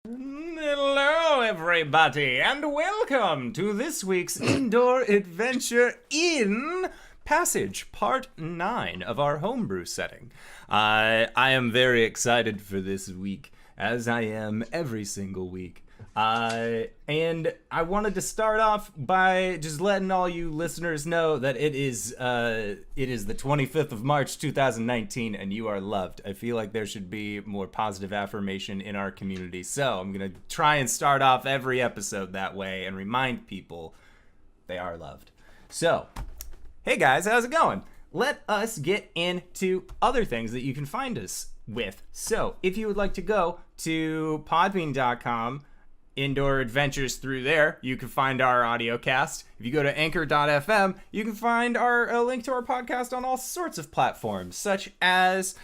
Hello, everybody, and welcome to this week's indoor adventure in Passage, Part 9 of our homebrew setting. I am very excited for this week, as I am every single week. And I wanted to start off by just letting all you listeners know that it is the 25th of March 2019 and you are loved. I feel like there should be more positive affirmation in our community, so I'm gonna try and start off every episode that way and remind people they are loved. So, hey guys, how's it going? Let us get into other things that you can find us with. So, if you would like to go to podbean.com, Indoor Adventures through there, you can find our audio cast. If you go to anchor.fm, you can find a link to our podcast on all sorts of platforms, such as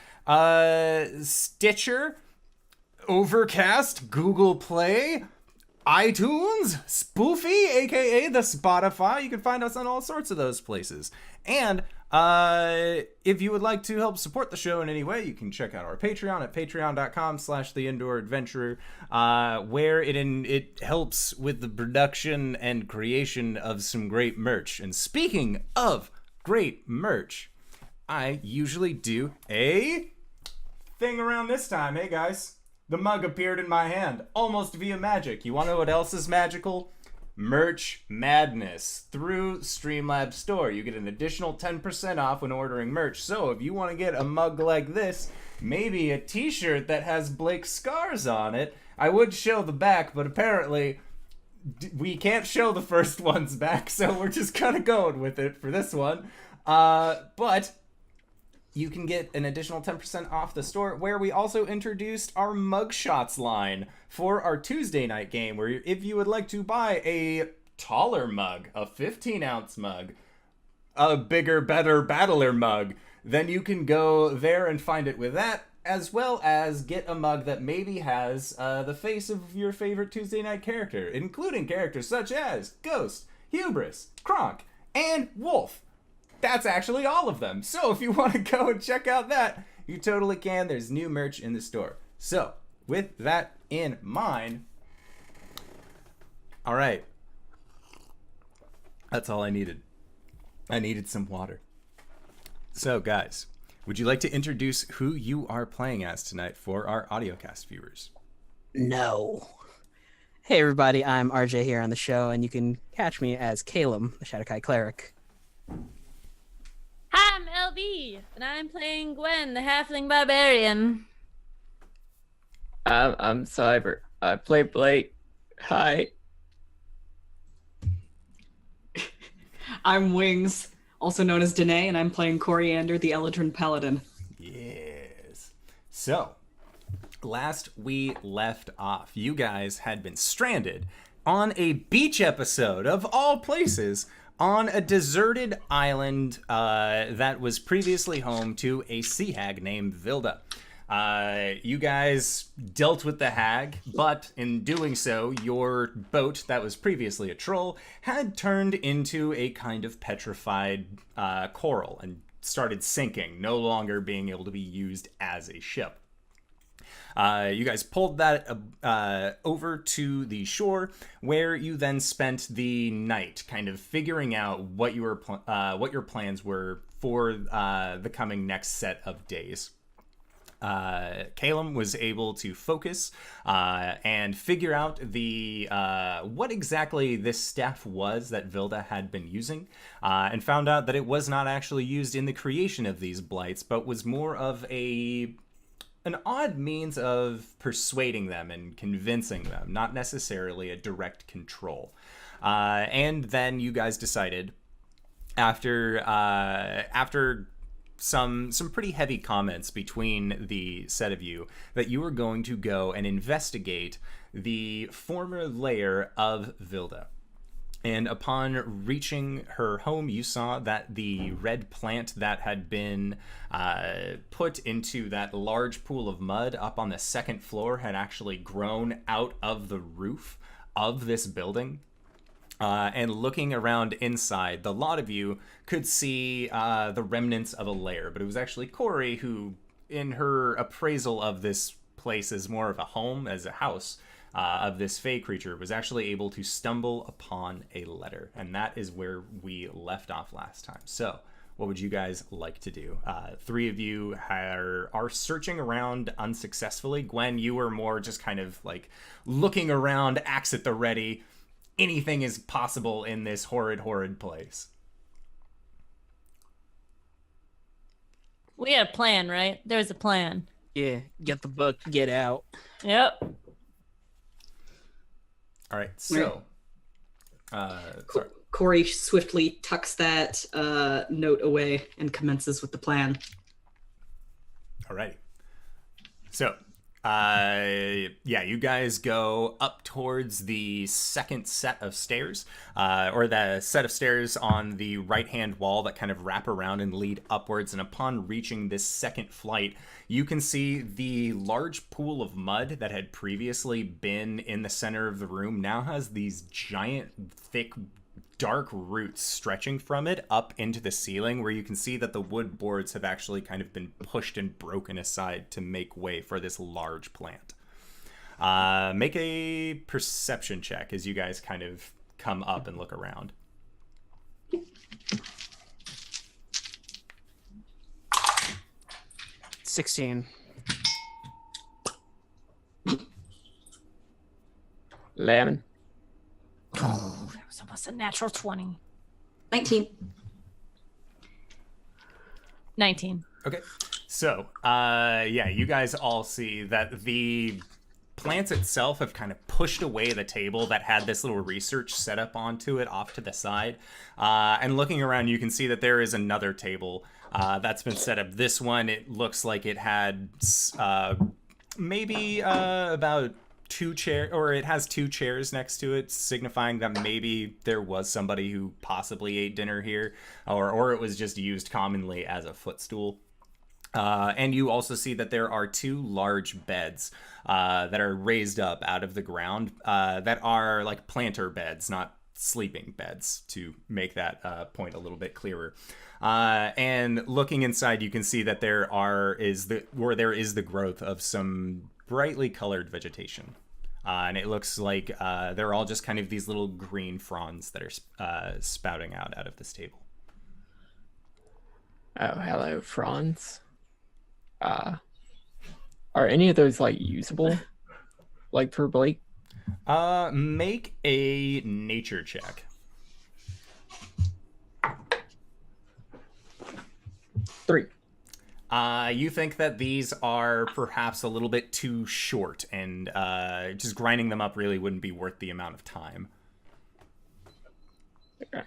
Stitcher, Overcast, Google Play, iTunes, Spoofy, aka the Spotify. You can find us on all sorts of those places. And if you would like to help support the show in any way, you can check out our Patreon at patreon.com/theinDooradventurer, where it helps with the production and creation of some great merch. And speaking of great merch, I usually do a thing around this time. Hey guys, the mug appeared in my hand, almost via magic. You want to know what else is magical? Merch madness through Streamlabs store. You get an additional 10% off when ordering merch. So if you want to get a mug like this, maybe a t-shirt that has Blake's scars on it. I would show the back, but apparently we can't show the first one's back, so we're just kind of going with it for this one. But you can get an additional 10% off the store, where we also introduced our mugshots line for our Tuesday night game, where if you would like to buy a taller mug, a 15-ounce mug, a bigger, better, battler mug, then you can go there and find it with that, as well as get a mug that maybe has the face of your favorite Tuesday night character, including characters such as Ghost, Hubris, Kronk, and Wolf. That's actually all of them. So if you want to go and check out that, you totally can. There's new merch in the store. So with that in mind, all right. That's all I needed. I needed some water. So guys, would you like to introduce who you are playing as tonight for our audiocast viewers? No. Hey everybody, I'm RJ here on the show, and you can catch me as Caelum, the Shadowkai cleric. Hi, I'm LB, and I'm playing Gwen, the halfling barbarian. I'm Cyber. I play Blake. Hi. I'm Wings, also known as Danae, and I'm playing Coriander, the Eladrin Paladin. Yes. So, last we left off, you guys had been stranded on a beach episode, of all places, on a deserted island that was previously home to a sea hag named Vilda. You guys dealt with the hag, but in doing so, your boat that was previously a troll had turned into a kind of petrified coral and started sinking, no longer being able to be used as a ship. You guys pulled that over to the shore, where you then spent the night kind of figuring out what your plans were for the coming next set of days. Caelum was able to focus and figure out the what exactly this staff was that Vilda had been using, and found out that it was not actually used in the creation of these blights, but was more of an odd means of persuading them and convincing them, not necessarily a direct control. And then you guys decided, after some pretty heavy comments between the set of you, that you were going to go and investigate the former lair of Vilda. And upon reaching her home, you saw that the red plant that had been put into that large pool of mud up on the second floor had actually grown out of the roof of this building. And looking around inside, the lot of you could see the remnants of a lair, but it was actually Cori who, in her appraisal of this place as more of a home, as a house, of this fey creature was actually able to stumble upon a letter, and that is where we left off last time. So what would you guys like to do? Three of you are searching around unsuccessfully. Gwen, you were more just kind of like looking around, axe at the ready. Anything is possible in this horrid place. We had a plan, right? There was a plan. Yeah, get the book, get out. Yep. All right, so sorry. Cori swiftly tucks that note away and commences with the plan. Alrighty. So, you guys go up towards the second set of stairs, or the set of stairs on the right-hand wall that kind of wrap around and lead upwards. And upon reaching this second flight, you can see the large pool of mud that had previously been in the center of the room now has these giant, thick, dark roots stretching from it up into the ceiling, where you can see that the wood boards have actually kind of been pushed and broken aside to make way for this large plant. Make a perception check as you guys kind of come up and look around. 16. 11. Oh, that was almost a natural 20. 19. 19. Okay. So, you guys all see that the plants itself have kind of pushed away the table that had this little research set up onto it off to the side. And looking around, you can see that there is another table that's been set up. This one, it looks like it had maybe about it has two chairs next to it, signifying that maybe there was somebody who possibly ate dinner here, or it was just used commonly as a footstool. And you also see that there are two large beds that are raised up out of the ground that are like planter beds, not sleeping beds, to make that point a little bit clearer. And looking inside, you can see that there is the growth of some brightly colored vegetation. And it looks like they're all just kind of these little green fronds that are spouting out of this table. Oh, hello, Franz. Are any of those like usable, like for Blake? Make a nature check. 3. You think that these are perhaps a little bit too short, and just grinding them up really wouldn't be worth the amount of time. Okay.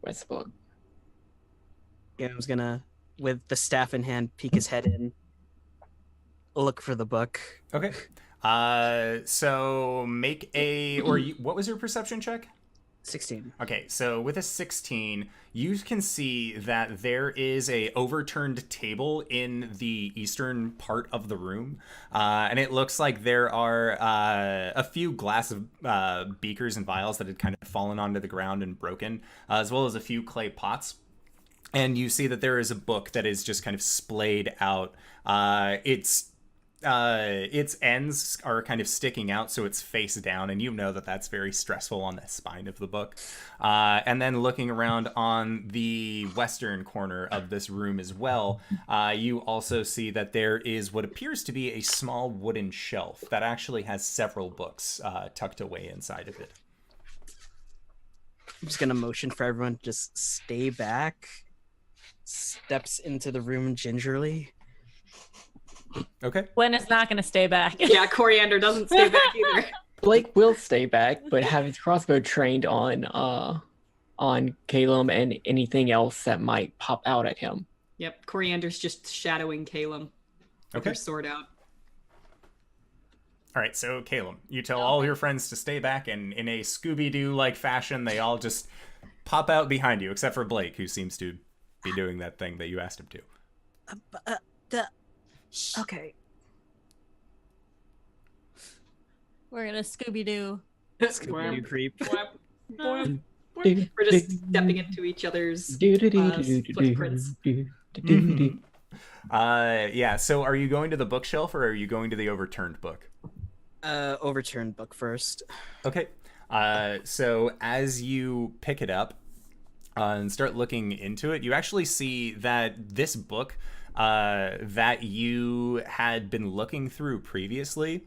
What's the book? Galen's gonna, with the staff in hand, peek his head in, look for the book. Okay. So make what was your perception check? 16. Okay, so with a 16, you can see that there is a overturned table in the eastern part of the room, and it looks like there are a few glass beakers and vials that had kind of fallen onto the ground and broken, as well as a few clay pots. And you see that there is a book that is just kind of splayed out. Its ends are kind of sticking out, so it's face down, and you know that that's very stressful on the spine of the book. And then looking around on the western corner of this room as well, you also see that there is what appears to be a small wooden shelf that actually has several books tucked away inside of it. I'm just gonna motion for everyone to just stay back. Steps into the room gingerly. Okay. Gwen is not going to stay back. Yeah, Coriander doesn't stay back either. Blake will stay back, but have his crossbow trained on Caelum and anything else that might pop out at him. Yep, Coriander's just shadowing Caelum with Okay. her sword out. All right, so Caelum, you tell all your friends to stay back, and in a Scooby-Doo-like fashion, they all just pop out behind you, except for Blake, who seems to be doing that thing that you asked him to. Okay. We're going to Scooby-Doo. Scooby-Doo creep. We're just stepping into each other's footprints. Yeah, so are you going to the bookshelf or are you going to the overturned book? Overturned book first. Okay. So as you pick it up and start looking into it, you actually see that this book that you had been looking through previously,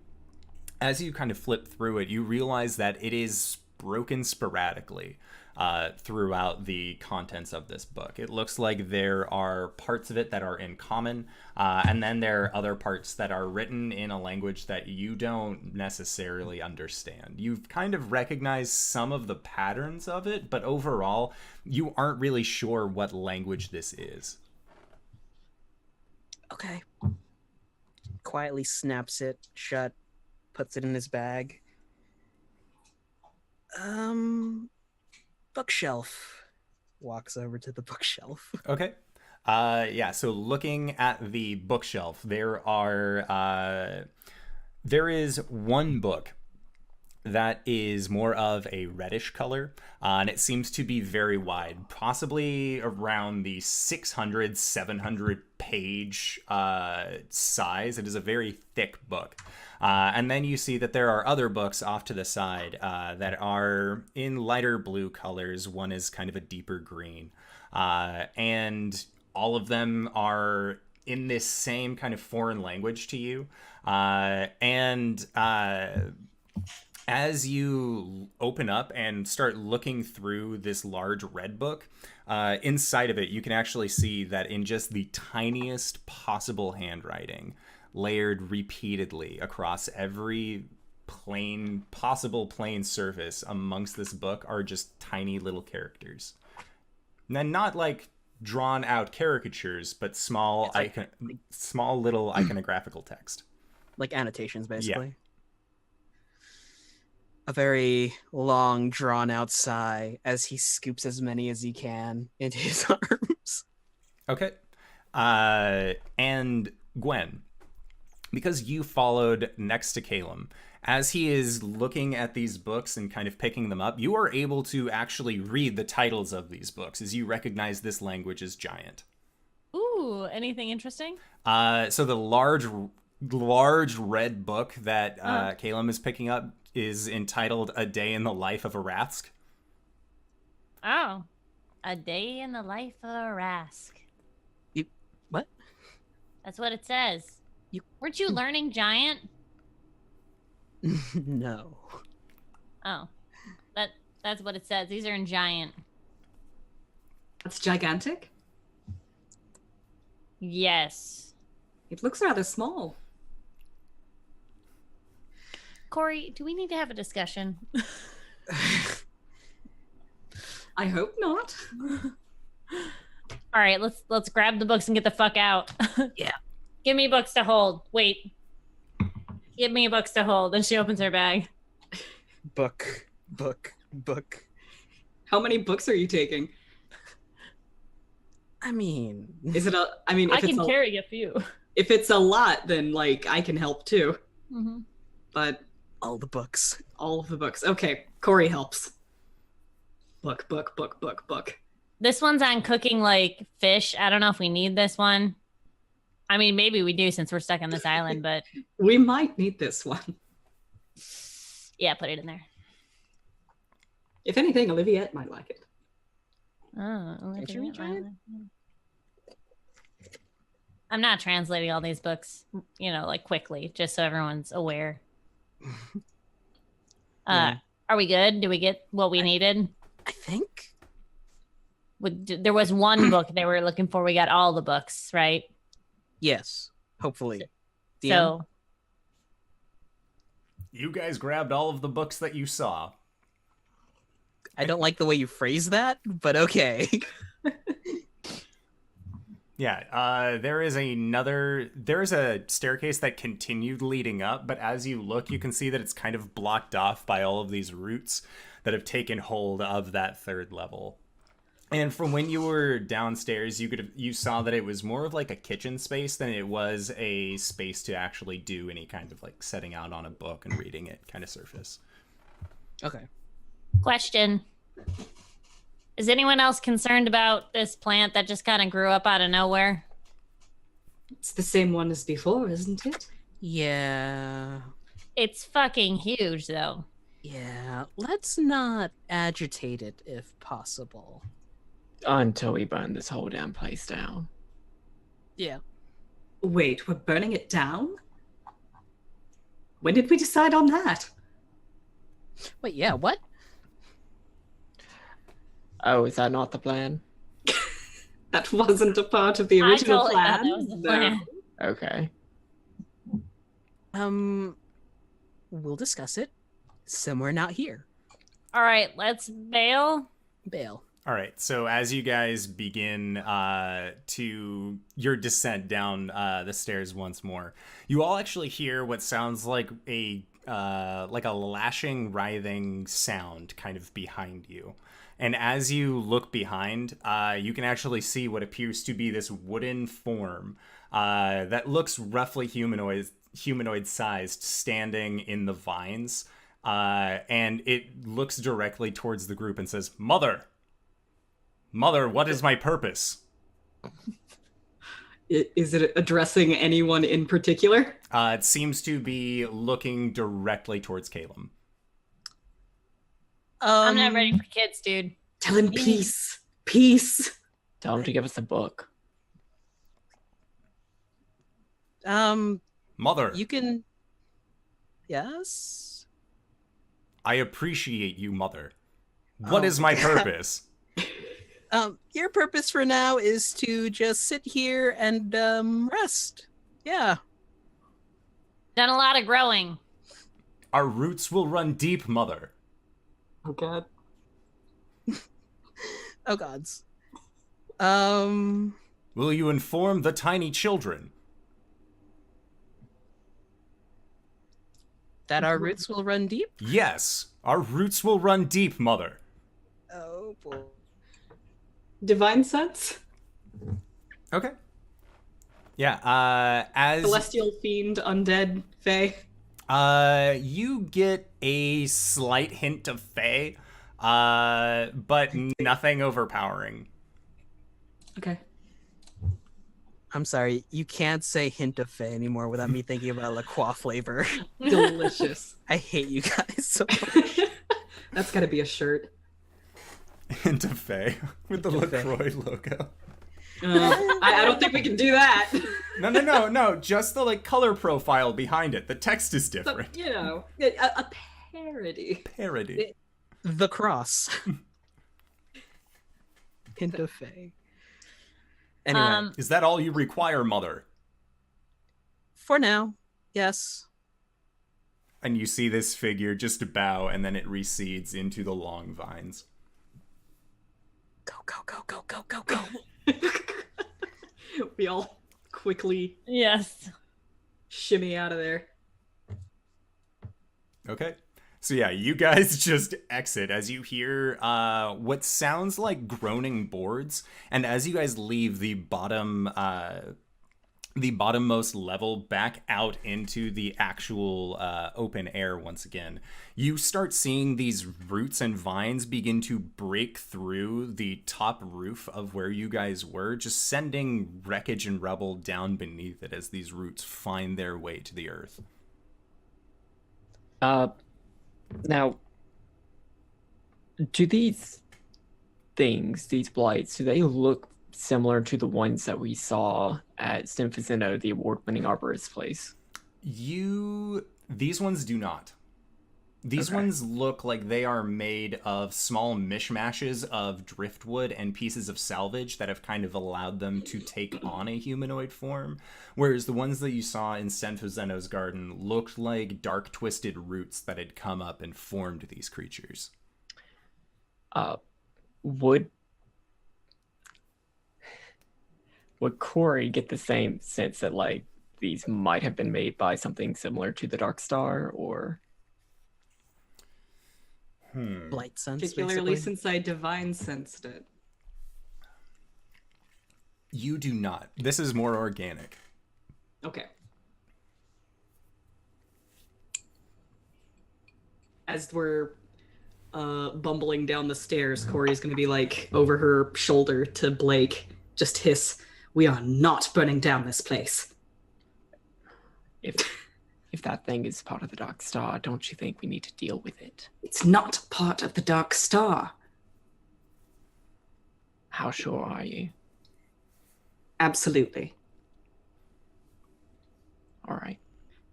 as you kind of flip through it, you realize that it is broken sporadically throughout the contents of this book. It looks like there are parts of it that are in common, and then there are other parts that are written in a language that you don't necessarily understand. You've kind of recognized some of the patterns of it, but overall, you aren't really sure what language this is. Okay. Quietly snaps it shut, puts it in his bag. Bookshelf. Walks over to the bookshelf. Okay. Yeah, so looking at the bookshelf, there is one book that is more of a reddish color, and it seems to be very wide, possibly around the 600, 700 page size. It is a very thick book. And then you see that there are other books off to the side that are in lighter blue colors. One is kind of a deeper green. And all of them are in this same kind of foreign language to you. As you open up and start looking through this large red book, inside of it, you can actually see that in just the tiniest possible handwriting, layered repeatedly across every possible plane surface amongst this book, are just tiny little characters. And then not like drawn out caricatures, but small little iconographical text. Like annotations, basically. Yeah. A very long, drawn-out sigh as he scoops as many as he can into his arms. Okay. And Gwen, because you followed next to Caelum, as he is looking at these books and kind of picking them up, you are able to actually read the titles of these books as you recognize this language as Giant. Ooh, anything interesting? So the large red book that Caelum is picking up is entitled A Day in the Life of a Rask. Oh, A Day in the Life of a Rask. What? That's what it says. Weren't you learning Giant? No. Oh, that's what it says. These are in Giant. That's gigantic. Yes. It looks rather small. Cori, do we need to have a discussion? I hope not. All right, let's grab the books and get the fuck out. Yeah. Give me books to hold. Wait. Give me books to hold. Then she opens her bag. Book. How many books are you taking? I mean, Is it a? I mean, I if it's can carry a few. if it's a lot, then like I can help too. Mm-hmm. But all the books. all of the books. Okay, Cori helps. Book. This one's on cooking like fish. I don't know if we need this one. I mean, maybe we do since we're stuck on this island, but We might need this one. yeah, put it in there. If anything, Oliviette might like it. Oh, Can't you read Giant? I'm not translating all these books, like quickly, just so everyone's aware. Yeah. Are we good? Did we get what we needed? I think. There was one book they were looking for. We got all the books, right? Yes. Hopefully. DM? So You guys grabbed all of the books that you saw. I don't like the way you phrase that, but okay. Yeah, there's a staircase that continued leading up, but as you look, you can see that it's kind of blocked off by all of these roots that have taken hold of that third level. And from when you were downstairs, you saw that it was more of like a kitchen space than it was a space to actually do any kind of like setting out on a book and reading it kind of surface. Okay. question. Is anyone else concerned about this plant that just kind of grew up out of nowhere? It's the same one as before, isn't it? Yeah. It's fucking huge, though. Yeah. Let's not agitate it if possible. Until we burn this whole damn place down. Yeah. Wait, we're burning it down? When did we decide on that? Wait, yeah, what? Oh, is that not the plan? That wasn't a part of the original I totally plan. thought that was the No. plan. Okay. We'll discuss it somewhere not here. All right, let's bail. Bail. All right, so as you guys begin to your descent down the stairs once more, you all actually hear what sounds like a lashing, writhing sound kind of behind you. And as you look behind, you can actually see what appears to be this wooden form that looks roughly humanoid-sized, standing in the vines, and it looks directly towards the group and says, "Mother! Mother, what is my purpose?" Is it addressing anyone in particular? It seems to be looking directly towards Caelum. I'm not ready for kids, dude. Tell him peace. Peace. Tell him to give us a book. Mother, You can. Yes. I appreciate you, Mother. What is my purpose? Your purpose for now is to just sit here and rest. Yeah. Done a lot of growing. Our roots will run deep, Mother. Oh god. Oh gods. Will you inform the tiny children? That our roots will run deep? Yes, our roots will run deep, Mother. Oh boy. Divine sense? Okay. Yeah, as Celestial fiend, undead, fae. you get a slight hint of Fae, but nothing overpowering. Okay. I'm sorry, you can't say hint of Fae anymore without me thinking about La Croix flavor. Delicious. I hate you guys so much. That's gotta be a shirt. Hint of Fae with the Hint of Fae. LaCroix logo. I don't think we can do that. No, just the color profile behind it. The text is So, different. a parody. Parody. The cross. Hint of Fae. Anyway, Is that all you require, Mother? for now, yes. And you see this figure just bow, and then it recedes into the long vines. Go, go, go, go, go, go, go. We all quickly Yes. shimmy out of there. Okay. So yeah, you guys just exit as you hear what sounds like groaning boards, and as you guys leave the bottommost level back out into the actual open air once again, you start seeing these roots and vines begin to break through the top roof of where you guys were, just sending wreckage and rubble down beneath it as these roots find their way to the earth. Now, do these things, these blights, do they look similar to the ones that we saw at Stinfazino, the award-winning arborist place? These ones do not. These Okay. ones look like they are made of small mishmashes of driftwood and pieces of salvage that have kind of allowed them to take on a humanoid form, whereas the ones that you saw in Stinfazino's garden looked like dark twisted roots that had come up and formed these creatures. Would Cori get the same sense that these might have been made by something similar to the Dark Star, or Blight sense, Particularly basically. since I divine sensed it. You do not. This is more organic. Okay. As we're bumbling down the stairs, Cori's going to be like over her shoulder to Blake, just hiss, "We are not burning down this place." If that thing is part of the Dark Star, don't you think we need to deal with it? It's not part of the Dark Star. How sure are you? Absolutely. All right.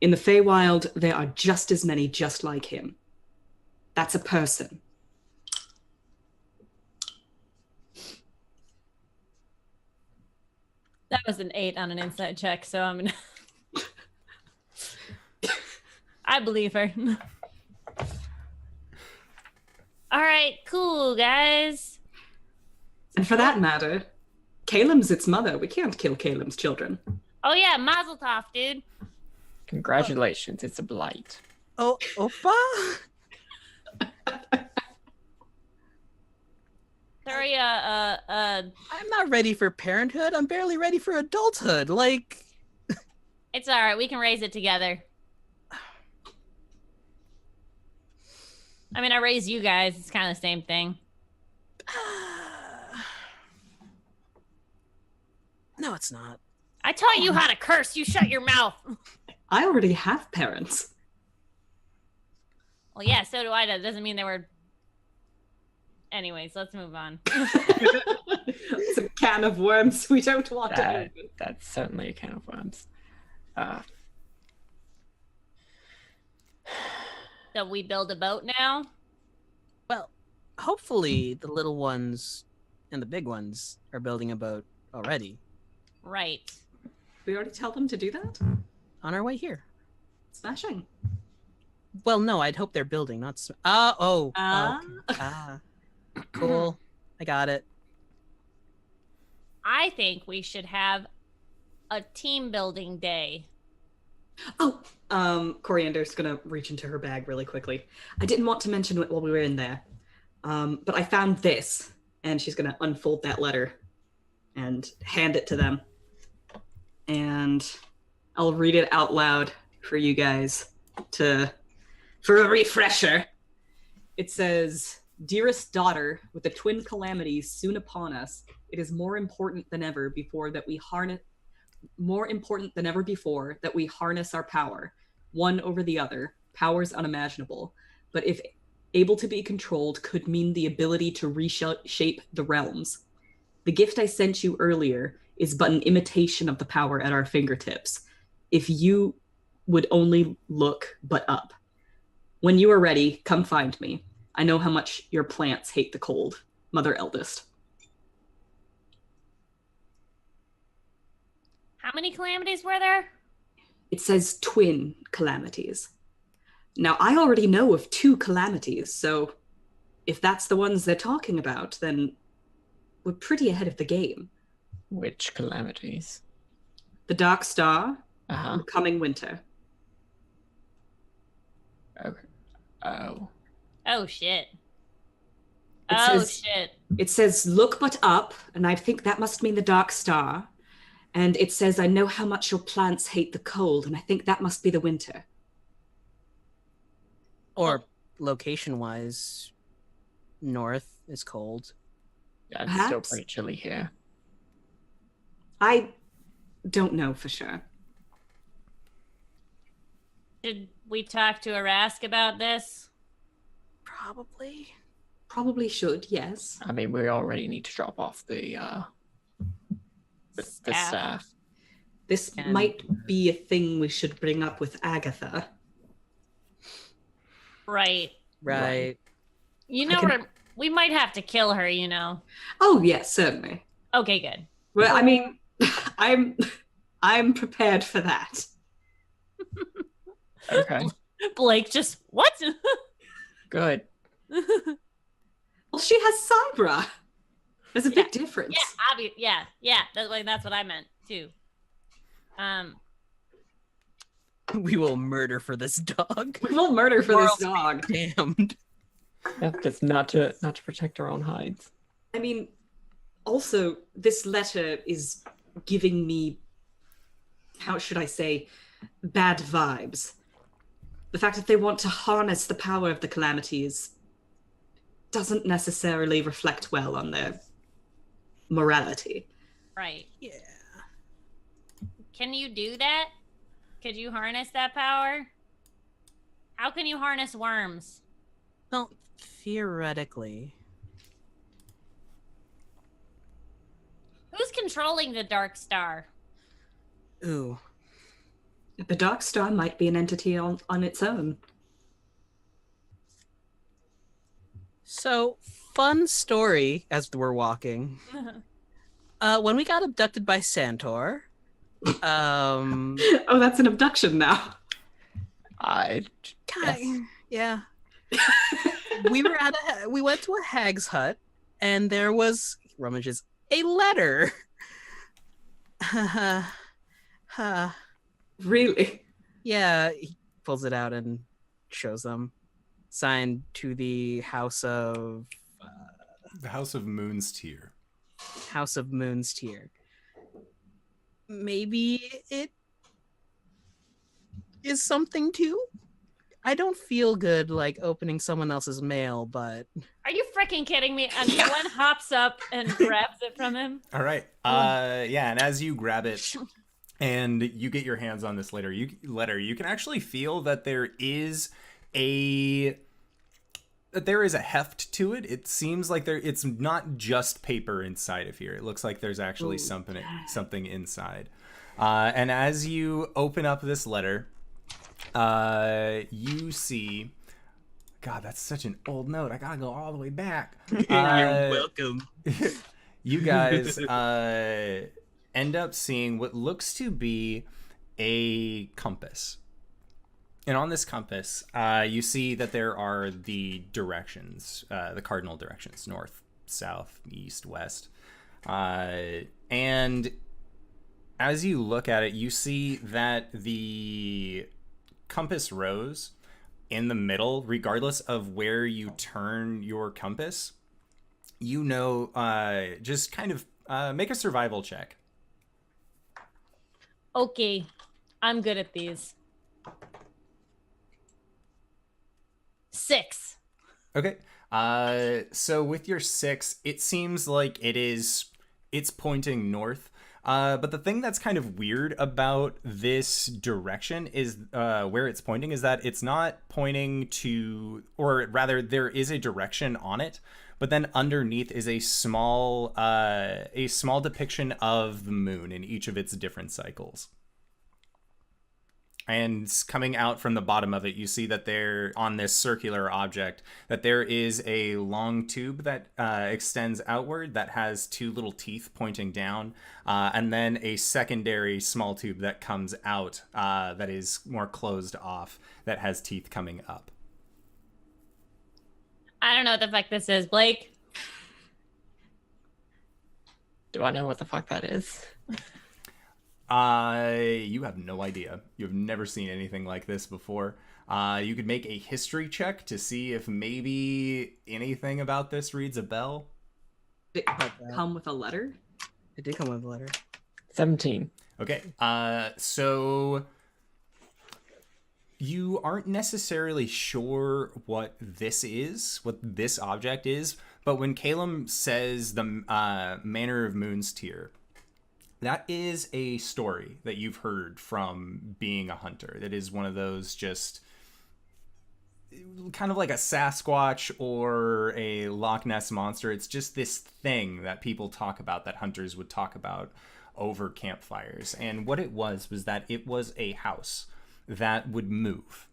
In the Feywild, there are just as many just like him. That's a person. That was an 8 on an insight check, so I'm gonna. I believe her. All right, cool, guys. And for that matter, Caelum's its mother. We can't kill Caelum's children. Oh yeah, Mazel Tov, dude. Congratulations, it's a blight. Oh, Oppa? Sorry, I'm not ready for parenthood. I'm barely ready for adulthood. Like, it's all right. We can raise it together. I mean, I raised you guys. It's kind of the same thing. no, it's not. I taught you how to curse. You shut your mouth. I already have parents. Well, yeah, so do I. That doesn't mean they were. Anyways, let's move on. It's a can of worms we don't want to open. That's certainly a can of worms. So we build a boat now? Well, hopefully the little ones and the big ones are building a boat already. Right. We already tell them to do that? On our way here. Smashing. Well, no, I'd hope they're building, not... Cool. I got it. I think we should have a team building day. Oh, Coriander's gonna reach into her bag really quickly. I didn't want to mention it while we were in there, but I found this, and she's gonna unfold that letter and hand it to them. And I'll read it out loud for you guys for a refresher. It says, "Dearest daughter, with the twin calamities soon upon us, it is more important than ever before that we harness our power, one over the other, powers unimaginable, but if able to be controlled, could mean the ability to reshape the realms. The gift I sent you earlier is but an imitation of the power at our fingertips, if you would only look but up. When you are ready, come find me. I know how much your plants hate the cold. Mother Eldest." How many calamities were there? It says twin calamities. Now, I already know of 2 calamities, so if that's the ones they're talking about, then we're pretty ahead of the game. Which calamities? The Dark Star Uh-huh. and coming winter. Okay. Oh. Oh, shit. It Shit. It says, "Look but up," and I think that must mean the Dark Star. And it says, "I know how much your plants hate the cold," and I think that must be the winter. Or location-wise, north is cold. Yeah, it's still Perhaps. pretty chilly here. I don't know for sure. Did we talk to Arask about this? Probably. Probably should, yes. I mean, we already need to drop off the staff. This And- might be a thing we should bring up with Agatha. Right. Right. You know, we might have to kill her, you know. Oh, yes, certainly. Okay, good. Well, I mean, I'm prepared for that. Okay, Blake just, what? good. Well, she has Cybra. There's a big difference. Yeah, that's what I meant, too. We will murder for this dog. We will murder for this Morals dog. Damned. Yeah, just not to protect our own hides. I mean, also, this letter is giving me, how should I say, bad vibes. The fact that they want to harness the power of the calamities doesn't necessarily reflect well on their morality. Right. Yeah. Can you do that? Could you harness that power? How can you harness worms? Well, theoretically. Who's controlling the Dark Star? Ooh. The Dark Star might be an entity on its own. So, fun story as we're walking. When we got abducted by Santor, Oh, that's an abduction now. Yes. Yeah. We went to a hag's hut, and there was rummages a letter. Really? Yeah, he pulls it out and shows them. Signed to the House of The House of Moon's Tier. Moon's Tier. Maybe it is something too. I don't feel good like opening someone else's mail, but Are you freaking kidding me? And Gwen hops up and grabs it from him. All right. Yeah, and as you grab it and you get your hands on this letter, you can actually feel that there is a heft to it. It seems like it's not just paper inside of here. It looks like there's actually something inside. And as you open up this letter, you see, God, that's such an old note. I gotta go all the way back. you're welcome. You guys end up seeing what looks to be a compass. And on this compass, you see that there are the directions, the cardinal directions, north, south, east, west. And as you look at it, you see that the compass rose in the middle, regardless of where you turn your compass. You know, just kind of make a survival check. Okay, I'm good at these. 6. Okay. So with your 6, it seems like it's pointing north. But the thing that's kind of weird about this direction is where it's pointing is that it's not pointing to, or rather there is a direction on it, but then underneath is a small depiction of the moon in each of its different cycles. And coming out from the bottom of it, you see that there, on this circular object, that there is a long tube that extends outward that has 2 little teeth pointing down, and then a secondary small tube that comes out that is more closed off, that has teeth coming up. I don't know what the fuck this is, Blake. Do I know what the fuck that is? You have no idea. You've never seen anything like this before. You could make a history check to see if maybe anything about this reads a bell. Did it come with a letter? It did come with a letter. 17. Okay. So you aren't necessarily sure what this object is, but when Caelum says the Manor of Moon's Tier, that is a story that you've heard from being a hunter. That is one of those just kind of like a Sasquatch or a Loch Ness monster. It's just this thing that people talk about, that hunters would talk about over campfires. And what it was that it was a house that would move.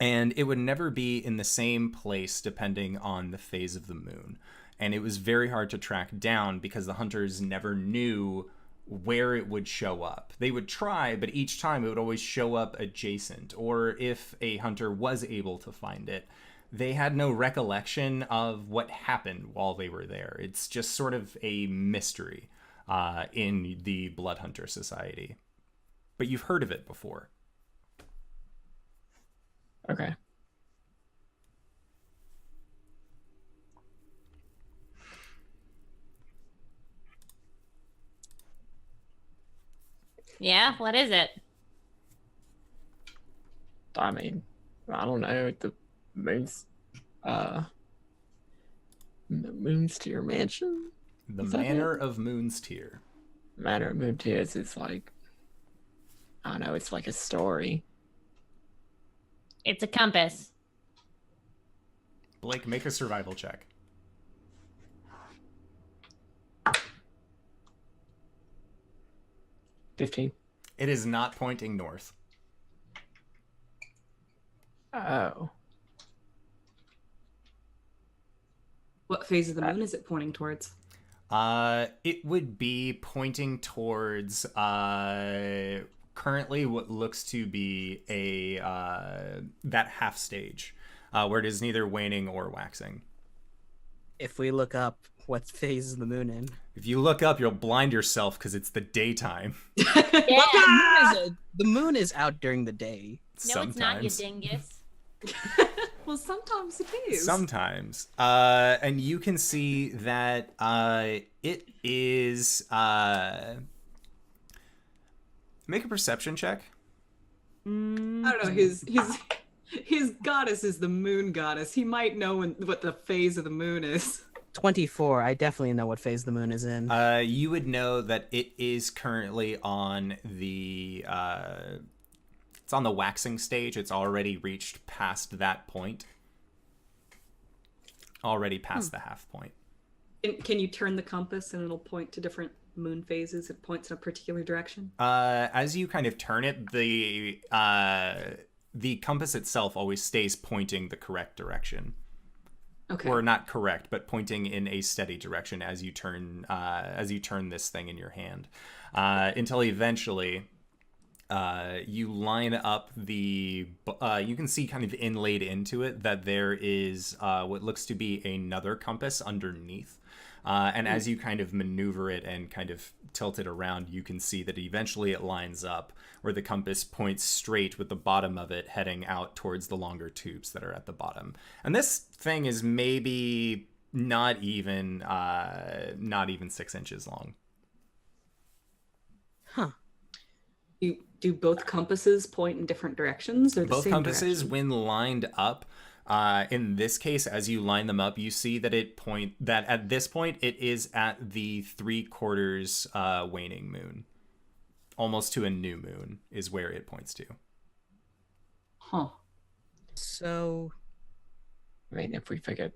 And it would never be in the same place depending on the phase of the moon. And it was very hard to track down because the hunters never knew where it would show up. They would try, but each time it would always show up adjacent, or if a hunter was able to find it, they had no recollection of what happened while they were there. It's just sort of a mystery in the Blood Hunter Society. But you've heard of it before. Okay. Yeah, what is it? I mean, I don't know. The moon's Moonsteer Mansion? The Is that Manor it? of Moon's Tear. Manor of Moonsteers is like, I don't know, it's like a story. It's a compass. Blake, make a survival check. 15. It is not pointing north. Oh. What phase of the moon is it pointing towards? It would be pointing towards currently what looks to be a that half stage, where it is neither waning or waxing. If we look up what phase is the moon in. If you look up, you'll blind yourself because it's the daytime. Yeah. The moon is out during the day. No, it's not, you Sometimes. dingus. Well, sometimes it is. Sometimes. And you can see that it is... Make a perception check. I don't know. His goddess is the moon goddess. He might know what the phase of the moon is. 24. I definitely know what phase the moon is in. You would know that it is currently on the... it's on the waxing stage. It's already reached past that point. Already past the half point. Can you turn the compass and it'll point to different moon phases? It points in a particular direction. As you kind of turn it, the compass itself always stays pointing the correct direction. Okay. Or not correct, but pointing in a steady direction as you turn this thing in your hand, until eventually you line up the. You can see kind of inlaid into it that there is what looks to be another compass underneath. And as you kind of maneuver it and kind of tilt it around, you can see that eventually it lines up where the compass points straight with the bottom of it heading out towards the longer tubes that are at the bottom. And this thing is maybe not even 6 inches long. Huh. Do both compasses point in different directions or the Both same compasses, direction? when lined up, in this case, as you line them up, you see that at this point it is at the 3/4 waning moon, almost to a new moon, is where it points to. Huh. So, I mean, if we figured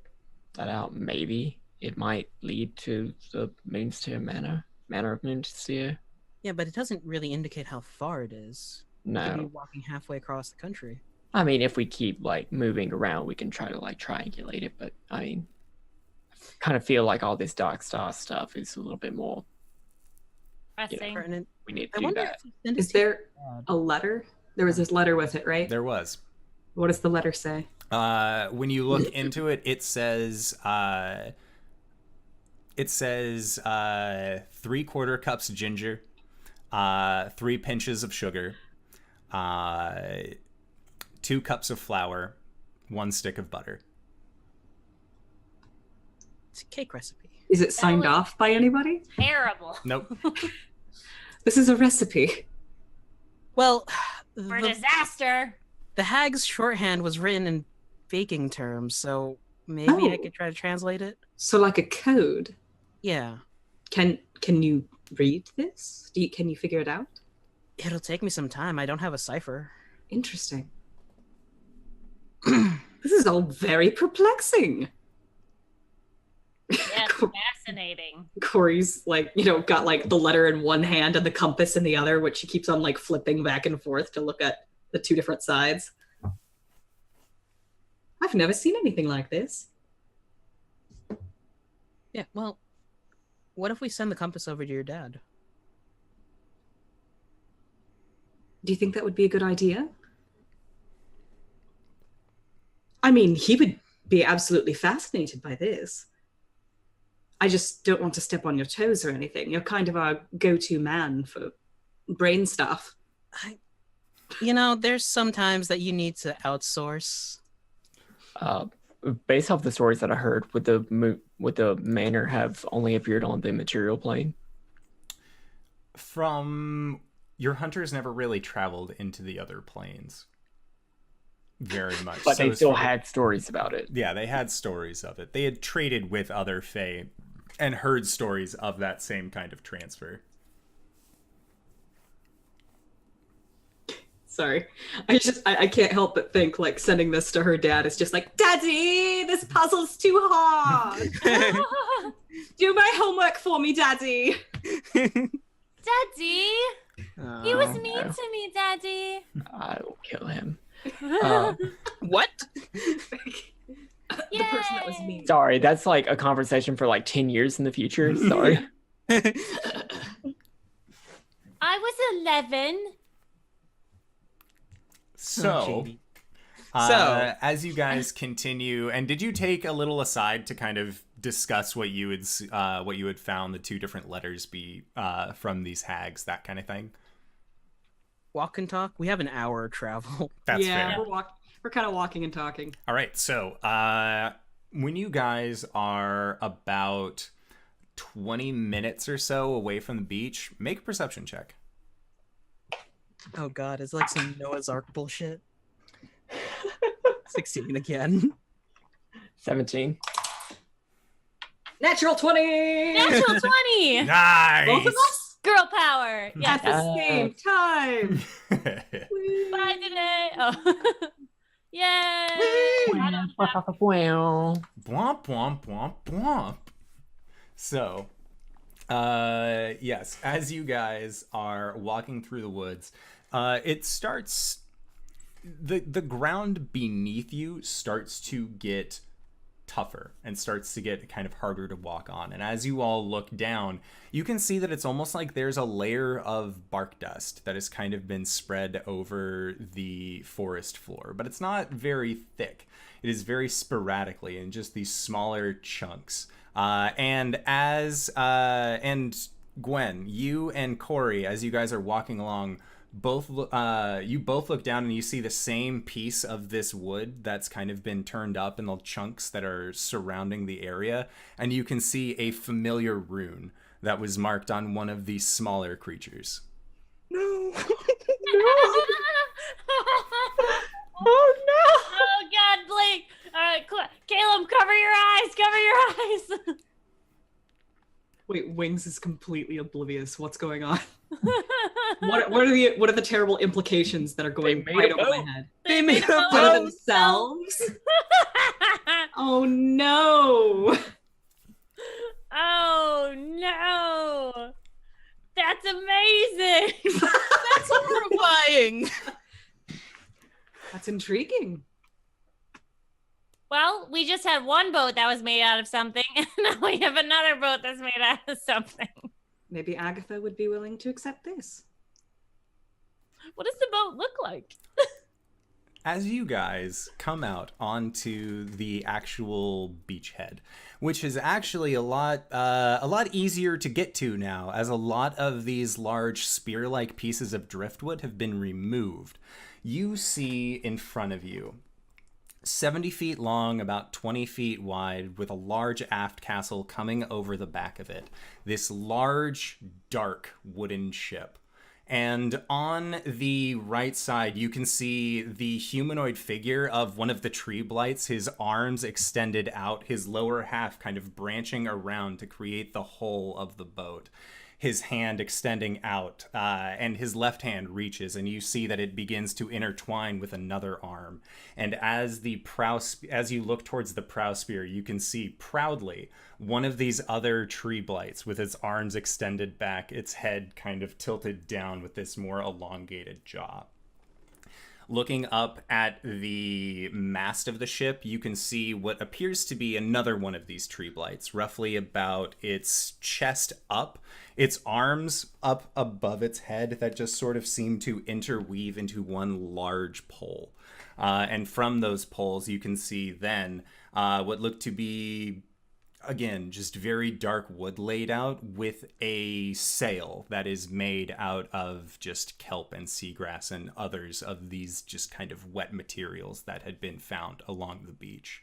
that out, maybe it might lead to the Moonsteer Manor of Moonsteer. yeah, but it doesn't really indicate how far it is. We could be No. walking halfway across the country. I mean, if we keep like moving around, we can try to like triangulate it. But I mean, I kind of feel like all this Dark Star stuff is a little bit more. Pressing. Pertinent. We need I to do wonder that. if we send it Is to there Dad. a letter? There was this letter with it, right? There was. What does the letter say? When you look into it, it says 3/4 cups ginger, 3 pinches of sugar, 2 cups of flour, 1 stick of butter. It's a cake recipe. Is it signed was- off by anybody? Terrible. Nope. This is a recipe. Well, For the disaster. hag's shorthand was written in baking terms, so maybe I Oh. could try to translate it. So like a code. Yeah. Can you read this? Can you figure it out? It'll take me some time. I don't have a cipher. Interesting. This is all very perplexing. Yes, fascinating. Cori's like, got like the letter in one hand and the compass in the other, which she keeps on like flipping back and forth to look at the two different sides. I've never seen anything like this. Yeah, well, what if we send the compass over to your dad? Do you think that would be a good idea? I mean, he would be absolutely fascinated by this. I just don't want to step on your toes or anything. You're kind of our go-to man for brain stuff. There's some times that you need to outsource. Based off the stories that I heard, would the manor have only appeared on the material plane? From your hunters never really traveled into the other planes. very much. But So they as still far- had stories about it. Yeah, they had stories of it. They had traded with other Fae and heard stories of that same kind of transfer. Sorry. I can't help but think like sending this to her dad is just like, Daddy, this puzzle's too hard. Do my homework for me, Daddy. Daddy, he was Oh, mean no. to me, Daddy. I will kill him. what? The person that was mean. Sorry, that's like a conversation for like 10 years in the future. Sorry. I was 11. So, shady. So- as you guys continue, and did you take a little aside to kind of discuss what you had found the two different letters be from these hags, that kind of thing? Walk and talk. We have an hour travel. That's yeah, fair. we're kind of walking and talking. All right, so when you guys are about 20 minutes or so away from the beach, make a perception check. Oh god, it's like some Noah's Ark bullshit. 16 again. 17. Natural 20! Natural 20. Nice! Both of us? Girl power. Yes. At the same time. Bye today. Oh. Yay. Well, Bwomp, bwomp, bwomp, bwomp. So, yes, as you guys are walking through the woods, it starts... The ground beneath you starts to get tougher and starts to get kind of harder to walk on. And as you all look down, you can see that it's almost like there's a layer of bark dust that has kind of been spread over the forest floor, but it's not very thick. It is very sporadically in just these smaller chunks. And Gwen, you and Cori, as you guys are walking along, you both look down and you see the same piece of this wood that's kind of been turned up in the chunks that are surrounding the area, and you can see a familiar rune that was marked on one of these smaller creatures. No. oh no! Oh God, Blake. All right, Caelum, cover your eyes. Cover your eyes. Wait, Wings is completely oblivious. What's going on? What are the terrible implications that are going made right a over my boat. head? They made a For boat. themselves? Oh no! Oh no. That's amazing. That's horrifying. That's intriguing. Well, we just had one boat that was made out of something, and now we have another boat that's made out of something. Maybe Agatha would be willing to accept this. What does the boat look like? As you guys come out onto the actual beachhead, which is actually a lot easier to get to now, as a lot of these large spear-like pieces of driftwood have been removed, you see in front of you 70 feet long, about 20 feet wide, with a large aft castle coming over the back of it. This large, dark wooden ship. And on the right side, you can see the humanoid figure of one of the tree blights, his arms extended out, his lower half kind of branching around to create the whole of the boat. His hand extending out, and his left hand reaches, and you see that it begins to intertwine with another arm. And as you look towards the prow spear, you can see proudly one of these other tree blights with its arms extended back, its head kind of tilted down with this more elongated jaw. Looking up at the mast of the ship, you can see what appears to be another one of these tree blights, roughly about its chest up, its arms up above its head that just sort of seem to interweave into one large pole. And from those poles, you can see then what look to be, again, just very dark wood laid out with a sail that is made out of just kelp and seagrass and others of these just kind of wet materials that had been found along the beach.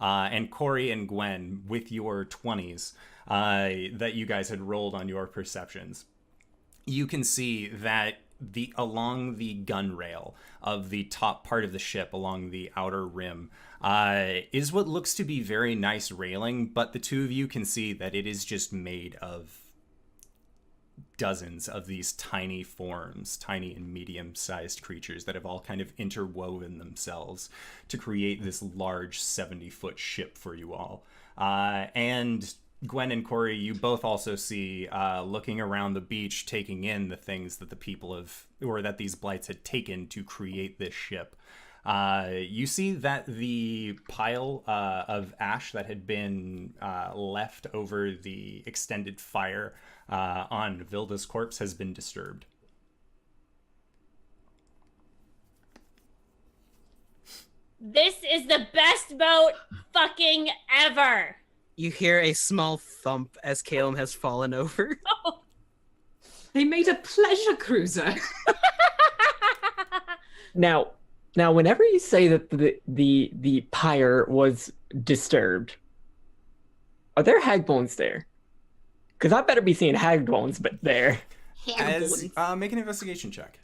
And Cori and Gwen, with your 20s that you guys had rolled on your perceptions, you can see that along the gun rail of the top part of the ship, along the outer rim, is what looks to be very nice railing, but the two of you can see that it is just made of dozens of these tiny forms, tiny and medium-sized creatures that have all kind of interwoven themselves to create this large 70-foot ship for you all. And Gwen and Cori, you both also see, looking around the beach, taking in the things that the people that these Blights had taken to create this ship. You see that the pile of ash that had been left over the extended fire on Vilda's corpse has been disturbed. This is the best boat fucking ever. You hear a small thump as Caelum has fallen over. They made a pleasure cruiser. Now, whenever you say that the pyre was disturbed, are there hag bones there? Because I better be seeing hag bones, but there. As make an investigation check.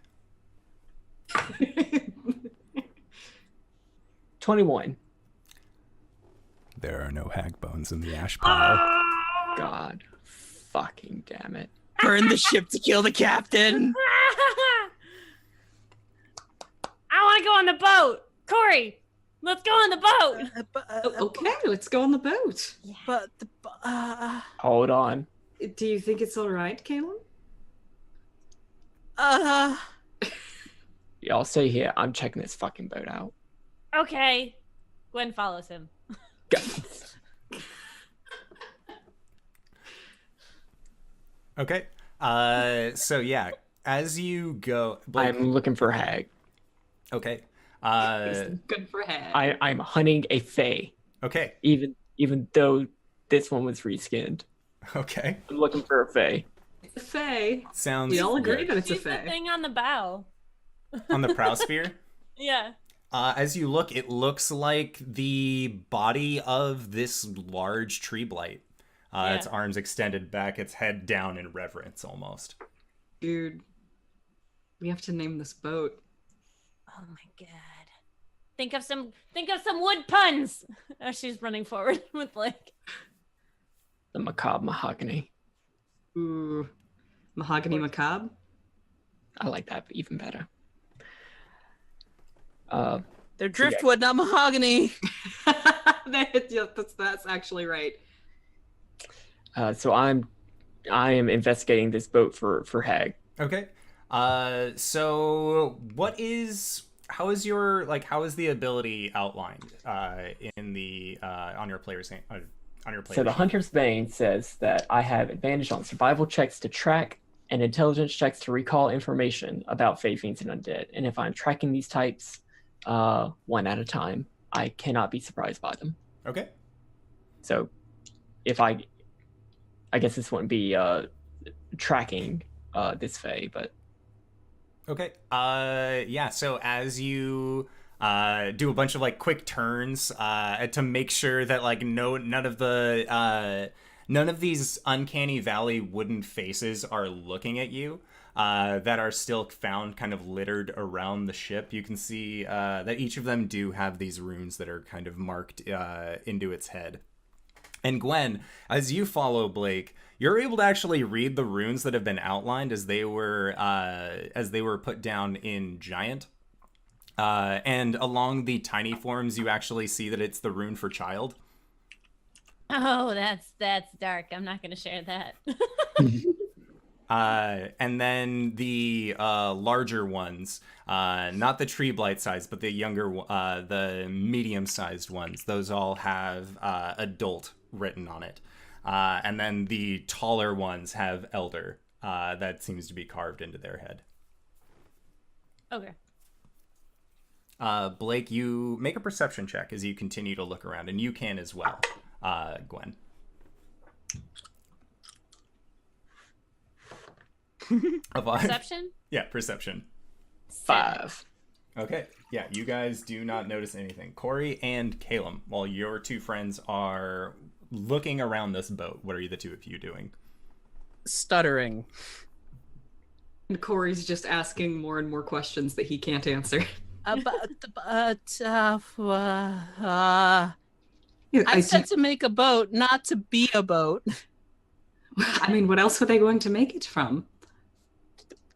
21. There are no hag bones in the ash pile. God, fucking damn it! Burn the ship to kill the captain. I want to go on the boat. Cori, let's go on the boat. Okay, let's go on the boat. But Hold on. Do you think it's all right, Caelum? Y'all stay here. I'm checking this fucking boat out. Okay. Gwen follows him. Okay. So yeah, as you go, I'm looking for hag. Okay. Good for hag. I'm hunting a fae. Okay. Even though this one was reskinned. Okay. I'm looking for a fae. It's a fae. Sounds We all agree good. that it's a She's the fae. thing on the bow. On the prow sphere. Yeah. As you look, it looks like the body of this large tree blight. Its arms extended back, its head down in reverence almost. Dude, we have to name this boat. Oh my god. Think of some wood puns as she's running forward with like The macabre mahogany. Ooh, mahogany macabre. I like that even better. they're driftwood, not mahogany. That's actually right. So I am investigating this boat for hag. Okay. So how is the ability outlined in the on your player's So the Hunter's Bane says that I have advantage on survival checks to track and intelligence checks to recall information about Fey Fiends and Undead. And if I'm tracking these types one at a time, I cannot be surprised by them. Okay. So if I guess this wouldn't be tracking this Fey, but... Okay. Yeah, so as you do a bunch of like quick turns to make sure that like none of these uncanny valley wooden faces are looking at you, that are still found kind of littered around the ship. You can see that each of them do have these runes that are kind of marked into its head. And Gwen, as you follow Blake, you're able to actually read the runes that have been outlined as they were put down in Giant. And along the tiny forms, you actually see that it's the rune for child. oh, that's dark. I'm not gonna share that. And then the larger ones, not the tree blight size, but the the medium-sized ones, those all have adult written on it. And then the taller ones have elder. That seems to be carved into their head. Okay. Blake, you make a perception check as you continue to look around, and you can as well, Gwen. Perception? Yeah, perception. 5. Okay, yeah, you guys do not notice anything. Cori and Caelum, while your two friends are looking around this boat, what are the two of you doing? Stuttering. And Corey's just asking more and more questions that he can't answer. I I said to make a boat, not to be a boat. I mean, what else were they going to make it from?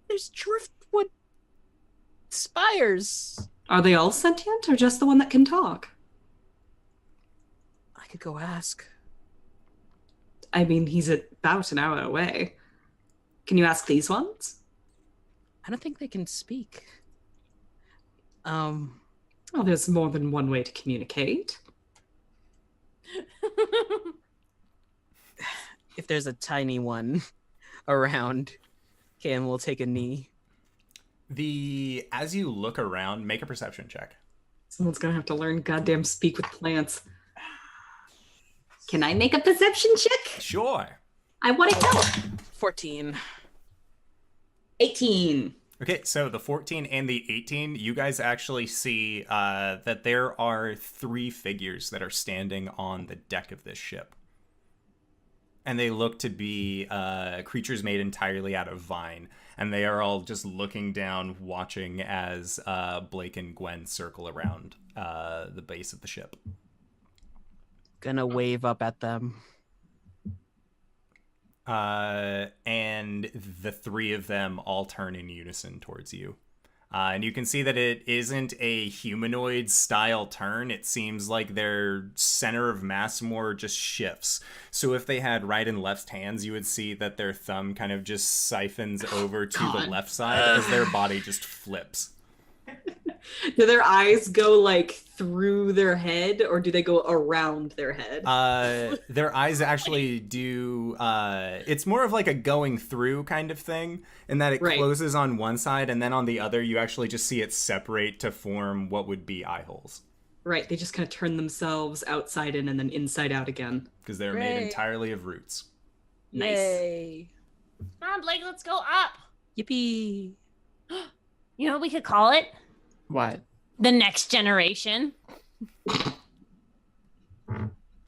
There's driftwood spires. Are they all sentient or just the one that can talk? I could go ask. I mean, he's about an hour away. Can you ask these ones? I don't think they can speak. Oh, there's more than one way to communicate. If there's a tiny one around, Cam will take a knee. As you look around, make a perception check. Someone's gonna have to learn goddamn speak with plants. Can I make a perception check? Sure. I want to help. 14. 18. Okay, so the 14 and the 18, you guys actually see that there are 3 figures that are standing on the deck of this ship. And they look to be creatures made entirely out of vine. And they are all just looking down, watching as Blake and Gwen circle around the base of the ship. Gonna wave up at them. And the 3 of them all turn in unison towards you. And you can see that it isn't a humanoid style turn. It seems like their center of mass more just shifts. So if they had right and left hands, you would see that their thumb kind of just siphons over to the left side as their body just flips. Do their eyes go like through their head or do they go around their head? Their eyes actually do, it's more of like a going through kind of thing in that it closes on one side and then on the other you actually just see it separate to form what would be eye holes. Right, they just kind of turn themselves outside in and then inside out again. Because they're made entirely of roots. Nice. Yay. Come on, Blake, let's go up. Yippee. You know what we could call it? What? The next generation.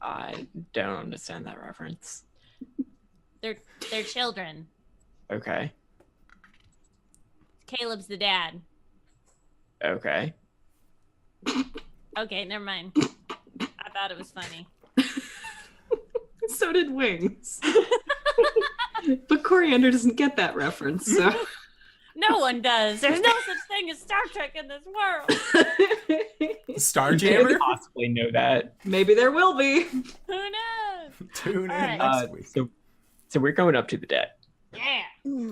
I don't understand that reference. They're children. Okay. Caleb's the dad. Okay. Okay, never mind. I thought it was funny. So did Wings. But Coriander doesn't get that reference, so... No one does. There's no such thing as Star Trek in this world. Starjammer? Possibly know that. Maybe there will be. Who knows? Tune in Alright. next week. So we're going up to the deck. Yeah.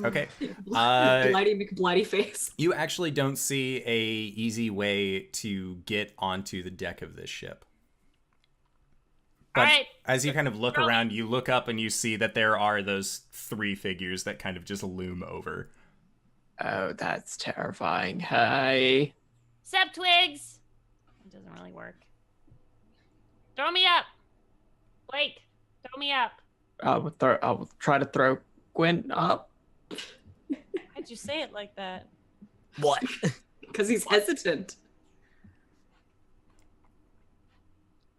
Okay. Blighty McBlighty face. You actually don't see a easy way to get onto the deck of this ship. But All right. as you kind of look around, you look up and you see that there are those 3 figures that kind of just loom over. Oh, that's terrifying. Hi. Sep twigs. It doesn't really work. Throw me up. Blake, throw me up. I will try to throw Gwen up. Why'd you say it like that? What? Because he's hesitant.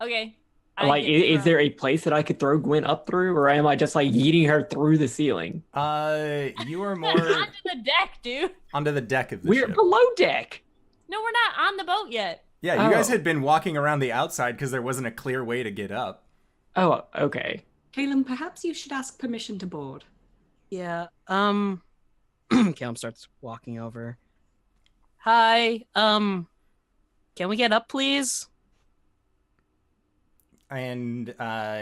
Okay. Like, is there a place that I could throw Gwen up through, or am I just like yeeting her through the ceiling? You are more onto the deck, dude? onto the deck of the We're ship. below deck. No, we're not on the boat yet. Yeah, you guys Oh. had been walking around the outside because there wasn't a clear way to get up. Oh, okay. Caelum, perhaps you should ask permission to board. Yeah. Callum starts walking over. Hi. Can we get up, please? And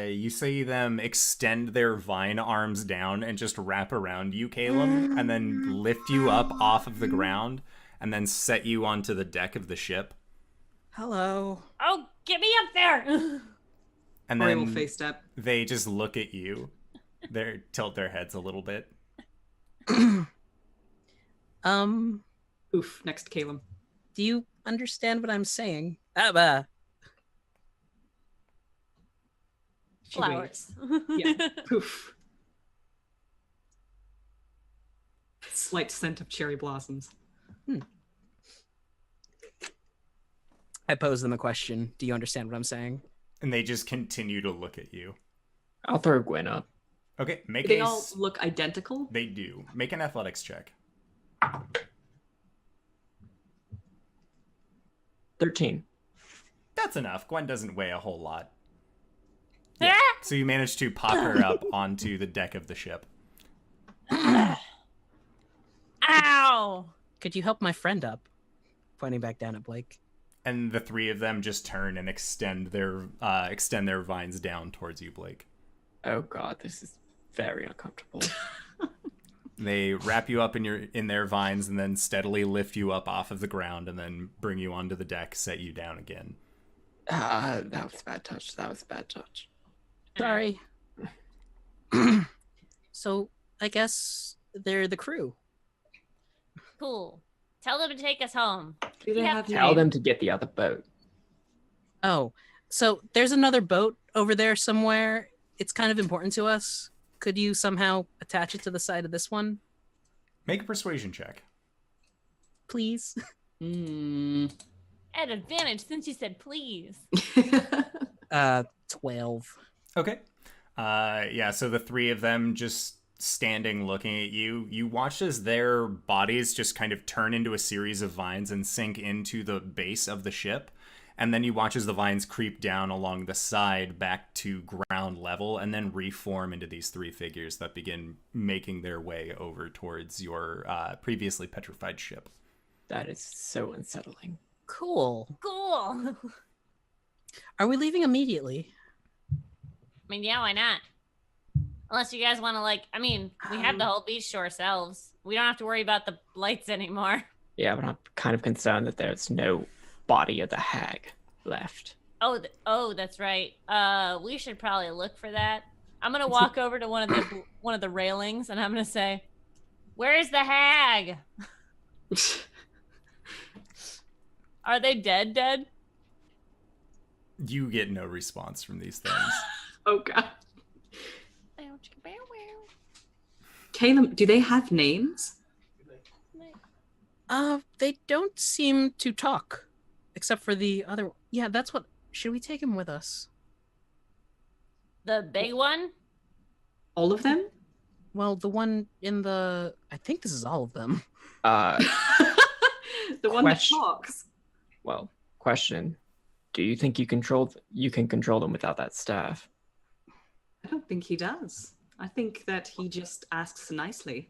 you see them extend their vine arms down and just wrap around you, Caelum, and then lift you up off of the ground and then set you onto the deck of the ship. Hello. Oh, get me up there. And Corey will then face step. they just look at you. They tilt their heads a little bit. Oof, next to Caelum. Do you understand what I'm saying? She Flowers. Yeah. Poof. Slight scent of cherry blossoms. I pose them a question. Do you understand what I'm saying? And they just continue to look at you. I'll throw Gwen up. Okay, make Do they a... all look identical? They do. Make an athletics check. 13. That's enough. Gwen doesn't weigh a whole lot. Yeah. So you manage to pop her up onto the deck of the ship. Ow! Could you help my friend up? Pointing back down at Blake. And the three of them just turn and extend their vines down towards you, Blake. Oh god, this is very uncomfortable. They wrap you up in their vines and then steadily lift you up off of the ground and then bring you onto the deck, set you down again. That was a bad touch. That was a bad touch. Sorry. So, I guess they're the crew. Cool. Tell them to take us home. Do they have Tell names? them to get the other boat. Oh, so there's another boat over there somewhere. It's kind of important to us. Could you somehow attach it to the side of this one, Make a persuasion check. please? At advantage, since you said please. 12. Okay. Yeah, so the three of them just standing looking at you. You watch as their bodies just kind of turn into a series of vines and sink into the base of the ship. And then you watch as the vines creep down along the side back to ground level and then reform into these three figures that begin making their way over towards your previously petrified ship. That is so unsettling. Cool. Cool. Are we leaving immediately? I mean, yeah, why not? Unless you guys want to, we have the whole beach to ourselves. We don't have to worry about the Blights anymore. Yeah, but I'm kind of concerned that there's no body of the hag left. Oh, that's right. We should probably look for that. I'm gonna walk over to one of the railings, and I'm gonna say, "Where's the hag? Are they dead? You get no response from these things. Oh god. Caelum, do they have names? They don't seem to talk, except for the other. Yeah, that's what. Should we take him with us? The big one? All of them? Well, the one in the. I think this is all of them. The one that Question. talks. Well, question. Do you think you can control them without that staff? I don't think he does. I think that he just asks nicely.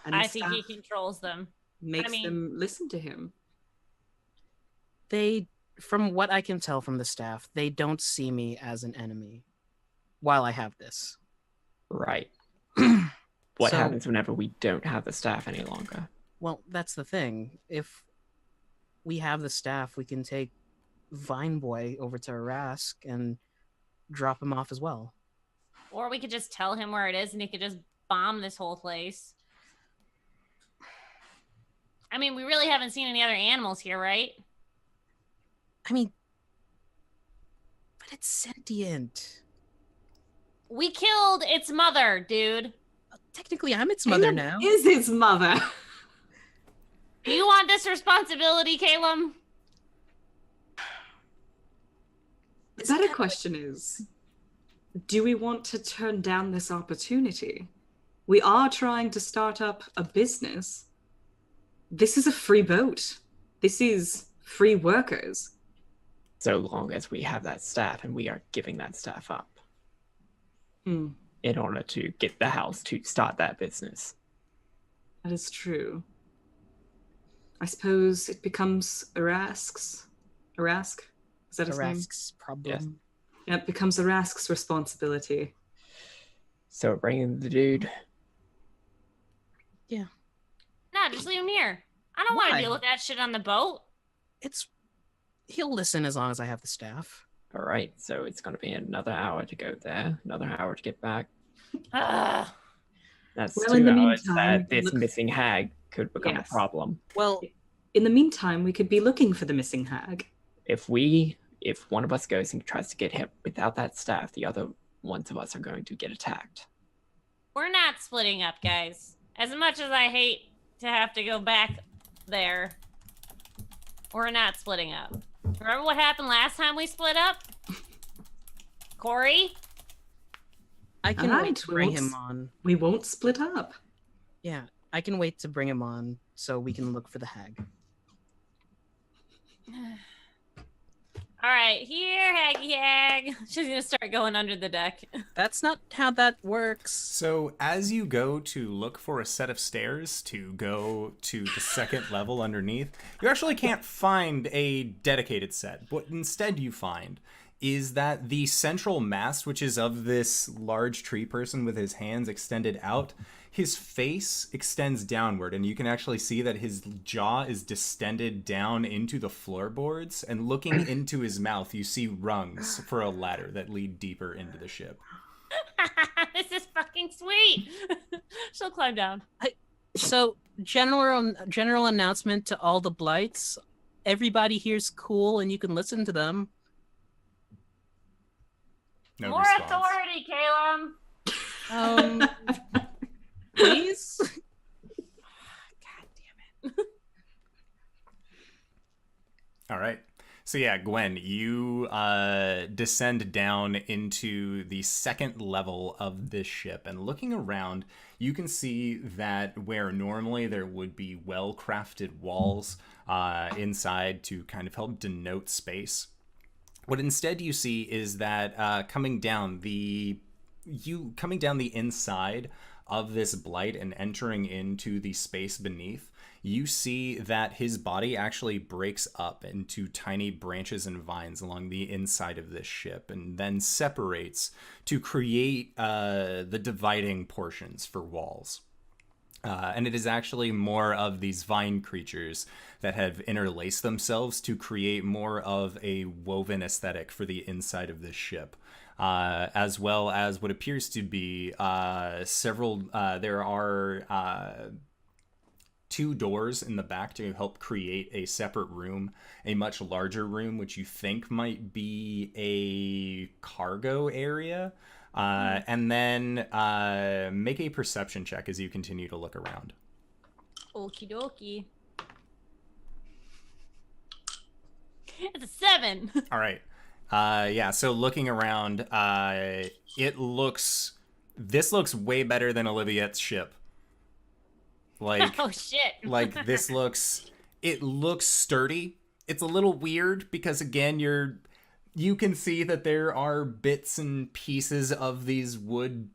And I the think he staff controls them. makes mean- them listen to him. They, from what I can tell from the staff, they don't see me as an enemy while I have this. Right. What So- happens whenever we don't have the staff any longer? Well, that's the thing. If we have the staff, we can take Vine Boy over to Arask and drop him off as well. Or we could just tell him where it is, and he could just bomb this whole place. I mean, we really haven't seen any other animals here, right? I mean, but it's sentient. We killed its mother, dude. Technically, I'm its mother Caelum now. is his mother. Do you want this responsibility, Caelum? The better question is, do we want to turn down this opportunity? We are trying to start up a business. This is a free boat. This is free workers. So long as we have that staff and we are giving that staff up Hmm, in order to get the house to start that business. that is true. I suppose it becomes Arask's. Arask? Is that his name? Arask's problem. Yes. Yeah, it becomes Arask's responsibility. So bringing the dude. Nah, just leave him here. I don't want to Why? deal with that shit on the boat. He'll listen as long as I have the staff. All right, so it's going to be another hour to go there, another hour to get back. Ugh. That's Well, 2 in the hours meantime, that this look- missing hag could become Yes. a problem. Well, In the meantime, we could be looking for the missing hag. If one of us goes and tries to get him without that staff, the other ones of us are going to get attacked. We're not splitting up, guys. As much as I hate to have to go back there, we're not splitting up. Remember what happened last time we split up? Cori? I can Alright, wait to we bring won't him s- on. We won't split up. Yeah, I can wait to bring him on so we can look for the hag. All right, here, Haggy Hag. She's gonna start going under the deck. That's not how that works. So as you go to look for a set of stairs to go to the second level underneath, you actually can't find a dedicated set. What instead you find is that the central mast, which is of this large tree person with his hands extended out, his face extends downward, and you can actually see that his jaw is distended down into the floorboards, and looking into his mouth, you see rungs for a ladder that lead deeper into the ship. This is fucking sweet. She'll climb down. So, general announcement to all the Blights. Everybody here's cool, and you can listen to them. No More response. authority, Caelum. Please? God damn it. All right. So yeah, Gwen, you descend down into the second level of this ship, and looking around, you can see that where normally there would be well-crafted walls inside to kind of help denote space, what instead you see is that coming down the inside of this blight and entering into the space beneath, you see that his body actually breaks up into tiny branches and vines along the inside of this ship and then separates to create the dividing portions for walls. And it is actually more of these vine creatures that have interlaced themselves to create more of a woven aesthetic for the inside of this ship. As well as what appears to be there are 2 doors in the back to help create a separate room, a much larger room, which you think might be a cargo area. And then make a perception check as you continue to look around. Okie dokie. It's a 7. All right. Yeah, so looking around, this looks way better than Oliviette's ship. Like, Oh shit. like it looks sturdy. It's a little weird because again, you can see that there are bits and pieces of these wood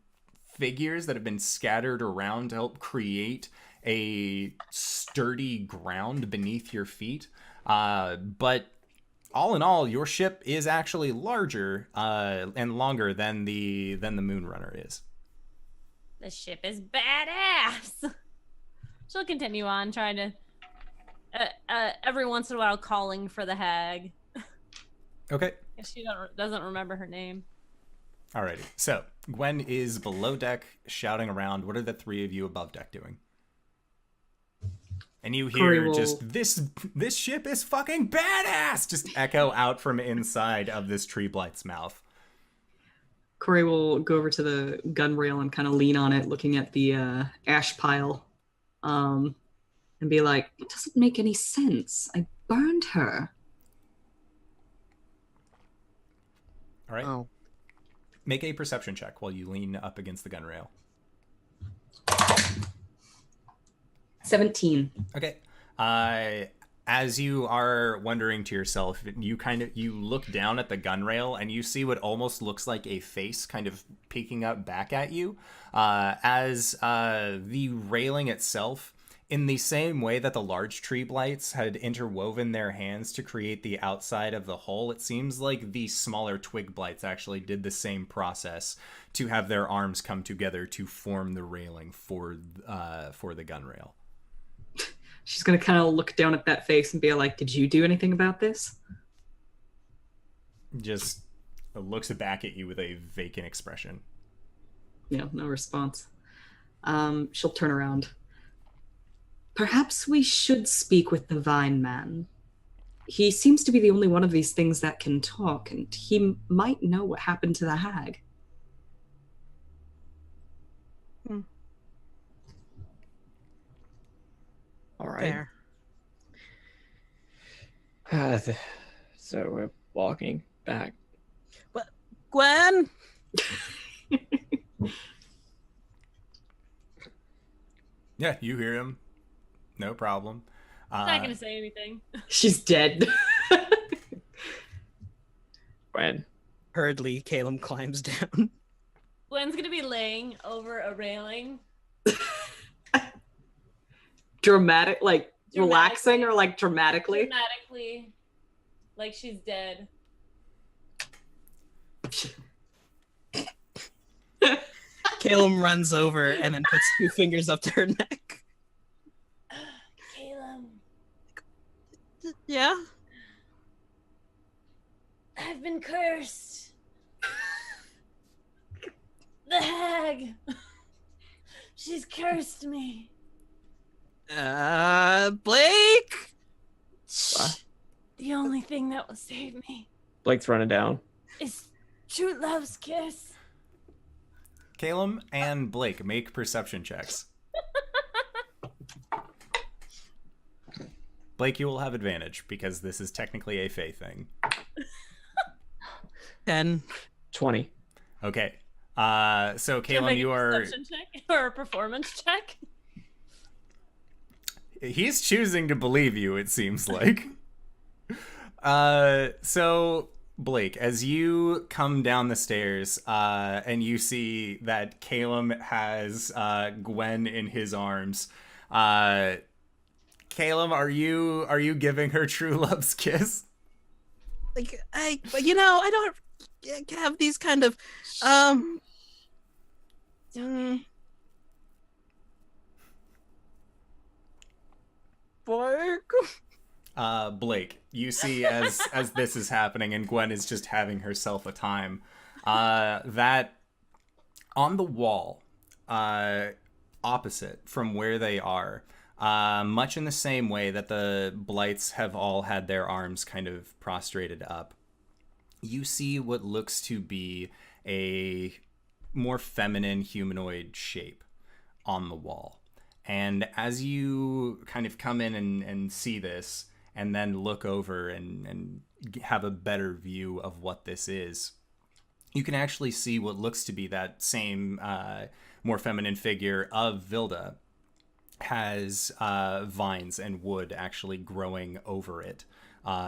figures that have been scattered around to help create a sturdy ground beneath your feet. But all in all, your ship is actually larger and longer than the Moonrunner is. The ship is badass. She'll continue on trying to every once in a while calling for the hag. Okay. If she doesn't remember her name. Alrighty. So Gwen is below deck shouting around. What are the 3 of you above deck doing? And you hear just this ship is fucking badass just echo out from inside of this tree blight's mouth. Cori will go over to the gun rail and kind of lean on it, looking at the ash pile, and be like, "It doesn't make any sense. I burned her." All right. Oh. Make a perception check while you lean up against the gun rail. 17. Okay. As you are wondering to yourself, you look down at the gun rail and you see what almost looks like a face kind of peeking up back at you. As the railing itself, in the same way that the large tree blights had interwoven their hands to create the outside of the hull, it seems like the smaller twig blights actually did the same process to have their arms come together to form the railing for the gun rail. She's going to kind of look down at that face and be like, "Did you do anything about this?" Just looks back at you with a vacant expression. Yeah, no response. She'll turn around. "Perhaps we should speak with the Vine Man. He seems to be the only one of these things that can talk, and he might know what happened to the hag." All right. Fair. So we're walking back. Gwen? Yeah, you hear him. No problem. I'm not gonna say anything. She's dead. Gwen. Hurriedly, Caelum climbs down. Gwen's gonna be laying over a railing. Dramatic, like relaxing or like dramatically? Dramatically. Like she's dead. Caelum runs over and then puts 2 fingers up to her neck. Caelum, Yeah? I've been cursed. The hag. She's cursed me. Blake? What? The only thing that will save me Blake's running down. is true love's kiss. Caelum and Blake, make perception checks. Blake, you will have advantage because this is technically a fae thing. 10. 20. Okay. So Caelum, you are. Perception check or a performance check? He's choosing to believe you, it seems like. So Blake, as you come down the stairs, and you see that Caelum has Gwen in his arms, Caelum, are you giving her true love's kiss? Like, I don't have these kind of, Blake? Blake, you see as this is happening and Gwen is just having herself a time, that on the wall, opposite from where they are, much in the same way that the Blights have all had their arms kind of prostrated up, you see what looks to be a more feminine humanoid shape on the wall. And as you kind of come in and see this, and then look over and have a better view of what this is, you can actually see what looks to be that same more feminine figure of Vilda has vines and wood actually growing over it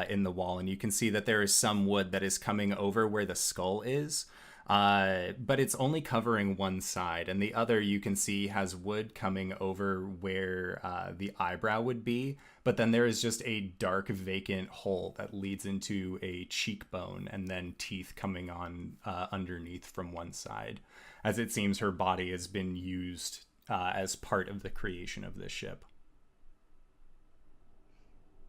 in the wall. And you can see that there is some wood that is coming over where the skull is, but it's only covering one side, and the other you can see has wood coming over where the eyebrow would be, but then there is just a dark vacant hole that leads into a cheekbone and then teeth coming on underneath from one side, as it seems her body has been used as part of the creation of this ship.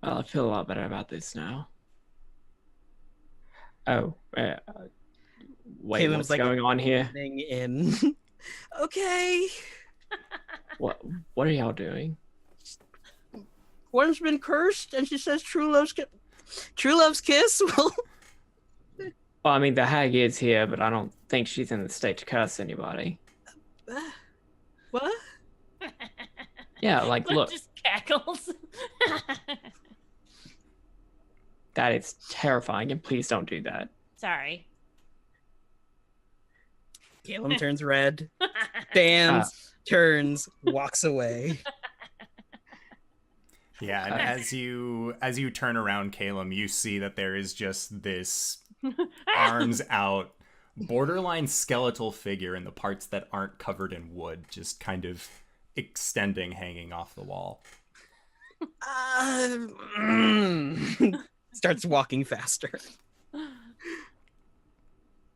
Well, I feel a lot better about this now. Oh, wait, Caelum's what's like going on here? In. Okay. What are y'all doing? One's been cursed, and she says true love's kiss. Well, Well, I mean, the hag is here, but I don't think she's in the state to curse anybody. what? Yeah, like, Gwen look, just cackles. that is terrifying, and please don't do that. Sorry. Caelum turns red, stands, turns, walks away. Yeah, and as you turn around, Caelum, you see that there is just this arms out, borderline skeletal figure in the parts that aren't covered in wood, just kind of extending, hanging off the wall. Starts walking faster.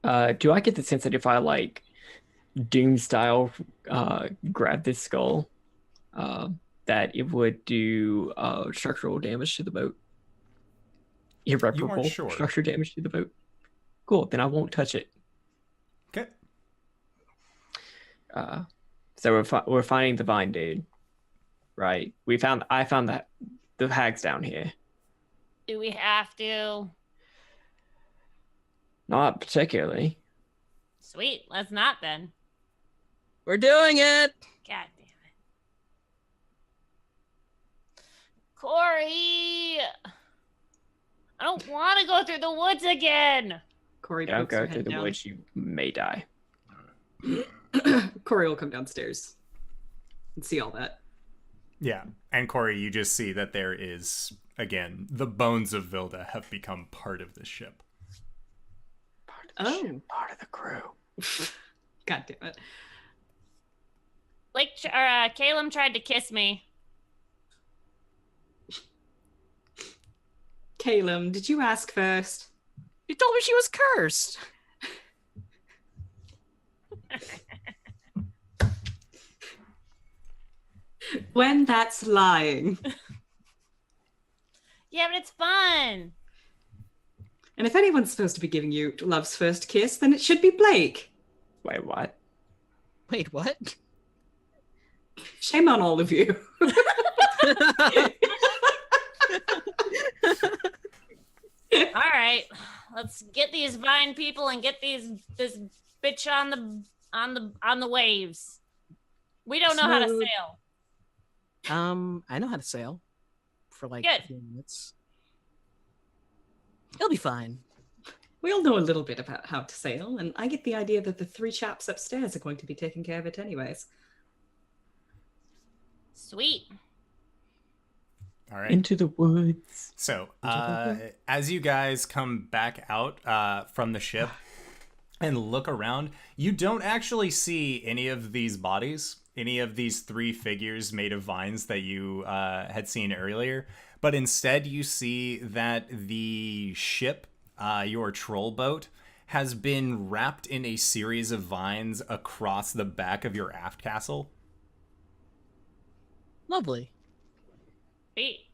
Do I get the sense that if I, like, Doom style grab this skull, that it would do structural damage to the boat? Irreparable sure. structural damage to the boat? Cool, then I won't touch it. Okay. So we're finding the vine dude, right? I found the hags down here. Do we have to? Not particularly. Sweet. Let's not then. We're doing it. God damn it. Cori! I don't want to go through the woods again. Cori Don't pokes her go through head the down. woods, you may die. Cori will come downstairs and see all that. Yeah, and Cori, you just see that there is, again, the bones of Vilda have become part of the ship. Part of the ship, part of the crew. God damn it. Caelum tried to kiss me. Caelum, did you ask first? You told me she was cursed. Gwen, that's lying. Yeah, but it's fun. And if anyone's supposed to be giving you love's first kiss, then it should be Blake. Wait, what? Wait, what? Shame on all of you. All right, let's get these vine people and get this bitch on the waves. We don't know how to Smooth. sail. I know how to sail for like Good. a few minutes. It'll be fine. We all know a little bit about how to sail, and I get the idea that the 3 chaps upstairs are going to be taking care of it anyways. Sweet. All right. Into the woods. So, as you guys come back out from the ship and look around, you don't actually see any of these bodies, any of these 3 figures made of vines that you had seen earlier, but instead you see that the ship, your troll boat, has been wrapped in a series of vines across the back of your aft castle. Lovely. Sweet.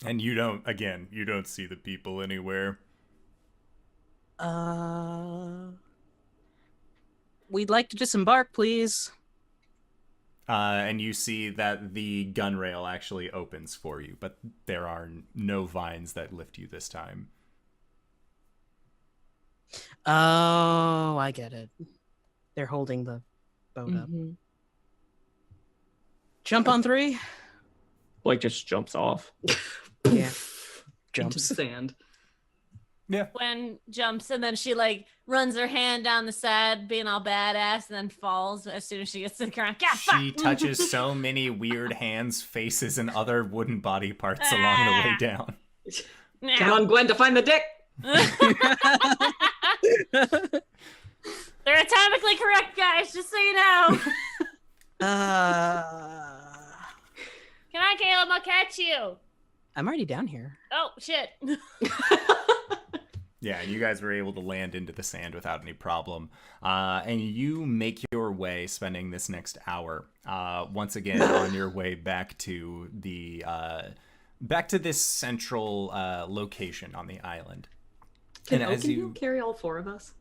And you don't see the people anywhere. We'd like to disembark, please. And you see that the gun rail actually opens for you, but there are no vines that lift you this time. Oh, I get it. They're holding the boat up. Mhm. Jump on 3? Blake just jumps off. Yeah. Into Jumps. the sand. Yeah. Gwen jumps and then she like runs her hand down the side, being all badass, and then falls as soon as she gets to the ground. God, fuck! She touches so many weird hands, faces, and other wooden body parts along the way down. Come on, Gwen, to find the dick! They're atomically correct, guys, just so you know. Come on, Caleb, I'll catch you. I'm already down here. Oh, shit. Yeah, and you guys were able to land into the sand without any problem. And you make your way, spending this next hour, once again on your way back to the back to this central location on the island. Can And as Oakenhill carry all 4 of us?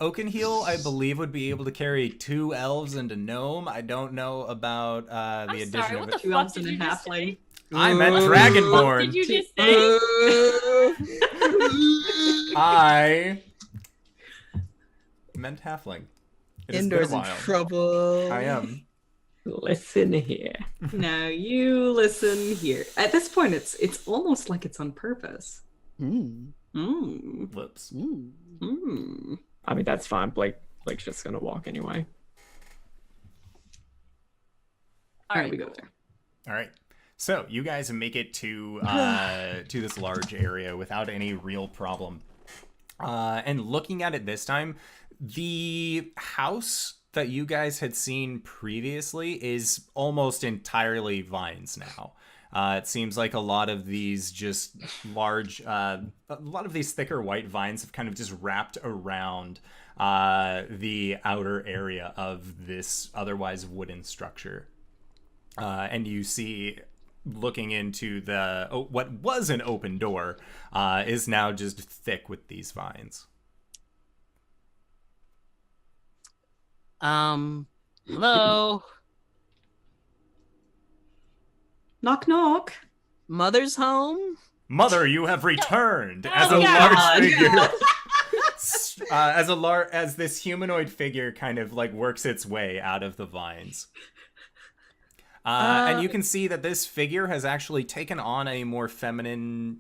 Oakenhill, I believe, would be able to carry 2 elves and a gnome. I don't know about the I'm addition sorry, of what it. the 2 fuck elves did and a you just halfling. say? I meant What dragonborn. did you just say? I meant halfling. It has been a Indoors in while. trouble. I am. Listen here. No, you listen here. At this point, it's almost like it's on purpose. Mm. Whoops. I mean, that's fine. Blake's just gonna walk anyway. All right, we go there. All right. So you guys make it to this large area without any real problem. And looking at it this time, the house that you guys had seen previously is almost entirely vines now. It seems like a lot of these just large, a lot of these thicker white vines have kind of just wrapped around the outer area of this otherwise wooden structure. And you see, looking into what was an open door, is now just thick with these vines. Hello? Knock, knock. Mother's home? Mother, you have returned as Oh, a God. large figure. As this humanoid figure kind of like works its way out of the vines. And you can see that this figure has actually taken on a more feminine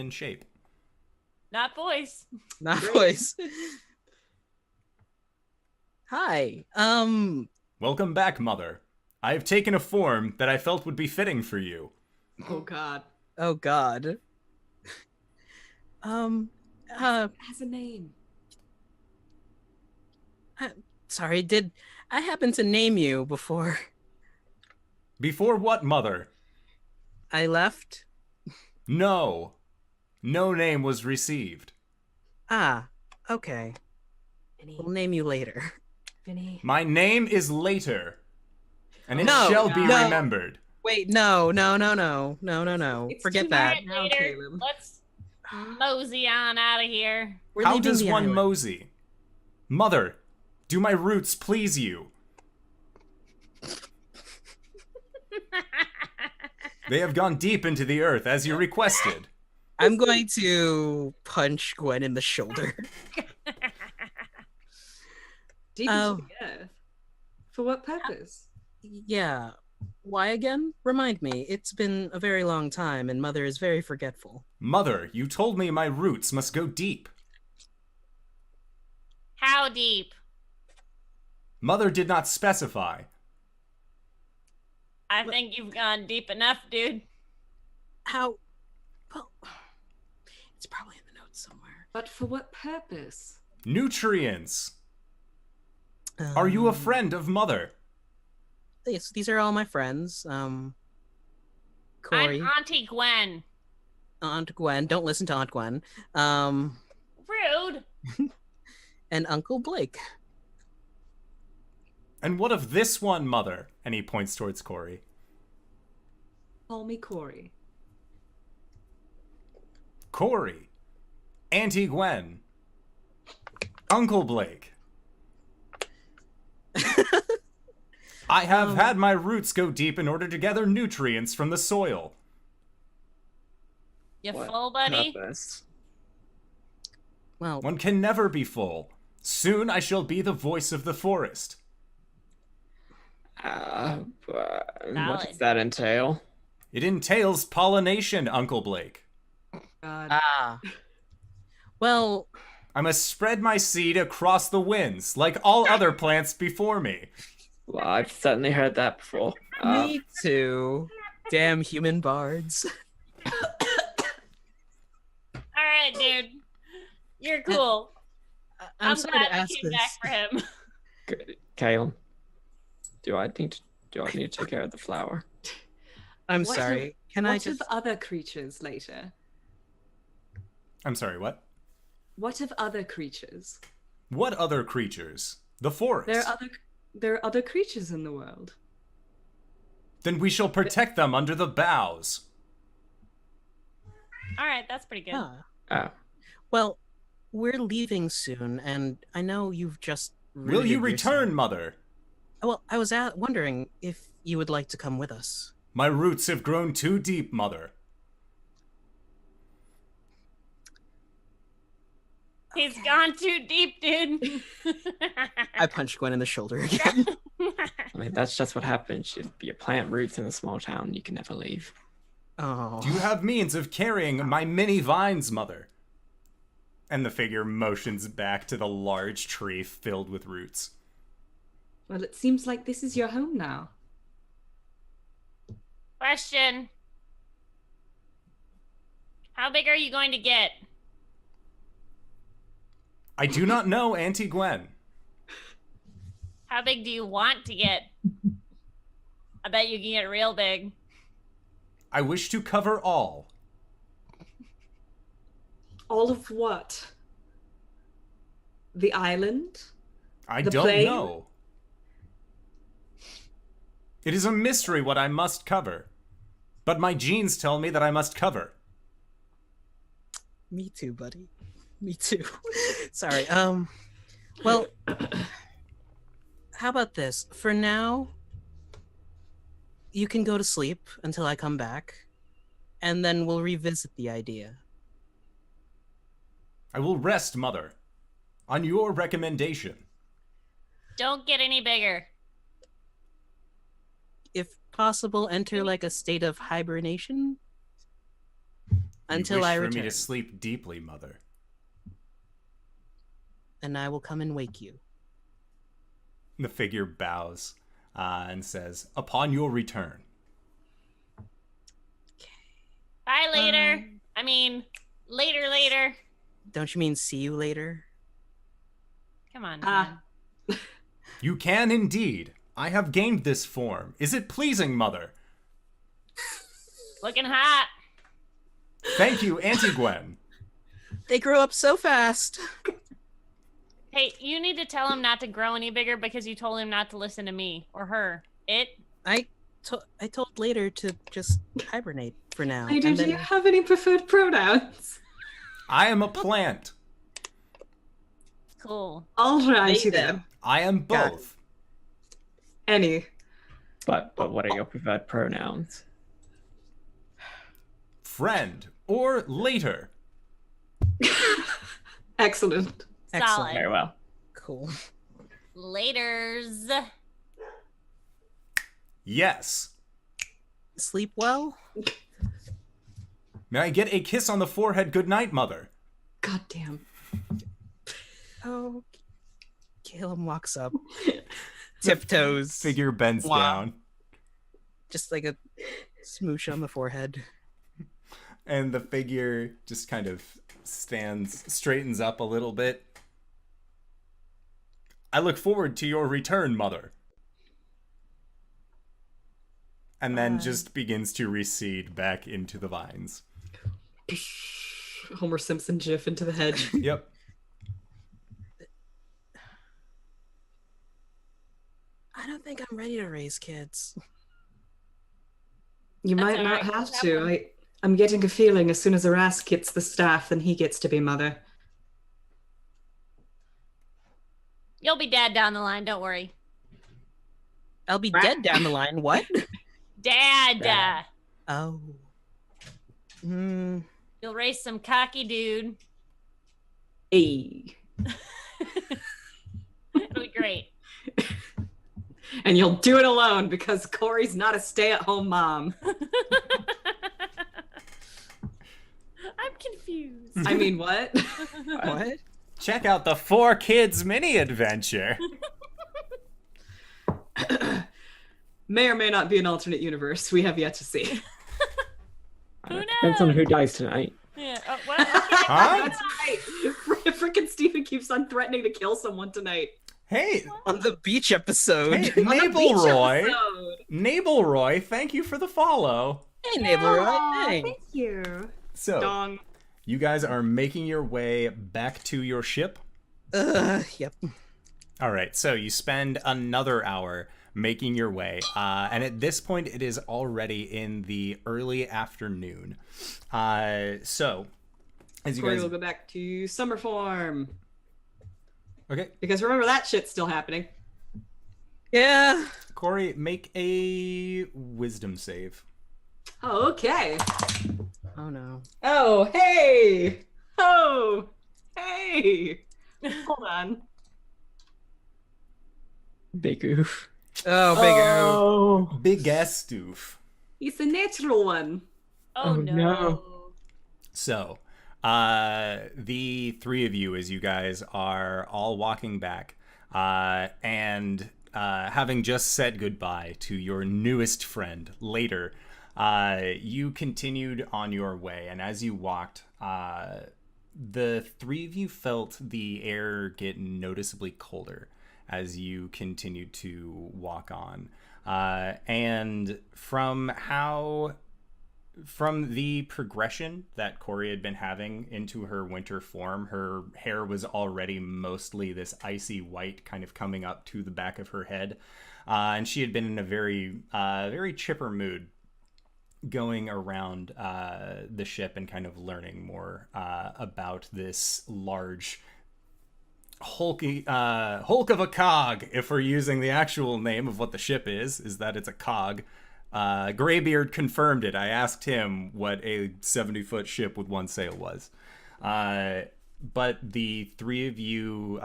shape. Not voice. Not voice. Hi. Welcome back, Mother. I have taken a form that I felt would be fitting for you. Oh God. Oh God. Has a name. Sorry, did I happen to name you before Before what, Mother? I left? No. No name was received. Ah, okay. Vinny. We'll name you later. Vinny. My name is later, and it No, shall be no. remembered. Wait, no. It's Forget too that. late now, Later. Caelum. Let's mosey on out of here. We're How leaving does the one island. mosey? Mother, do my roots please you? They have gone deep into the earth as you requested. I'm going to punch Gwen in the shoulder. Deep Oh. into the earth. For what purpose? Yeah. Why again? Remind me. It's been a very long time, and Mother is very forgetful. Mother, you told me my roots must go deep. How deep? Mother did not specify. I think you've gone deep enough, dude. How? Well, it's probably in the notes somewhere. But for what purpose? Nutrients. Are you a friend of Mother? Yes, these are all my friends. Cori, I'm Auntie Gwen. Aunt Gwen. Don't listen to Aunt Gwen. Rude. And Uncle Blake. And what of this one, Mother? And he points towards Cori. Call me Cori. Cori. Auntie Gwen. Uncle Blake. I have had my roots go deep in order to gather nutrients from the soil. You What full, buddy? purpose? Well, One can never be full. Soon I shall be the voice of the forest. What Valid. does that entail? It entails pollination, Uncle Blake. God. well, I must spread my seed across the winds, like all other plants before me. Well, I've certainly heard that before. me too. Damn human bards. All right, dude. You're cool. I'm sorry glad to ask you came this. back for him. Caelum, do I need to take care of the flower? I'm What sorry. of- Can I what just? of other creatures later? I'm sorry, what? What of other creatures? What other creatures? The forest. There are other creatures in the world. Then we shall protect them under the boughs. All right, that's pretty good. Ah. Oh, Well, we're leaving soon, and I know you've just. Will you rooted yourself- return, Mother? Well, I was wondering if you would like to come with us. My roots have grown too deep, Mother. He's gone too deep, dude. I punched Gwen in the shoulder again. I mean, that's just what happens. You plant roots in a small town, you can never leave. Oh. Do you have means of carrying my many vines, Mother? And the figure motions back to the large tree filled with roots. Well, it seems like this is your home now. Question. How big are you going to get? I do not know, Auntie Gwen. How big do you want to get? I bet you can get real big. I wish to cover all. All of what? The island? I The don't plane? know. It is a mystery what I must cover. But my genes tell me that I must cover. Me too, buddy. Me too. Sorry. Well, how about this? For now, you can go to sleep until I come back, and then we'll revisit the idea. I will rest, Mother. On your recommendation. Don't get any bigger. If possible, enter like a state of hibernation until you wish I for return, me to sleep deeply, Mother. and I will come and wake you. The figure bows and says, "Upon your return." Bye later. I mean, later. Don't you mean see you later? Come on, man. You can indeed. I have gained this form. Is it pleasing, mother? Looking hot. Thank you, Auntie Gwen. They grew up so fast. Hey, you need to tell him not to grow any bigger because you told him not to listen to me or her. I told later to just hibernate for now. Lady, and do then- you have any preferred pronouns? I am a plant. Cool. All right, They then. I am Got both. Any. But what are your preferred pronouns? Friend or later. Excellent. Excellent. Solid. Very well. Cool. Laters. Yes. Sleep well? May I get a kiss on the forehead? Good night, mother. God damn. Oh, Caelum walks up, tiptoes, Figure bends Wow. down, just like a smooch on the forehead. and the figure just kind of straightens up a little bit. I look forward to your return, mother. And then just begins to recede back into the vines. Homer Simpson gif into the hedge. Yep. I don't think I'm ready to raise kids. You That's might all not right. have Just to. have I'm getting a feeling as soon as Arask gets the staff, then he gets to be mother. You'll be dead down the line. Don't worry. I'll be dead down the line. What? Dad. Dad. Oh. Hmm. You'll raise some cocky dude. Hey. It'll be great. And you'll do it alone because Cori's not a stay-at-home mom. I'm confused. I mean, what? What? Check out the 4 Kids mini adventure. May or may not be an alternate universe. We have yet to see. Who Depends on who dies tonight. Yeah. Oh, well, okay. Huh? That's right. Freaking Stephen keeps on threatening to kill someone tonight. Hey, On the beach episode. hey, On the beach Nabelroy. episode. Nabelroy, thank you for the follow. Hey, Nabelroy. Hey. Thank you. So, Dong. you guys are making your way back to your ship. Yep. All right, so you spend another hour making your way, and at this point, it is already in the early afternoon. So, as you Cori guys, will go back to summer form. okay, Because remember, that shit's still happening. Yeah. Cori, make a wisdom save. Oh, okay. Oh no. Oh, hey! Oh, hey! Hold on. Big oof. Oh, big O. Oh. Big ass stoof. It's a natural one. Oh, Oh, no. no. So, the 3 of you, as you guys are all walking back, and having just said goodbye to your newest friend later, you continued on your way, and as you walked, the 3 of you felt the air get noticeably colder as you continued to walk on. And from the progression that Cori had been having into her winter form, her hair was already mostly this icy white kind of coming up to the back of her head. And she had been in a very chipper mood going around the ship and kind of learning more about this large hulk of a cog, if we're using the actual name of what the ship is that it's a cog. Graybeard confirmed it. I asked him what a 70-foot ship with 1 sail was. But the 3 of you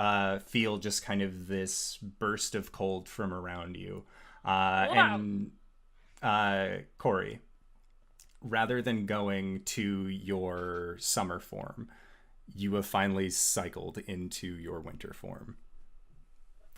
feel just kind of this burst of cold from around you. And Cori, rather than going to your summer form, you have finally cycled into your winter form.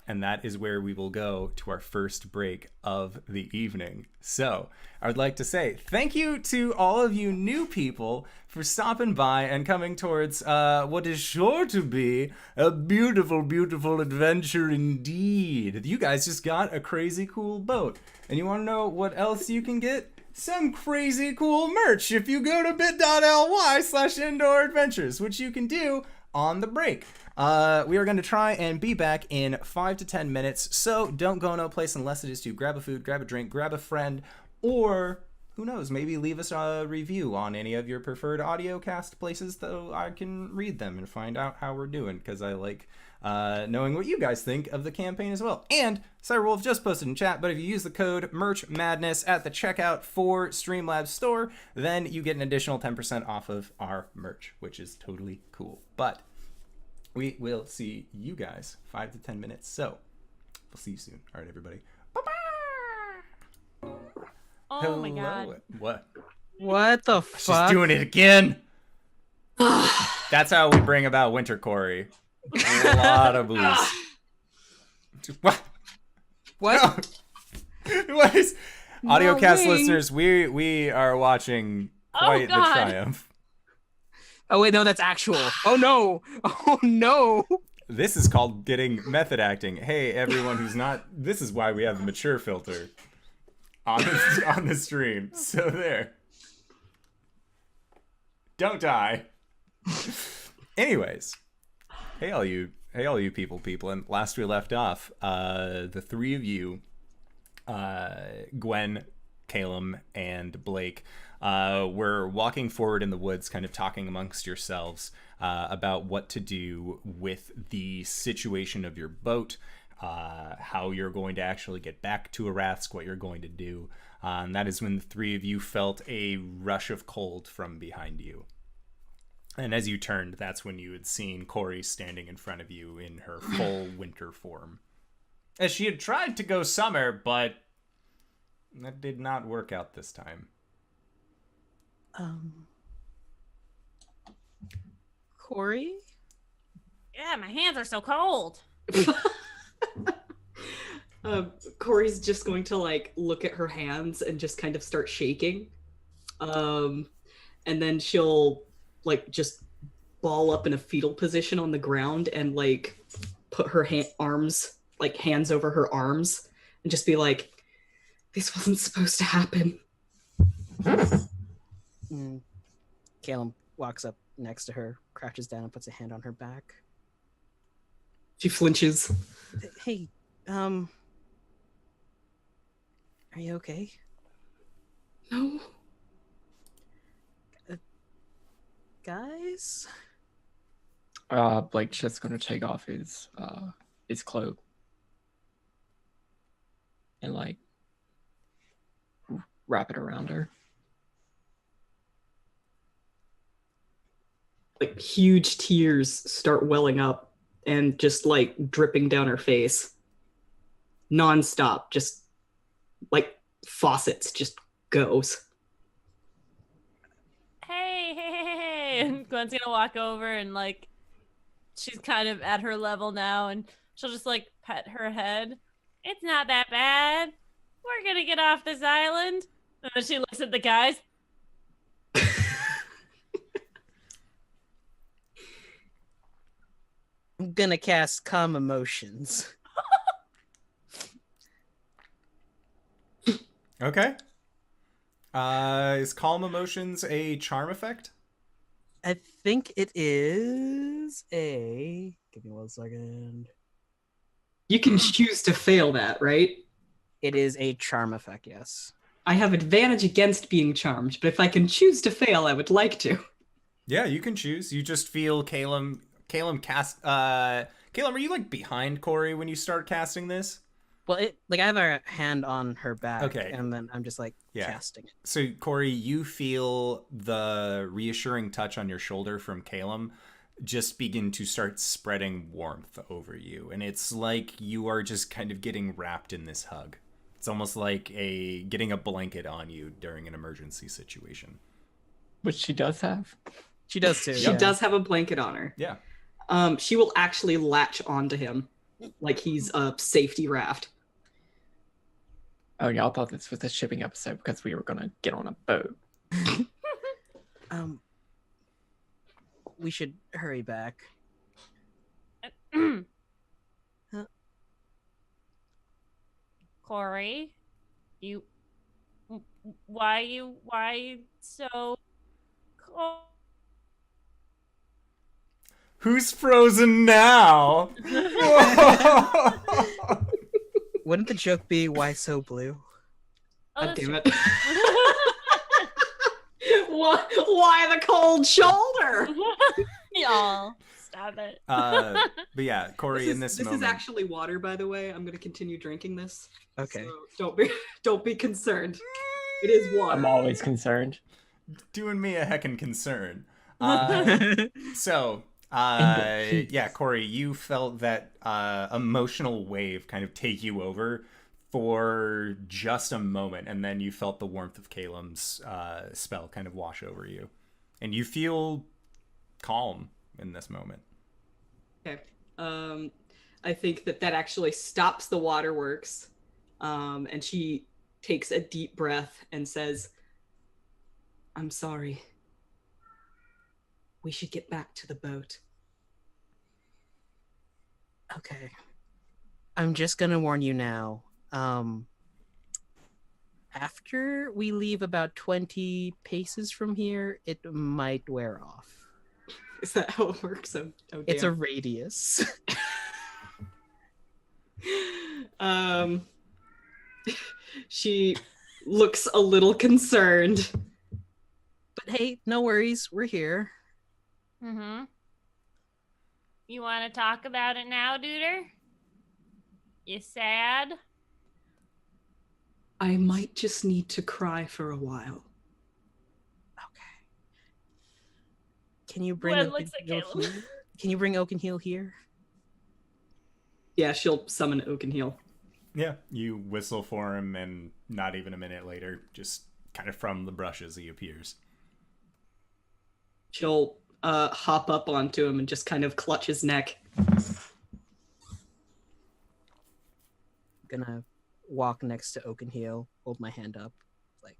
And that is where we will go to our first break of the evening. So I would like to say thank you to all of you new people for stopping by and coming towards what is sure to be a beautiful, beautiful adventure indeed. You guys just got a crazy cool boat. And you want to know what else you can get? Some crazy cool merch if you go to bit.ly/indoor adventures, which you can do on the break. We are going to try and be back in 5 to 10 minutes, so don't go no place unless it is to grab a food, grab a drink, grab a friend, or who knows, maybe leave us a review on any of your preferred audio cast places, though I can read them and find out how we're doing, because I like knowing what you guys think of the campaign as well. And Cyrewolf just posted in chat, but if you use the code MERCHMADNESS at the checkout for Streamlabs store, then you get an additional 10% off of our merch, which is totally cool. But we will see you guys 5 to 10 minutes. So we'll see you soon. All right, everybody. Bye-bye. Oh Hello. my god. What? What the She's fuck? doing it again. That's how we bring about winter, Cori. A lot of booze. What? What? No. What is audiocast wing. listeners? We are watching quite the God. triumph. Oh wait, no, that's actual. Oh no! Oh no! This is called getting method acting. Hey, everyone who's not. This is why we have the mature filter on the stream. So there. Don't die. Anyways, hey all you people. And last we left off, the three of you, Gwen, Caelum, and Blake, were walking forward in the woods, kind of talking amongst yourselves about what to do with the situation of your boat, how you're going to actually get back to Arathsk, what you're going to do. And that is when the three of you felt a rush of cold from behind you. And as you turned, that's when you had seen Cori standing in front of you in her full winter form. As she had tried to go summer, but that did not work out this time. Cori? Yeah, my hands are so cold. Cori's just going to like look at her hands and just kind of start shaking. And then she'll like just ball up in a fetal position on the ground and like put her hands over her arms and just be like, this wasn't supposed to happen. Caelum walks up next to her, crouches down, and puts a hand on her back. She flinches. Hey, are you okay? No. Guys? Blake's just gonna take off his cloak and like wrap it around her. Like huge tears start welling up and just like dripping down her face. Non-stop, just like faucets just goes. Hey. And Gwen's gonna walk over and like she's kind of at her level now and she'll just like pet her head. It's not that bad. We're gonna get off this island. And then she looks at the guys. I'm gonna cast Calm Emotions. Okay. Is Calm Emotions a charm effect? I think it is a... Give me 1 second. You can choose to fail that, right? It is a charm effect, yes. I have advantage against being charmed, but if I can choose to fail, I would like to. Yeah, you can choose. You just feel Caelum cast... Caelum, are you like behind Cori when you start casting this? Well, I have a hand on her back, Okay. and then I'm just like casting it. So, Cori, you feel the reassuring touch on your shoulder from Caelum just begin to start spreading warmth over you. And it's like you are just kind of getting wrapped in this hug. It's almost like getting a blanket on you during an emergency situation. Which she does have. She does too. She does have a blanket on her. Yeah. She will actually latch onto him like he's a safety raft. Oh, y'all thought this was a shipping episode because we were gonna get on a boat. We should hurry back. Cori, why you so cold? Who's frozen now? Wouldn't the joke be why so blue? Oh, God that's damn true. it. Why the cold shoulder? Y'all, stop it. But yeah, Cori, in this this moment, is actually water, by the way. I'm gonna continue drinking this. Okay. So don't be concerned. It is water. I'm always concerned. doing me a heckin' concern. So, peace. yeah, Cori, you felt that emotional wave kind of take you over for just a moment, and then you felt the warmth of Caelum's spell kind of wash over you, and you feel calm in this moment. Okay. I think that actually stops the waterworks, and she takes a deep breath and says, "I'm sorry. We should get back to the boat." Okay. I'm just gonna warn you now. After we leave about 20 paces from here, it might wear off. Is that how it works? Oh, It's a damn. radius. She looks a little concerned. But hey, no worries. We're here. Mm-hmm. You want to talk about it now, Duder? You sad? I might just need to cry for a while. Okay. Can you bring Gwen Oak looks and at Heel Caelum. here? Can you bring Oak and Heel here? Yeah, she'll summon Oak and Heel. Yeah, you whistle for him, and not even a minute later, just kind of from the bushes, he appears. She'll hop up onto him and just kind of clutch his neck. Gonna walk next to Oak and Heel, hold my hand up, like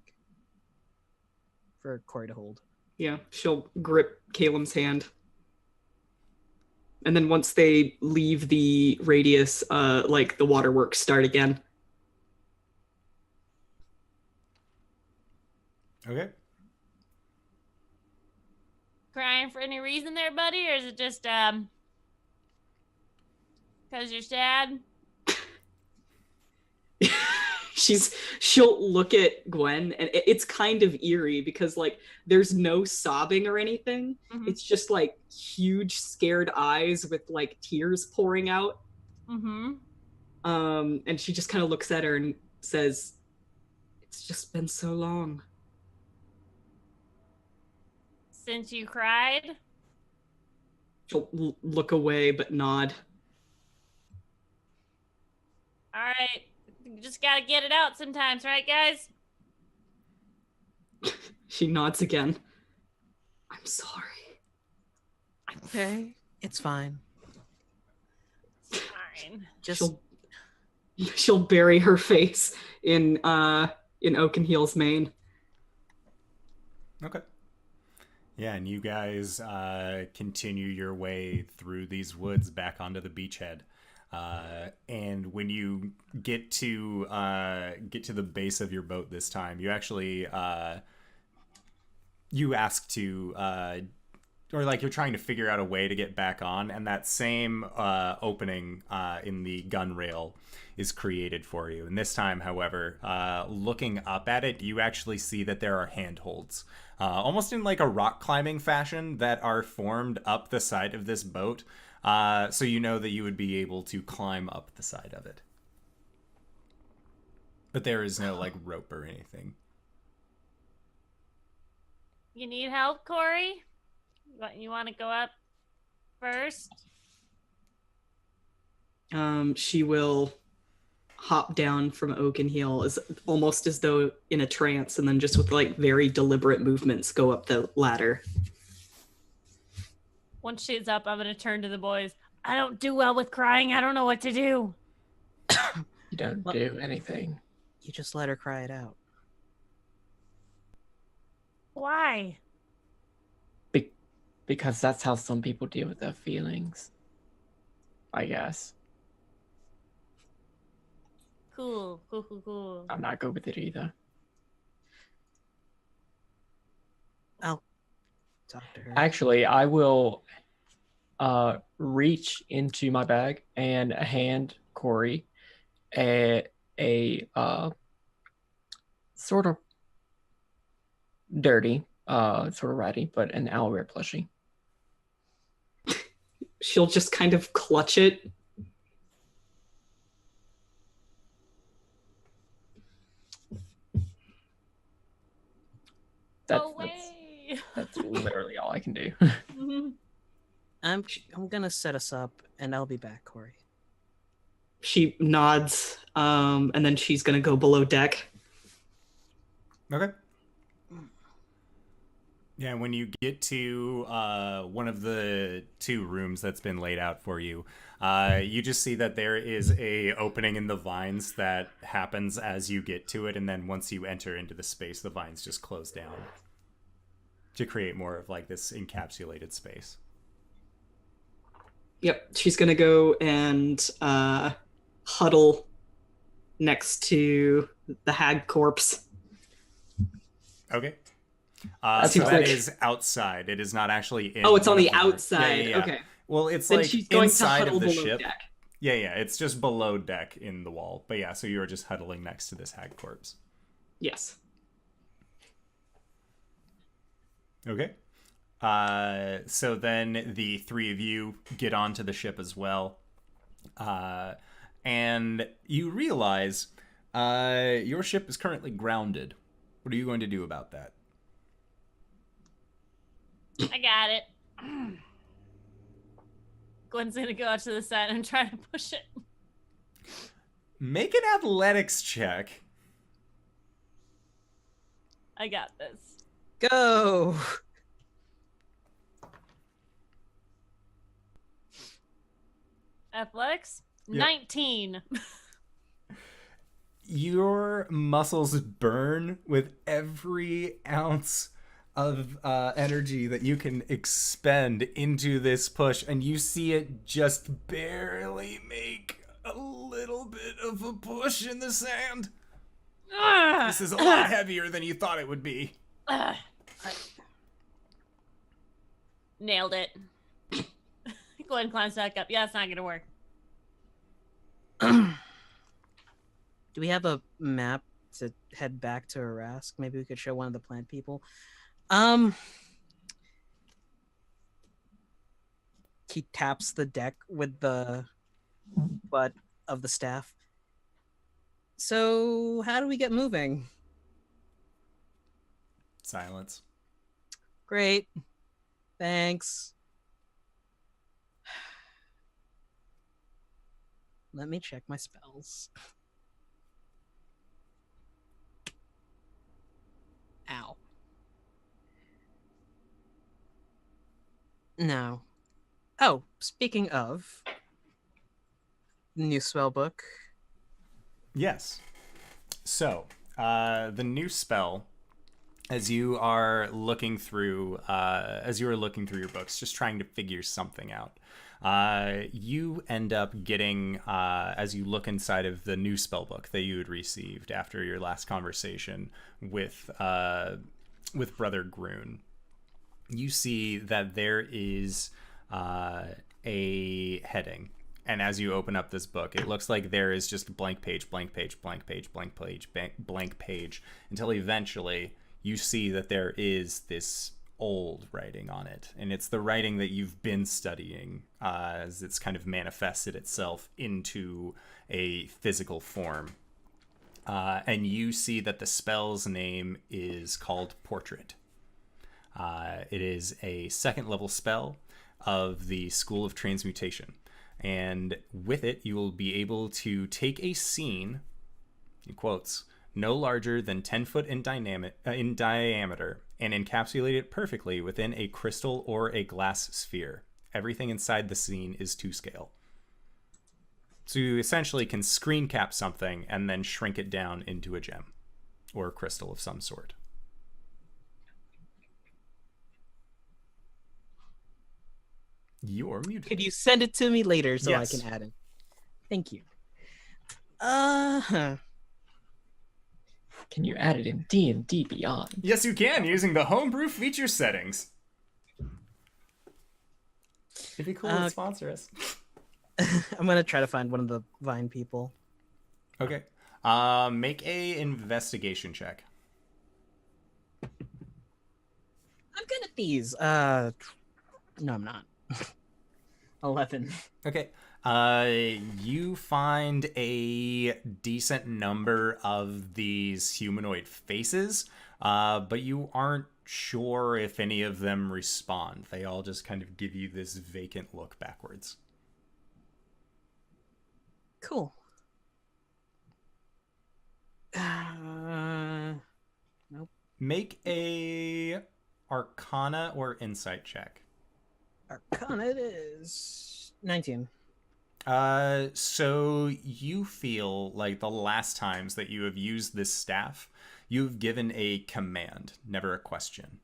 for Cori to hold. Yeah, she'll grip Caelum's hand. And then once they leave the radius, like the waterworks start again. Okay. Crying for any reason there, buddy? Or is it just, because you're sad? She'll look at Gwen, and it's kind of eerie because like there's no sobbing or anything. Mhm. It's just like huge scared eyes with like tears pouring out. Mm-hmm. And she just kind of looks at her and says, "It's just been so long." Since you cried? She'll look away but nod. All right. You just gotta get it out sometimes, right, guys? She nods again. "I'm sorry." Okay, it's fine. It's fine. Just She'll bury her face in Oak and Heel's mane. Okay. Yeah, and you guys continue your way through these woods back onto the beachhead. And when you get to the base of your boat this time, you actually you ask to or like you're trying to figure out a way to get back on, and that same opening in the gun rail is created for you. And this time, however, looking up at it, you actually see that there are handholds, almost in like a rock climbing fashion, that are formed up the side of this boat. So you know that you would be able to climb up the side of it. But there is no like rope or anything. You need help, Cori? You want to go up first? She will hop down from Oak and Heel almost as though in a trance, and then just with like very deliberate movements go up the ladder. Once she's up, I'm gonna turn to the boys. I don't do well with crying. I don't know what to do. You don't Well- do anything. You just let her cry it out. Why? Because that's how some people deal with their feelings. I guess. Cool. I'm not good with it either. I'll talk to her. Actually, I will reach into my bag and hand Cori a sort of dirty, sort of ratty, but an owlbear plushie. She'll just kind of clutch it. That's, Away. that's literally all I can do. I'm gonna set us up, and I'll be back, Cori. She nods, and then she's gonna go below deck. Okay. Yeah, when you get to one of the two rooms that's been laid out for you, you just see that there is a opening in the vines that happens as you get to it, and then once you enter into the space, the vines just close down to create more of like this encapsulated space. Yep, she's gonna go and huddle next to the hag corpse. Okay. That So seems that like- is outside. It is not actually in. Oh, it's on one the of rooms. outside. Yeah. Okay. Well, it's Then like she's going to inside huddle of the below ship. deck. Yeah, it's just below deck in the wall. But yeah, so you are just huddling next to this hag corpse. Yes. Okay. So then the three of you get onto the ship as well. And you realize your ship is currently grounded. What are you going to do about that? I got it. Gwen's gonna go out to the side and try to push it. Make an athletics check. I got this. Go! Athletics? Yep. 19. Your muscles burn with every ounce of energy that you can expend into this push, and you see it just barely make a little bit of a push in the sand. This is a lot heavier than you thought it would be. Nailed it. Gwen climbs back up. Yeah, it's not gonna work. Do we have a map to head back to Arask? Maybe we could show one of the plant people. He taps the deck with the butt of the staff. So, how do we get moving? Silence. Great. Thanks. Let me check my spells. Ow. No. Oh, speaking of new spell book. Yes. So, the new spell, as you are looking through your books, just trying to figure something out, you end up getting, as you look inside of the new spell book that you had received after your last conversation with Brother Groon, you see that there is a heading. And as you open up this book, it looks like there is just blank page, blank page, blank page, blank page, blank page, until eventually you see that there is this old writing on it. And it's the writing that you've been studying as it's kind of manifested itself into a physical form. And you see that the spell's name is called Portrait. It is a 2nd level spell of the School of Transmutation. And with it, you will be able to take a scene, in quotes, no larger than 10 foot in diameter, and encapsulate it perfectly within a crystal or a glass sphere. everything inside the scene is to scale. So you essentially can screen cap something and then shrink it down into a gem or a crystal of some sort. You're muted. Could you send it to me later so Yes. I can add it? Thank you. Can you add it in D&D Beyond? Yes, you can, using the homebrew feature settings. It'd be cool to sponsor us. I'm gonna try to find one of the Vine people. Okay. Make a investigation check. I'm good at these. No, I'm not. 11. Okay. You find a decent number of these humanoid faces, but you aren't sure if any of them respond. They all just kind of give you this vacant look backwards. Cool. Nope. Make a Arcana or Insight check. Arcana it is 19. So you feel like the last times that you have used this staff, you've given a command, never a question.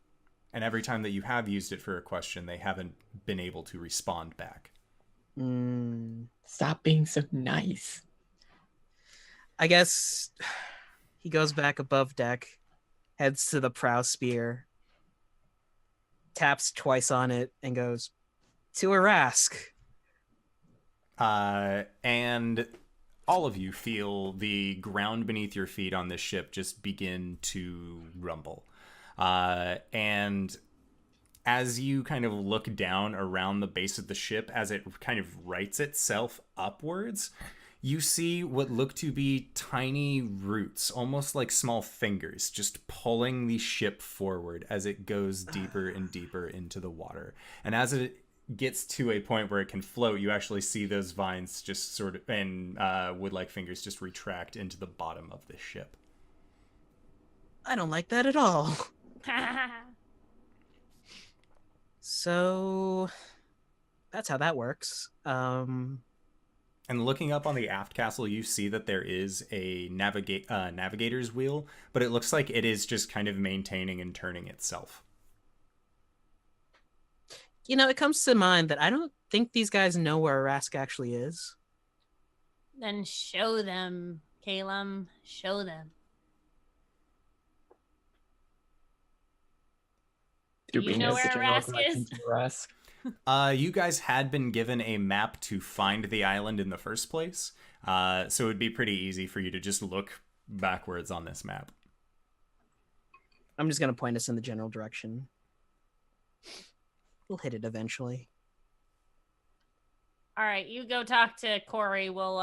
And every time that you have used it for a question, they haven't been able to respond back. Stop being so nice. I guess he goes back above deck, heads to the prow spear, taps twice on it, and goes, "To a Rask." And all of you feel the ground beneath your feet on this ship just begin to rumble. And as you kind of look down around the base of the ship, as it kind of rights itself upwards, you see what look to be tiny roots, almost like small fingers, just pulling the ship forward as it goes deeper and deeper into the water. And as it gets to a point where it can float, you actually see those vines just sort of, and wood-like fingers just retract into the bottom of the ship. I don't like that at all. So that's how that works. And looking up on the aft castle, you see that there is a navigator's wheel, but it looks like it is just kind of maintaining and turning itself. You know, it comes to mind that I don't think these guys know where Rask actually is. Then show them, Caelum. Show them. Do You we know know where the general Rask direction is? to Rask? You guys had been given a map to find the island in the first place, so it would be pretty easy for you to just look backwards on this map. I'm just going to point us in the general direction. We'll hit it eventually. All right, you go talk to Cori. We'll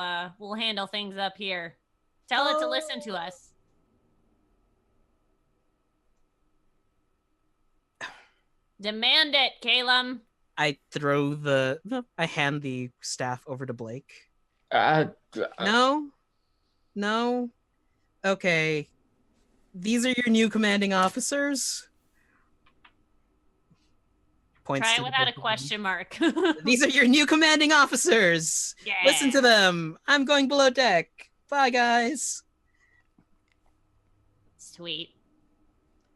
handle things up here. Tell it to listen to us. Demand it, Caelum. I hand the staff over to Blake. No. Okay. These are your new commanding officers. Points Try to it the without a both of them. question mark. These are your new commanding officers. Yeah. Listen to them. I'm going below deck. Bye, guys. Sweet.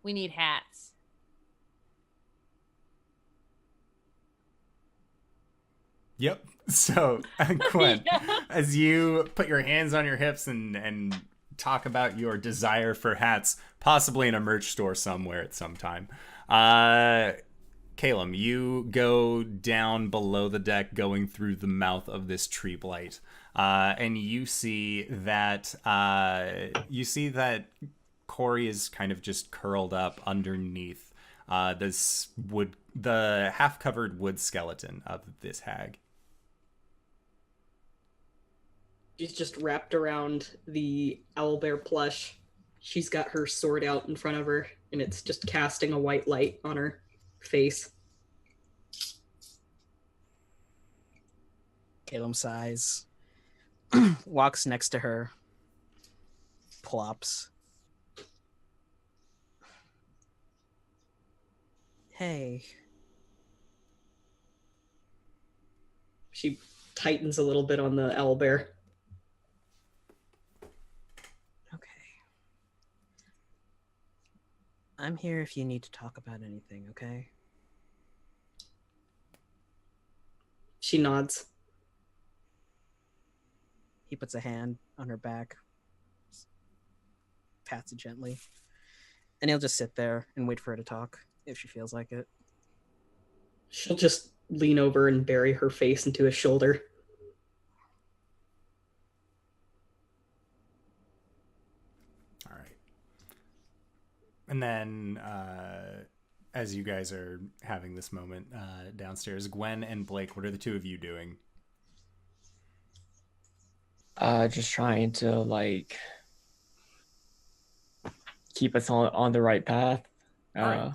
We need hats. Yep. So, Gwen, Yeah. as you put your hands on your hips and talk about your desire for hats, possibly in a merch store somewhere at some time, Caelum, you go down below the deck, going through the mouth of this tree blight, and you see that Cori is kind of just curled up underneath the half-covered wood skeleton of this hag. She's just wrapped around the owlbear plush. She's got her sword out in front of her, and it's just casting a white light on her face. Caelum sighs. Walks next to her. Plops. Hey. She tightens a little bit on the owlbear. Okay. I'm here if you need to talk about anything, okay? She nods. He puts a hand on her back, pats it gently, and he'll just sit there and wait for her to talk if she feels like it. She'll just lean over and bury her face into his shoulder. All right. And then, as you guys are having this moment downstairs, Gwen and Blake, what are the two of you doing? Just trying to like keep us on the right path. Alright.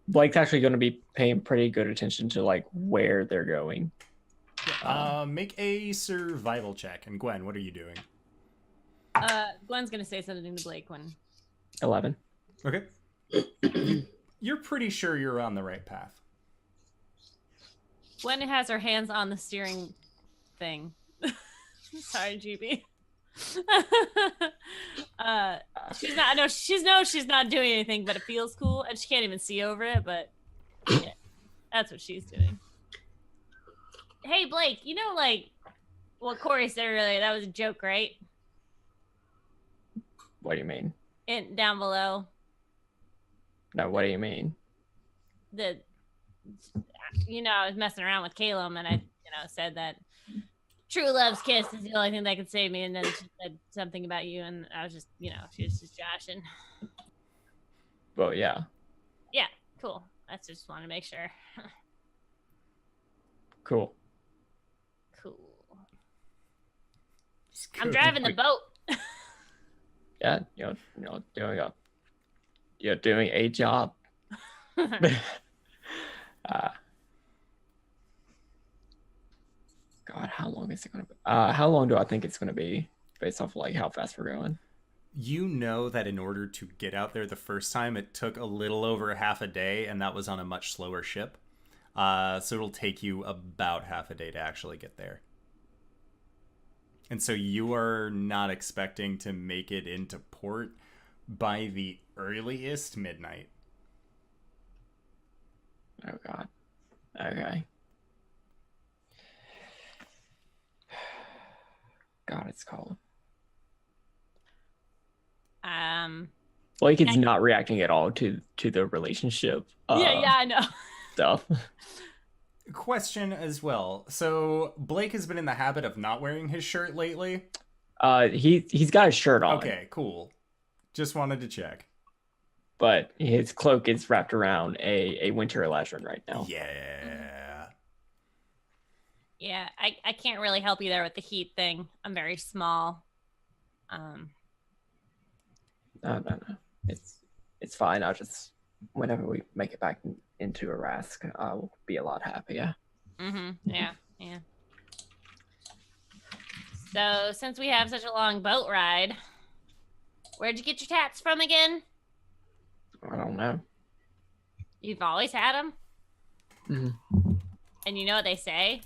Blake's actually going to be paying pretty good attention to like where they're going. Make a survival check. And Gwen, what are you doing? Gwen's gonna say something to Blake when 11. Okay. You're pretty sure you're on the right path. Gwen has her hands on the steering thing. Sorry, GB. She's not. No, she's not doing anything, but it feels cool, and she can't even see over it. But yeah, that's what she's doing. Hey, Blake, you know, like what Cori said earlier. That was a joke, right? What do you mean? Down below. No, what do you mean? I was messing around with Caelum, and I, said that true love's kiss is the only thing that can save me. And then she said something about you, and I was just, she was just joshing. Well, yeah. Yeah, cool. I just want to make sure. Cool. Cool. It's I'm good. driving the boat. Yeah, you're doing a job. God, how long is it gonna be? How long do I think it's gonna be based off like how fast we're going? You know that in order to get out there the first time, it took a little over half a day, and that was on a much slower ship. So it'll take you about half a day to actually get there. And so you are not expecting to make it into port by the earliest midnight. Oh God. Okay. God, it's cold. Blake is not reacting at all to the relationship. Yeah, I know. Stuff. Question as well. So Blake has been in the habit of not wearing his shirt lately. He's got his shirt on. Okay, cool. Just wanted to check. But his cloak is wrapped around a winter lantern right now. Yeah. Yeah, I can't really help you there with the heat thing. I'm very small. No. It's fine. I'll just whenever we make it back into Arask, I'll be a lot happier. Yeah. So since we have such a long boat ride, where'd you get your tats from again? I don't know. You've always had them? Mm-hmm. And you know what they say?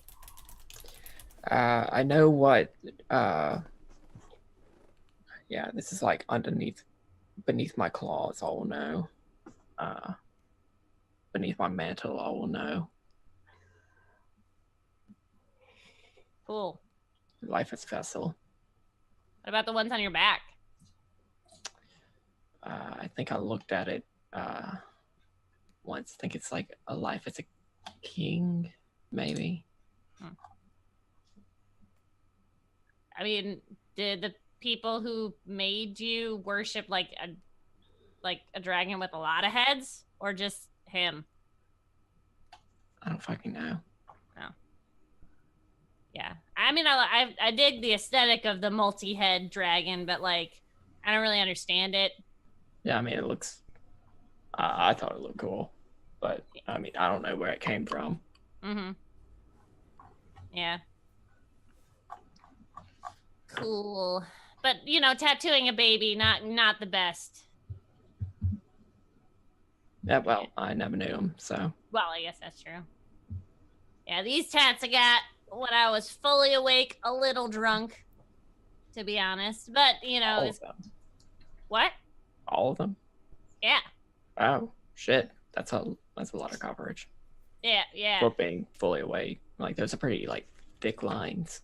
I know what. Yeah, this is like beneath my claws. I will know. Beneath my mantle, I will know. Cool. Life is vessel. What about the ones on your back? I think I looked at it once. I think it's like a life as a king, maybe. I mean, did the people who made you worship like a dragon with a lot of heads, or just him? I don't fucking know. No. Yeah, I mean, I dig the aesthetic of the multi-head dragon, but like, I don't really understand it. Yeah, I mean, it looks. I thought it looked cool, but I mean, I don't know where it came from. Yeah. Cool. But tattooing a baby, not the best. Yeah, well, I never knew him, so. Well, I guess that's true. Yeah, these tats I got, when I was fully awake, a little drunk, to be honest. But, you know, All it's... of them. What? All of them? Yeah. Oh, shit. That's a lot of coverage. Yeah. For being fully awake. Like, those are pretty, like, thick lines.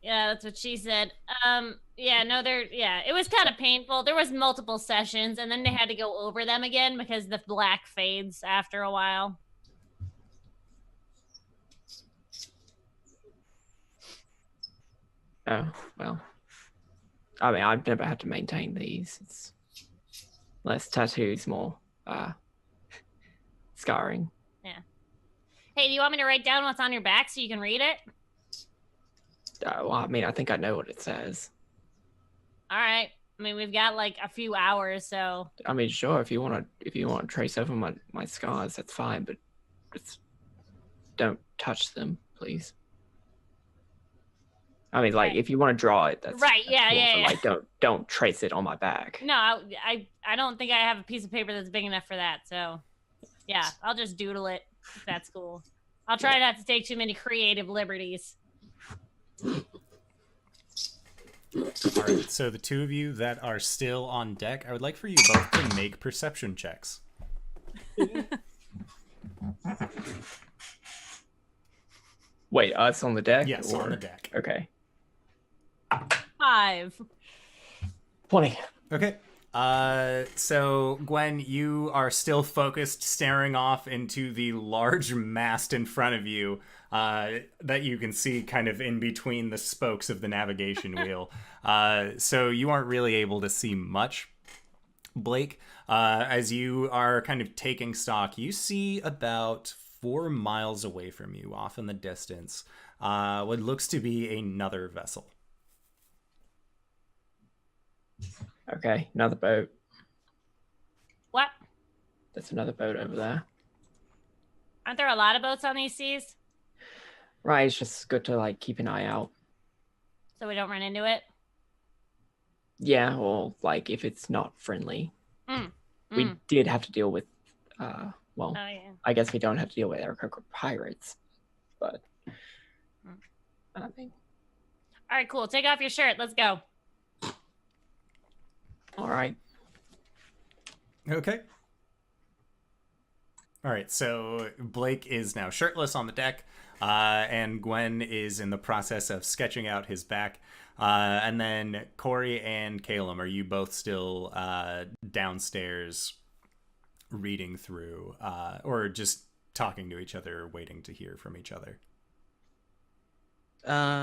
Yeah, that's what she said. It was kind of painful. There was multiple sessions, and then they had to go over them again because the black fades after a while. Oh, well. I mean, I've never had to maintain these. It's less tattoos, more scarring. Hey, do you want me to write down what's on your back so you can read it? Well, I mean, I think I know what it says. All right. I mean, we've got like a few hours, so... I mean, sure, if you want to trace over my scars, that's fine, but just don't touch them, please. I mean, like, Okay. if you want to draw it, that's Right, that's yeah, cool, yeah, but, yeah. like, don't trace it on my back. No, I don't think I have a piece of paper that's big enough for that, so... Yeah, I'll just doodle it, if that's cool. I'll try not to take too many creative liberties. All right, so the two of you that are still on deck, I would like for you both to make perception checks. Wait, us on the deck? Yes, or... on the deck. Okay. 5. 20. Okay. So Gwen, you are still focused, staring off into the large mast in front of you, that you can see kind of in between the spokes of the navigation wheel. So you aren't really able to see much. Blake, as you are kind of taking stock, you see about 4 miles away from you, off in the distance, what looks to be another vessel. Okay, another boat. What? That's another boat over there. Aren't there a lot of boats on these seas? Right, it's just good to, like, keep an eye out. So we don't run into it? Yeah, or, like, if it's not friendly. We did have to deal with, Oh, yeah. I guess we don't have to deal with Aarakocra pirates, but I think. All right, cool. Take off your shirt. Let's go. All right. Okay. All right, so Blake is now shirtless on the deck, and Gwen is in the process of sketching out his back. And then Cori and Caelum, are you both still downstairs reading through, or just talking to each other, waiting to hear from each other?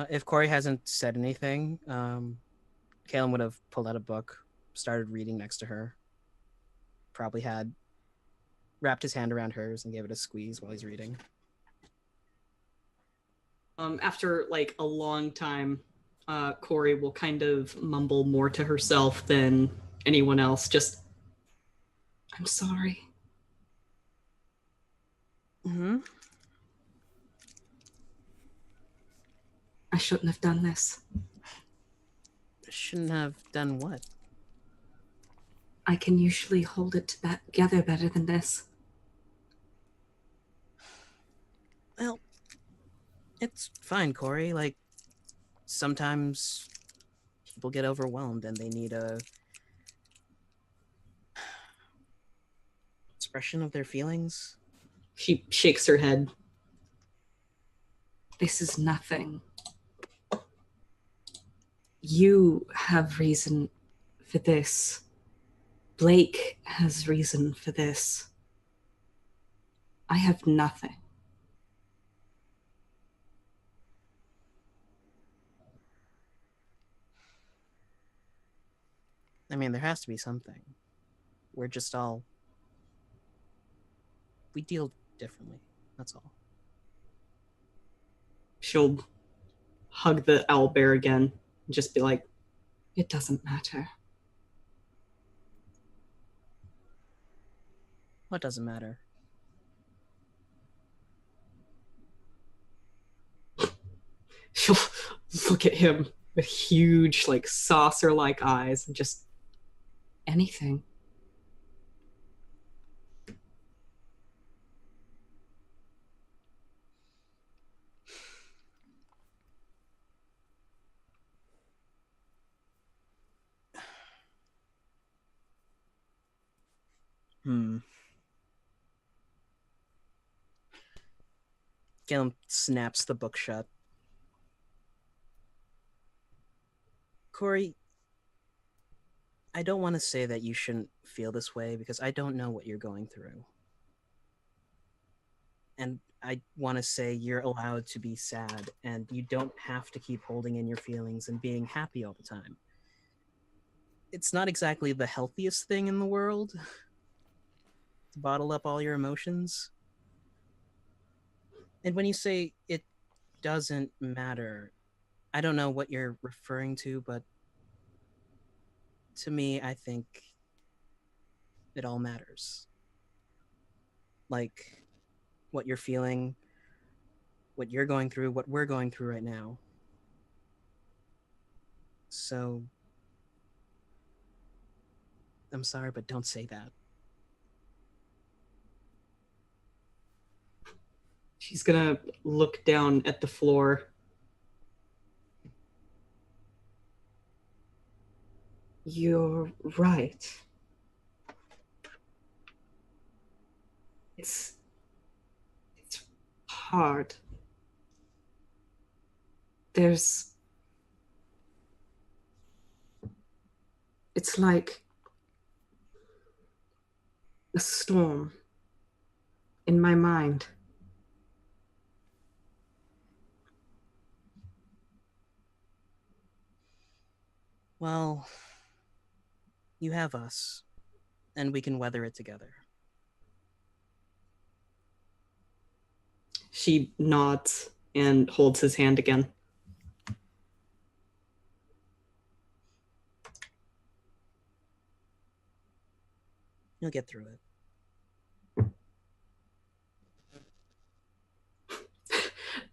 If Cori hasn't said anything, Caelum would have pulled out a book, started reading next to her. Probably had wrapped his hand around hers and gave it a squeeze while he's reading. After like a long time, Cori will kind of mumble more to herself than anyone else. Just, I'm sorry. Mm-hmm. I shouldn't have done this. Shouldn't have done what? I can usually hold it together better than this. Well, it's fine, Cori. Like, sometimes people get overwhelmed and they need a expression of their feelings. She shakes her head. This is nothing. You have reason for this. Blake has reason for this. I have nothing. I mean, there has to be something. We're just all... We deal differently. That's all. She'll hug the owlbear again and just be like, it doesn't matter. What doesn't matter? She'll look at him with huge, like, saucer-like eyes and just anything. Caelum snaps the book shut. Cori, I don't want to say that you shouldn't feel this way because I don't know what you're going through. And I want to say you're allowed to be sad and you don't have to keep holding in your feelings and being happy all the time. It's not exactly the healthiest thing in the world to bottle up all your emotions. And when you say it doesn't matter, I don't know what you're referring to, but to me, I think it all matters. Like, what you're feeling, what you're going through, what we're going through right now. So, I'm sorry, but don't say that. She's gonna look down at the floor. You're right. It's hard. It's like a storm in my mind. Well, you have us, and we can weather it together. She nods and holds his hand again. You'll get through it.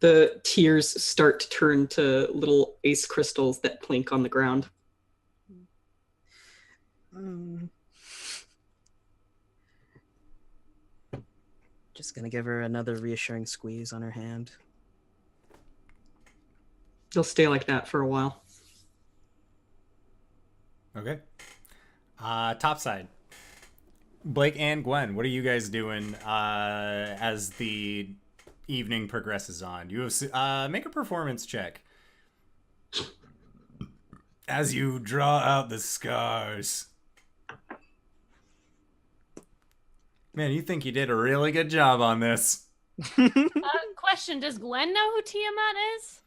The tears start to turn to little ice crystals that plink on the ground. Just gonna give her another reassuring squeeze on her hand. They'll stay like that for a while. Okay. Top side. Blake and Gwen, what are you guys doing as the evening progresses on? You have make a performance check as you draw out the scars. Man, you think you did a really good job on this. Question: does Gwen know who Tiamat is?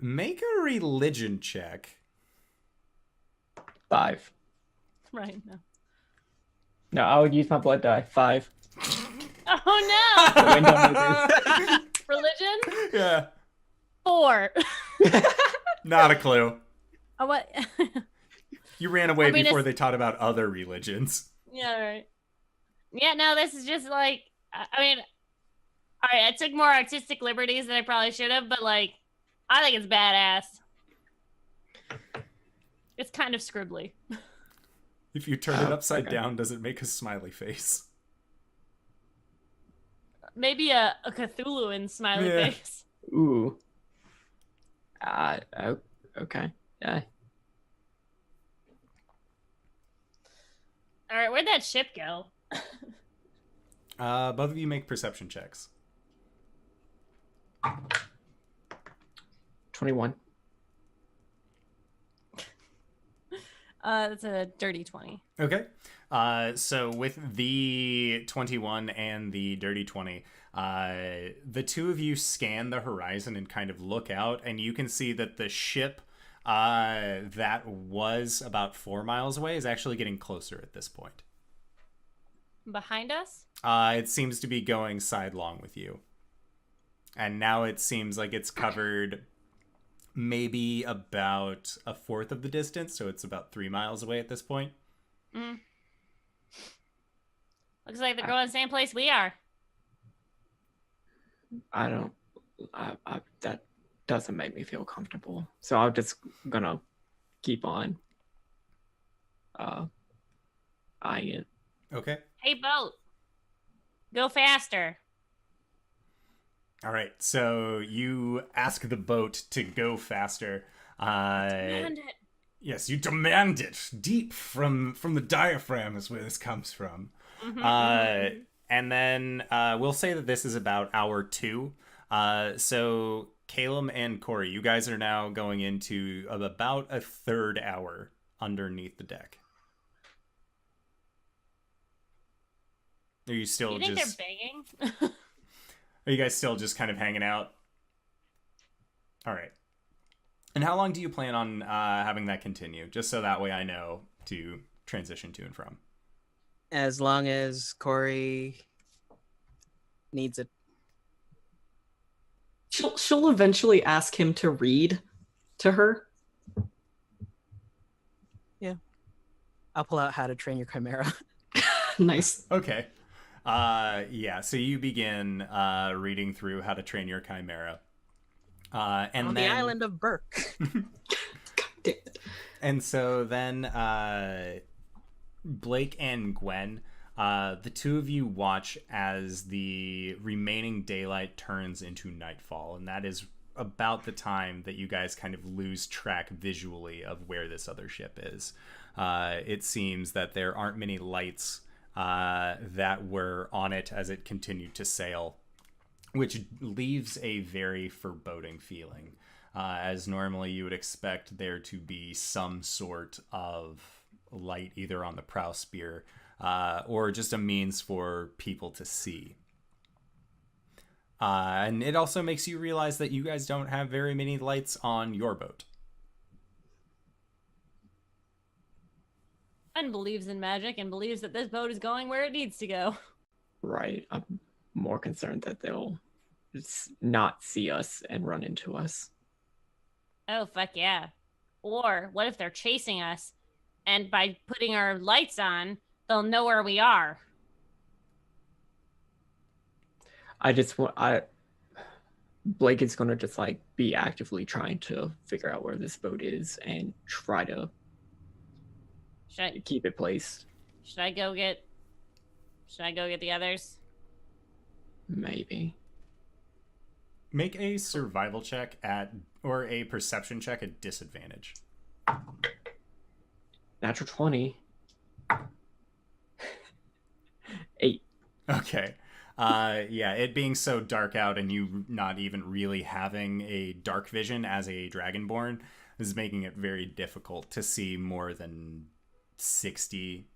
Make a religion check. 5. Right. No. No, I would use my blood die. 5. Oh no! Gwen don't know this. Religion? Yeah. 4. Not a clue. Oh, what? You ran away before it's- they taught about other religions. Yeah, right. Yeah, no, this is just like, I mean, all right, I took more artistic liberties than I probably should have, but like, I think it's badass. It's kind of scribbly. If you turn it upside okay. down, does it make a smiley face? Maybe a Cthulhuan smiley Yeah. face. Ooh. Okay. Yeah. All right, where'd that ship go? Both of you make perception checks. 21. That's a dirty 20. Okay. So with the 21 and the dirty 20, the two of you scan the horizon and kind of look out, and you can see that the ship that was about 4 miles away is actually getting closer at this point. Behind us? It seems to be going sidelong with you. And now it seems like it's covered maybe about a fourth of the distance, so it's about 3 miles away at this point. Mm. Looks like they're going the same place we are. That doesn't make me feel comfortable. So I'm just gonna keep on eyeing it. Okay. Hey, boat. Go faster. All right, so you ask the boat to go faster. Command it. Yes, you demand it. Deep from the diaphragm is where this comes from. And then we'll say that this is about hour 2. So Caelum and Cori, you guys are now going into about a third hour underneath the deck. Are you still You think just... they're banging? Are you guys still just kind of hanging out? All right. And how long do you plan on having that continue? Just so that way I know to transition to and from. As long as Cori needs it. She'll eventually ask him to read to her. Yeah. I'll pull out How to Train Your Chimera. Nice. Okay. Yeah, so you begin reading through How to Train Your Chimera. And On then... the island of Burke. And so then Blake and Gwen, the two of you watch as the remaining daylight turns into nightfall, and that is about the time that you guys kind of lose track visually of where this other ship is. It seems that there aren't many lights that were on it as it continued to sail, which leaves a very foreboding feeling, as normally you would expect there to be some sort of light either on the prow spear or just a means for people to see. And it also makes you realize that you guys don't have very many lights on your boat. Gwen believes in magic and believes that this boat is going where it needs to go. Right. I'm more concerned that they'll just not see us and run into us. Oh, fuck yeah. Or what if they're chasing us, and by putting our lights on, they'll know where we are? Blake is going to just like be actively trying to figure out where this boat is and try to keep it placed. Should I go get the others? Maybe. Make a survival check or a perception check at disadvantage. Natural 20. 8. Okay. Yeah, it being so dark out and you not even really having a dark vision as a Dragonborn is making it very difficult to see more than 60,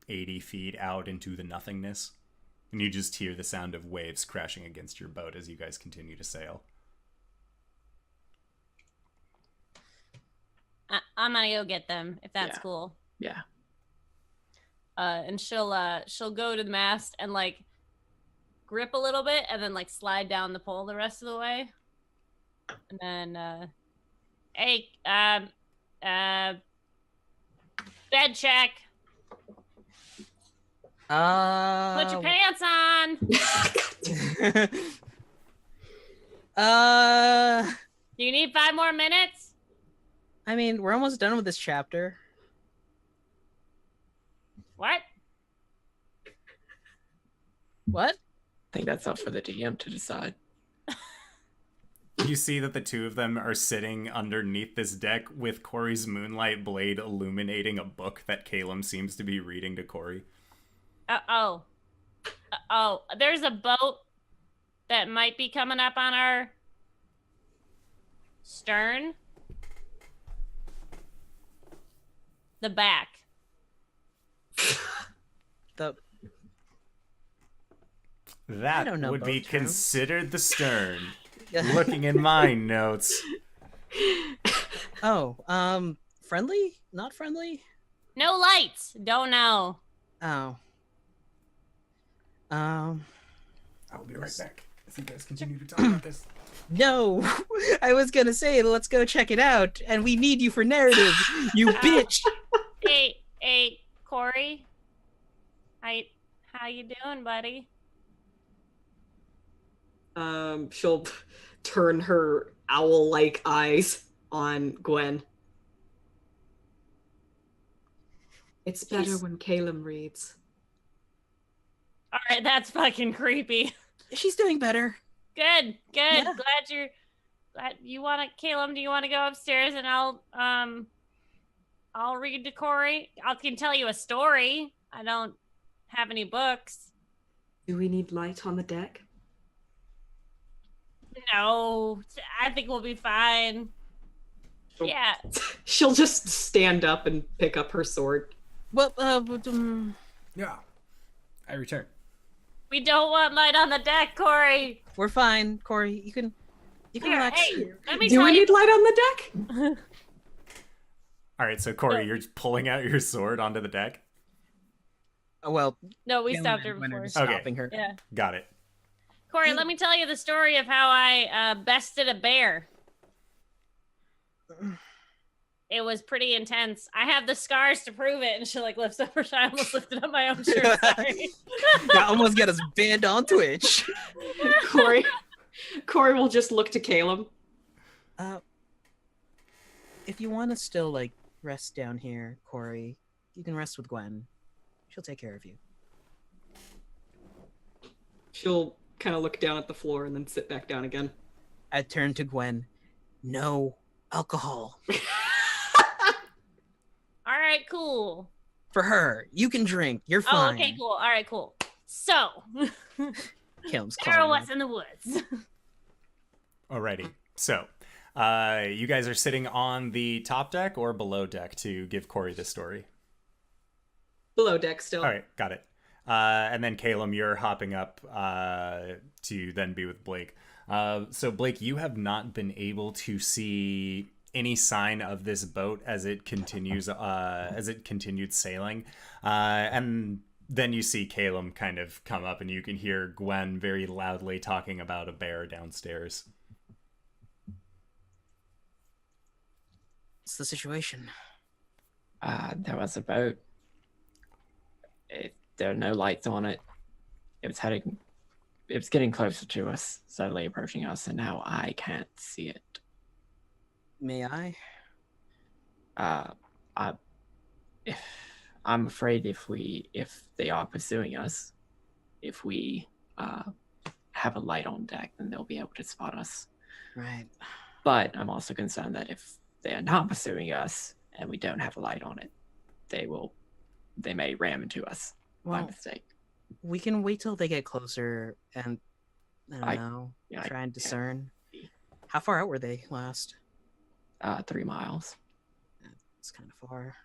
80 feet out into the nothingness. And you just hear the sound of waves crashing against your boat as you guys continue to sail. I'm gonna go get them, if that's cool. Yeah. And she'll go to the mast and like grip a little bit and then like slide down the pole the rest of the way. And then hey, bed check. Put your pants on. Do you need 5 more minutes? I mean, we're almost done with this chapter. What? What? I think that's up for the DM to decide. You see that the two of them are sitting underneath this deck with Cori's moonlight blade illuminating a book that Caelum seems to be reading to Cori. Oh, there's a boat that might be coming up on our stern. The back. That don't know would be boat terms. considered the stern. Looking in my notes. Oh, friendly? Not friendly? No lights. Don't know. Oh. I'll be right back as you guys continue to talk about this. No, I was gonna say let's go check it out, and we need you for narrative, you bitch. Hey, Cori. How you doing, buddy? She'll turn her owl-like eyes on Gwen. It's better when Caelum reads. All right, that's fucking creepy. She's doing better. Good. Yeah. Glad you want to, Caelum, do you want to go upstairs and I'll I'll read to Cori. I can tell you a story. I don't have any books. Do we need light on the deck? No, I think we'll be fine. Yeah. She'll just stand up and pick up her sword. Well, Yeah. I return. We don't want light on the deck, Cori. we're fine, Cori. You can Here, relax. hey, let me Do tell we you. need light on the deck? All right, so Cori, you're pulling out your sword onto the deck. Well, No, we Gwen stopped her and Gwen are before. just Okay. stopping her. Yeah. Got it. Cori, let me tell you the story of how I bested a bear. It was pretty intense. I have the scars to prove it. And she like lifts up her shirt. I almost lifted up my own shirt. Sorry. You almost got us banned on Twitch. Cori will just look to Caelum. If you want to still like rest down here, Cori, you can rest with Gwen. She'll take care of you. She'll kind of look down at the floor and then sit back down again. I turn to Gwen. No alcohol. All right, cool. For her. You can drink. You're Oh, fine. okay, cool. All right, cool. So, Caelum's Sarah, calling what's her. in the woods? Alrighty. So, you guys are sitting on the top deck or below deck to give Cori the story. Below deck still. All right, got it. And then Caelum, you're hopping up to then be with Blake. So Blake, you have not been able to see any sign of this boat as it continues continued sailing, and then you see Caelum kind of come up, and you can hear Gwen very loudly talking about a bear downstairs. What's the situation? There was a boat. There are no lights on it. It was getting closer to us, steadily approaching us, and now I can't see it. May I? I'm afraid if they are pursuing us, if we have a light on deck, then they'll be able to spot us. Right. But I'm also concerned that if they are not pursuing us and we don't have a light on it, they may ram into us by Well, mistake. we can wait till they get closer and I don't know, yeah, try and yeah. discern. How far out were they last? 3 miles. It's kind of far.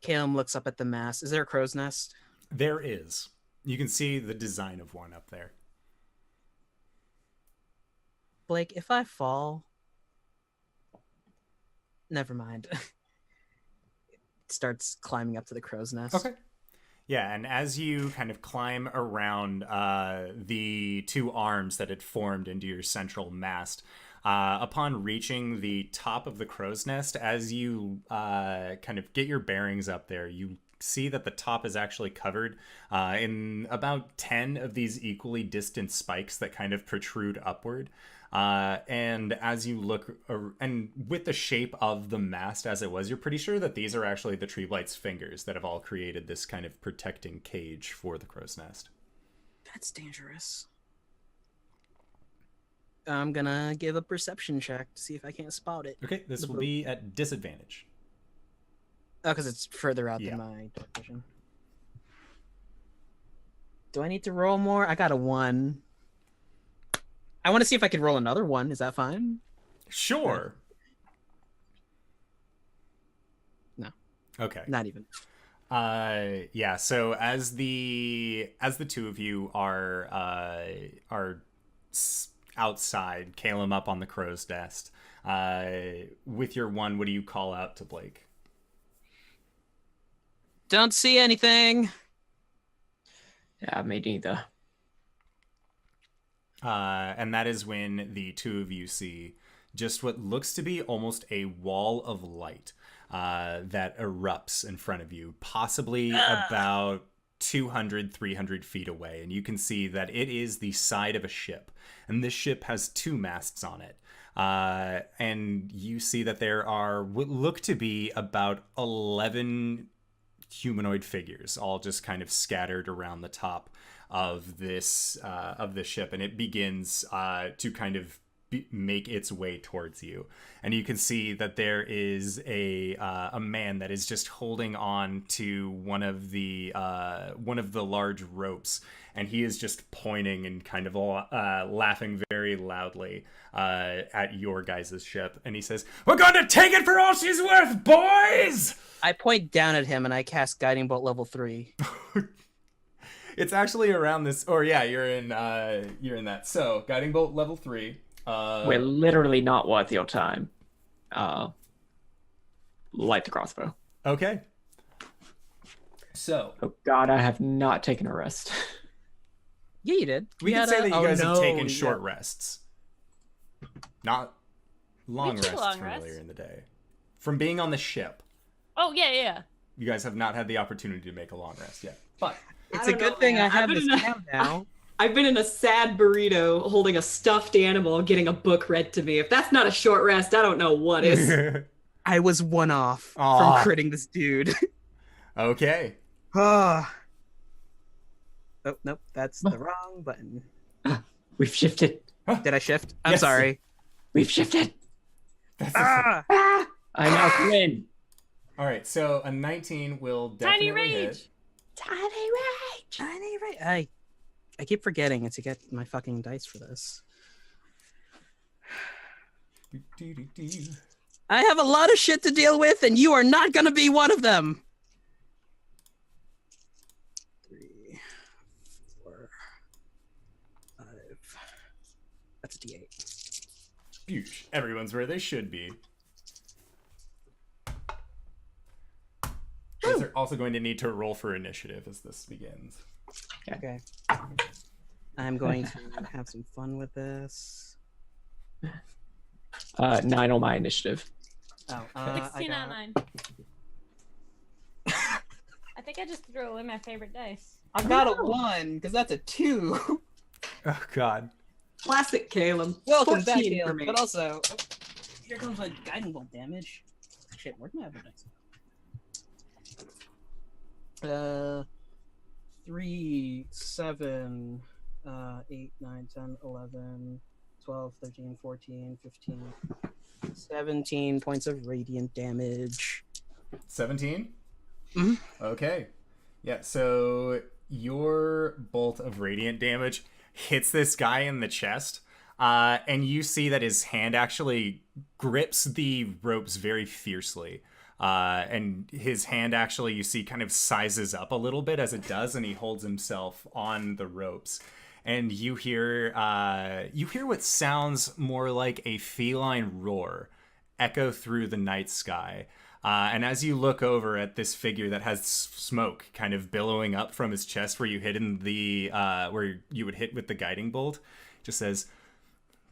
Caelum looks up at the mast. Is there a crow's nest? There is. You can see the design of one up there. Blake, if I fall, never mind. Starts climbing up to the crow's nest. Okay. Yeah, and as you kind of climb around the two arms that had formed into your central mast, upon reaching the top of the crow's nest, as you kind of get your bearings up there, you see that the top is actually covered in about 10 of these equally distant spikes that kind of protrude upward. And as you look, and with the shape of the mast as it was, you're pretty sure that these are actually the tree blight's fingers that have all created this kind of protecting cage for the crow's nest. That's dangerous. I'm gonna give a perception check to see if I can't spot it. Okay, this The will boat. be at disadvantage. Oh, because it's further out Yeah. than my dark vision. Do I need to roll more? I got a 1. I want to see if I can roll another 1. Is that fine? Sure. No. Okay. Not even. Yeah, so as the two of you are outside, Caelum up on the crow's nest, with your 1, what do you call out to Blake? Don't see anything. Yeah, me neither. And that is when the two of you see just what looks to be almost a wall of light that erupts in front of you, possibly about 200, 300 feet away. And you can see that it is the side of a ship. And this ship has 2 masts on it. And you see that there are what look to be about 11 humanoid figures, all just kind of scattered around the top of this ship, and it begins to kind of make its way towards you, and you can see that there is a man that is just holding on to one of the large ropes, and he is just pointing and kind of laughing very loudly at your guys' ship, and he says, "We're going to take it for all she's worth, boys!" I point down at him and I cast Guiding Bolt level 3. It's actually around this, or yeah, you're in that. So Guiding Bolt level 3. We're literally not worth your time. Light the crossbow. Okay. So Oh God, I have not taken a rest. Yeah, you did. we You can had say that you guys have taken yeah. short rests, not long We took rests long from rests. earlier in the day. From being on the ship, Oh yeah. you guys have not had the opportunity to make a long rest yet. But It's I a don't good know, thing man. I have I've this been in a- cam now. I've been in a sad burrito holding a stuffed animal getting a book read to me. If that's not a short rest, I don't know what is. I was one off Aw. from critting this dude. okay. Ah. Oh, nope, that's the wrong button. We've shifted. Did I shift? I'm Yes. sorry. We've shifted. That's Ah! I now win. All right. So a 19 will Tiny definitely rage. hit. Tiny rage. Tiny right. I keep forgetting to get my fucking dice for this. I have a lot of shit to deal with, and you are not gonna be one of them. 3, 4, 5. That's a D8. Huge. Everyone's where they should be. You guys are also going to need to roll for initiative as this begins. Okay. I'm going to have some fun with this. 9 on my initiative. Oh, 16 I out of got 9. I think I just threw away my favorite dice. I got a 1 because that's a 2. Oh God. Classic Caelum. Welcome back, 14 for Caelum. me. But also, here comes my guiding bolt damage. Shit, where'd my other dice go? 3, 7, 8, 9, 10, 11, 12, 13, 14, 15, 17 points of radiant damage. 17? Mhm. Okay. Yeah, so your bolt of radiant damage hits this guy in the chest, and you see that his hand actually grips the ropes very fiercely. And his hand actually, you see, kind of sizes up a little bit as it does, and he holds himself on the ropes. And you hear what sounds more like a feline roar echo through the night sky. And as you look over at this figure that has smoke kind of billowing up from his chest where you hit in the where you would hit with the guiding bolt, it just says,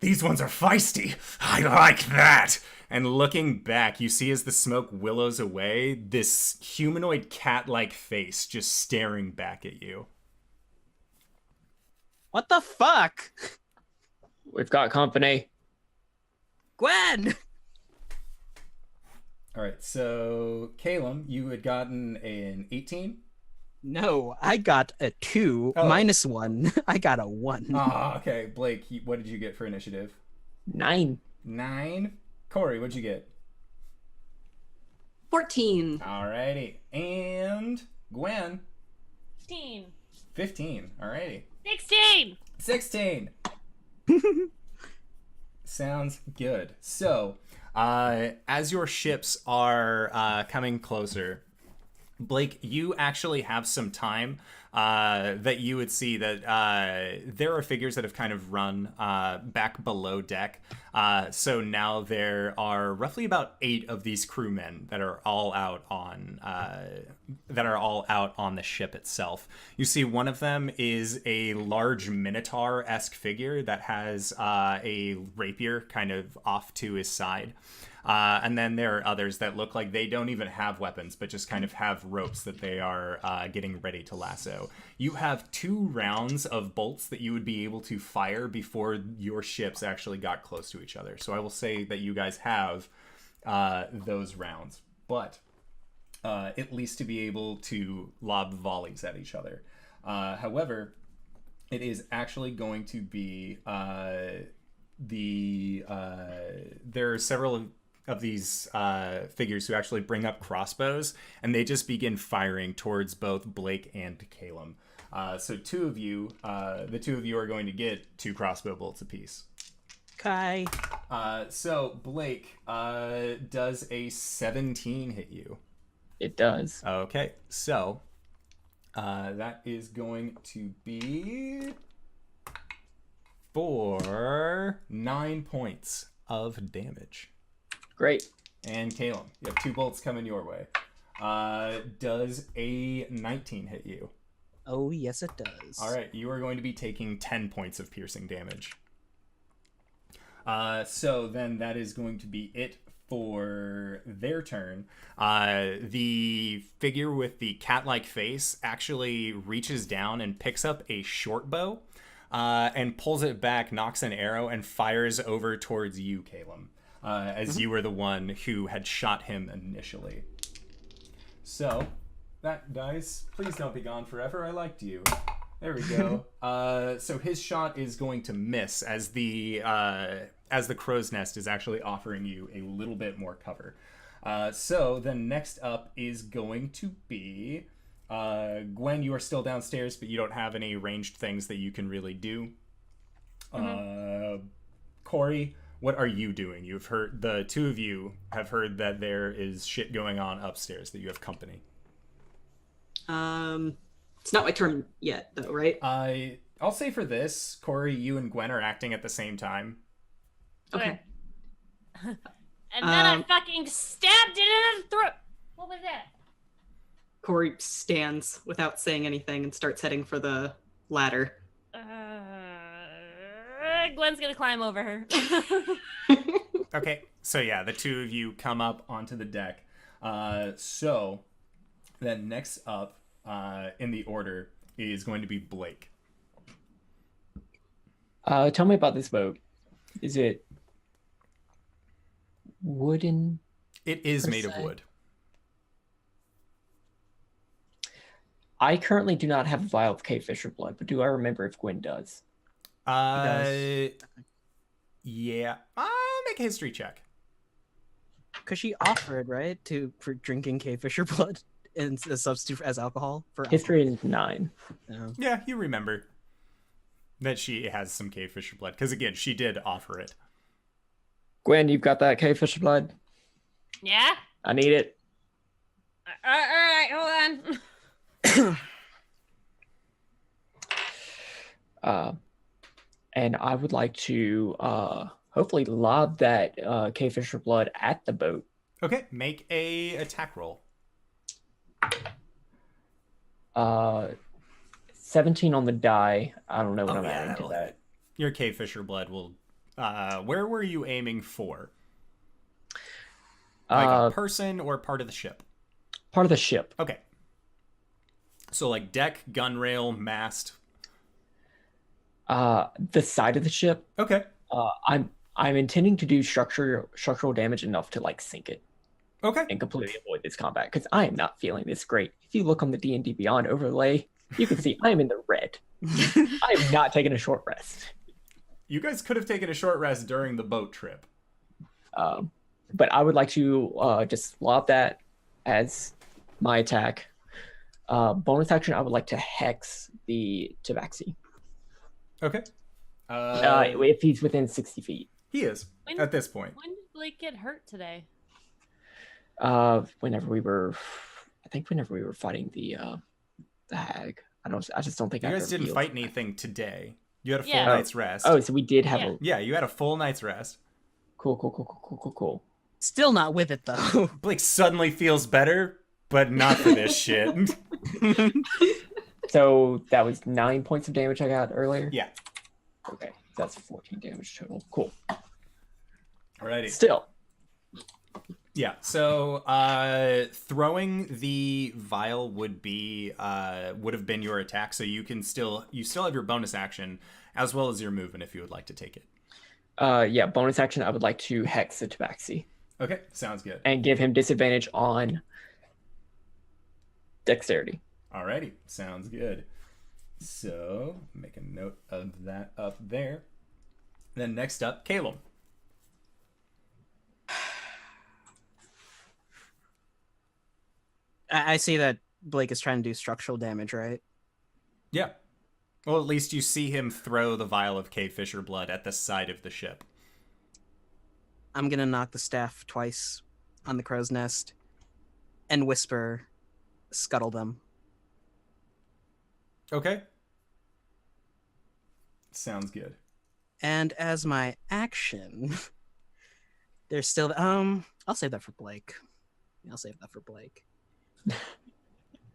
"These ones are feisty. I like that." And looking back, you see as the smoke willows away, this humanoid cat-like face just staring back at you. What the fuck? We've got company. Gwen! All right, so Caelum, you had gotten an 18. No, I got a 2 Oh. minus 1. I got a 1. Ah, okay. Blake, what did you get for initiative? 9. 9. Cori, what'd you get? 14. Alrighty. And Gwen, 15. 15. Alrighty. 16. 16. Sounds good. So, as your ships are coming closer, Blake, you actually have some time that you would see that there are figures that have kind of run back below deck. So now there are roughly about 8 of these crewmen that are all out on the ship itself. You see, one of them is a large Minotaur-esque figure that has a rapier kind of off to his side. And then there are others that look like they don't even have weapons, but just kind of have ropes that they are getting ready to lasso. You have 2 rounds of bolts that you would be able to fire before your ships actually got close to each other. So I will say that you guys have those rounds, but at least to be able to lob volleys at each other. However, it is actually going to be there are several of these figures who actually bring up crossbows, and they just begin firing towards both Blake and Caelum. So the two of you are going to get 2 crossbow bolts apiece. Kai. So Blake, does a 17 hit you? It does. Okay, so that is going to be for 9 points of damage. Great. And Caelum, you have 2 bolts coming your way. Does a 19 hit you? Oh, yes, it does. All right, you are going to be taking 10 points of piercing damage. So then that is going to be it for their turn. The figure with the cat-like face actually reaches down and picks up a short bow and pulls it back, knocks an arrow, and fires over towards you, Caelum, as you were the one who had shot him initially. So, that dice, please don't be gone forever. I liked you. There we go. So his shot is going to miss as the crow's nest is actually offering you a little bit more cover. So then next up is going to be Gwen. You are still downstairs, but you don't have any ranged things that you can really do. Cori, what are you doing? You've heard, the two of you have heard that there is shit going on upstairs, that you have company. It's not my turn yet, though, right? I'll say for this, Cori, you and Gwen are acting at the same time. Okay. And then I fucking stabbed it in the throat. What was that? Cori stands without saying anything and starts heading for the ladder. Gwen's gonna climb over her. Okay, so yeah, the two of you come up onto the deck. So then next up in the order is going to be Blake. Tell me about this boat. Is it wooden? It is per made of se? wood. I currently do not have a vial of Kingfisher blood, but do I remember if Gwen does? Yeah. Make a history check. Because she offered, right, for drinking Kingfisher blood and a substitute as alcohol for History is 9. alcohol. Yeah, you remember that she has some Kingfisher blood, because again, she did offer it. Gwen, you've got that Kingfisher blood? Yeah? I need it. All right, hold on. And I would like to hopefully lob that Kingfisher blood at the boat. Okay, make a attack roll. 17 on the die. I don't know what I'm yeah, adding to that'll that. hit. Your Kingfisher blood will... where were you aiming for? Like a person or part of the ship? Part of the ship. Okay. So like deck, gunrail, mast. The side of the ship. Okay. I'm intending to do structural damage enough to like sink it Okay. and completely avoid this combat because I am not feeling this great. If you look on the D&D Beyond overlay, you can see I am in the red. I am not taking a short rest. You guys could have taken a short rest during the boat trip. But I would like to just lob that as my attack. Bonus action, I would like to hex the Tabaxi. Okay. If he's within 60 feet. He is at this point. When did Blake get hurt today? Whenever we were fighting the hag. I just don't think You I guys ever didn't healed. fight anything today. You had a full Yeah. night's rest. Oh, so we did have Yeah. a Yeah, you had a full night's rest. cool. Still not with it, though. Blake suddenly feels better, but not for this shit. So that was 9 points of damage I got earlier. Yeah. Okay, that's 14 damage total. Cool. Alrighty. Still, Yeah. So throwing the vial would have been your attack. So you still have your bonus action as well as your movement if you would like to take it. yeah, bonus action. I would like to hex the Tabaxi Okay, sounds good. and give him disadvantage on dexterity. Alrighty, sounds good. So make a note of that up there. Then next up, Caelum. I see that Blake is trying to do structural damage, right? Yeah. Well, at least you see him throw the vial of cave fisher blood at the side of the ship. I'm gonna knock the staff twice on the crow's nest and whisper, scuttle them. Okay. Sounds good. And as my action, there's still I'll save that for Blake.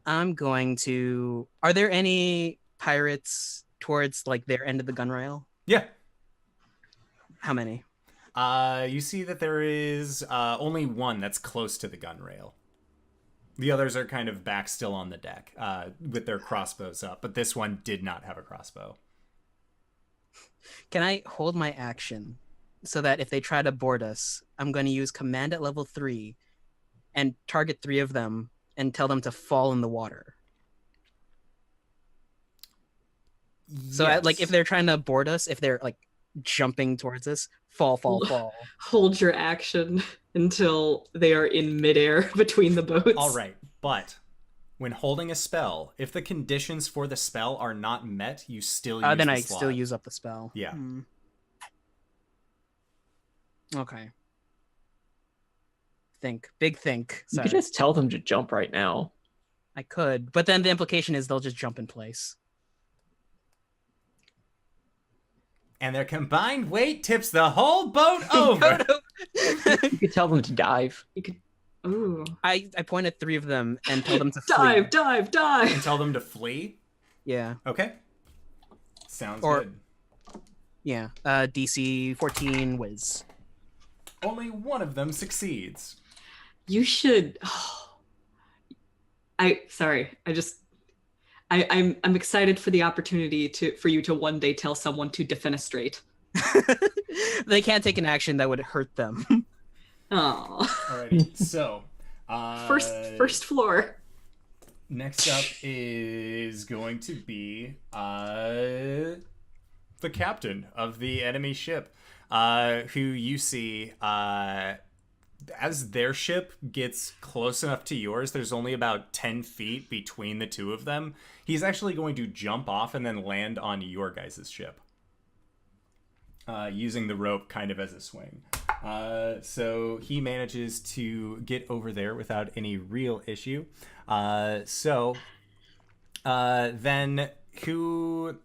I'm going to. Are there any pirates towards like their end of the gun rail? Yeah. How many? You see that there is only one that's close to the gun rail. The others are kind of back still on the deck with their crossbows up, but this one did not have a crossbow. Can I hold my action so that if they try to board us, I'm going to use command at level 3 and target 3 of them and tell them to fall in the water? So Yes. like if they're trying to board us, if they're like jumping towards us, fall. Hold your action until they are in midair between the boats. All right, but when holding a spell, if the conditions for the spell are not met, you still use then the I slot. still use up the spell. Yeah. Okay. Big think. You Sorry. could just tell them to jump right now. I could, but then the implication is they'll just jump in place. And their combined weight tips the whole boat over. You could tell them to dive. You could. Ooh. I point at 3 of them and tell them to flee. Dive. And tell them to flee? Yeah. Okay. Sounds Or- good. Yeah. DC 14 whiz. Only one of them succeeds. You should. I'm excited for the opportunity for you to one day tell someone to defenestrate. They can't take an action that would hurt them. Oh. Alrighty, so First floor. next up is going to be the captain of the enemy ship, who you see as their ship gets close enough to yours. There's only about 10 feet between the two of them. He's actually going to jump off and then land on your guys' ship, using the rope kind of as a swing. So he manages to get over there without any real issue. Then who...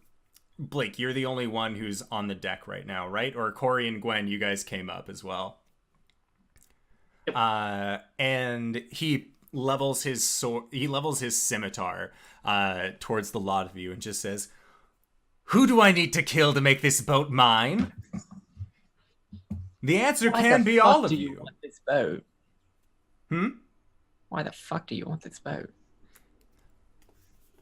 Blake, you're the only one who's on the deck right now, right? Or Cori and Gwen, you guys came up as well. Yep. And he levels his scimitar towards the lot of you and just says, "Who do I need to kill to make this boat mine?" The answer can be all of you. Want this boat? Hmm? Why the fuck do you want this boat?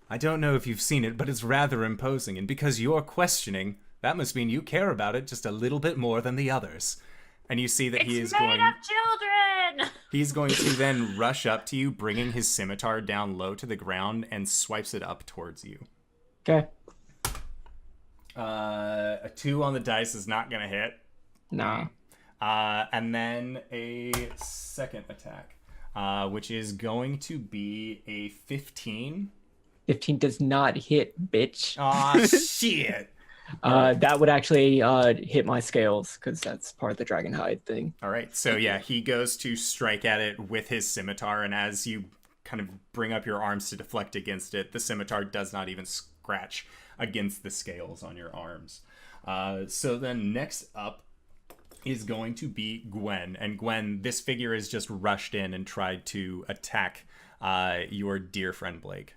I don't know if you've seen it, but it's rather imposing, and because you're questioning, that must mean you care about it just a little bit more than the others. And you see that It's he is made going... of children! He's going to then rush up to you, bringing his scimitar down low to the ground, and swipes it up towards you. Okay. A 2 on the dice is not going to hit. Nah. And then a second attack, which is going to be a 15. 15 does not hit, bitch. Aw, shit. That would actually hit my scales, because that's part of the dragon hide thing. All right, so yeah, he goes to strike at it with his scimitar, and as you kind of bring up your arms to deflect against it, the scimitar does not even scratch against the scales on your arms. So then next up is going to be Gwen. And Gwen, this figure has just rushed in and tried to attack your dear friend Blake.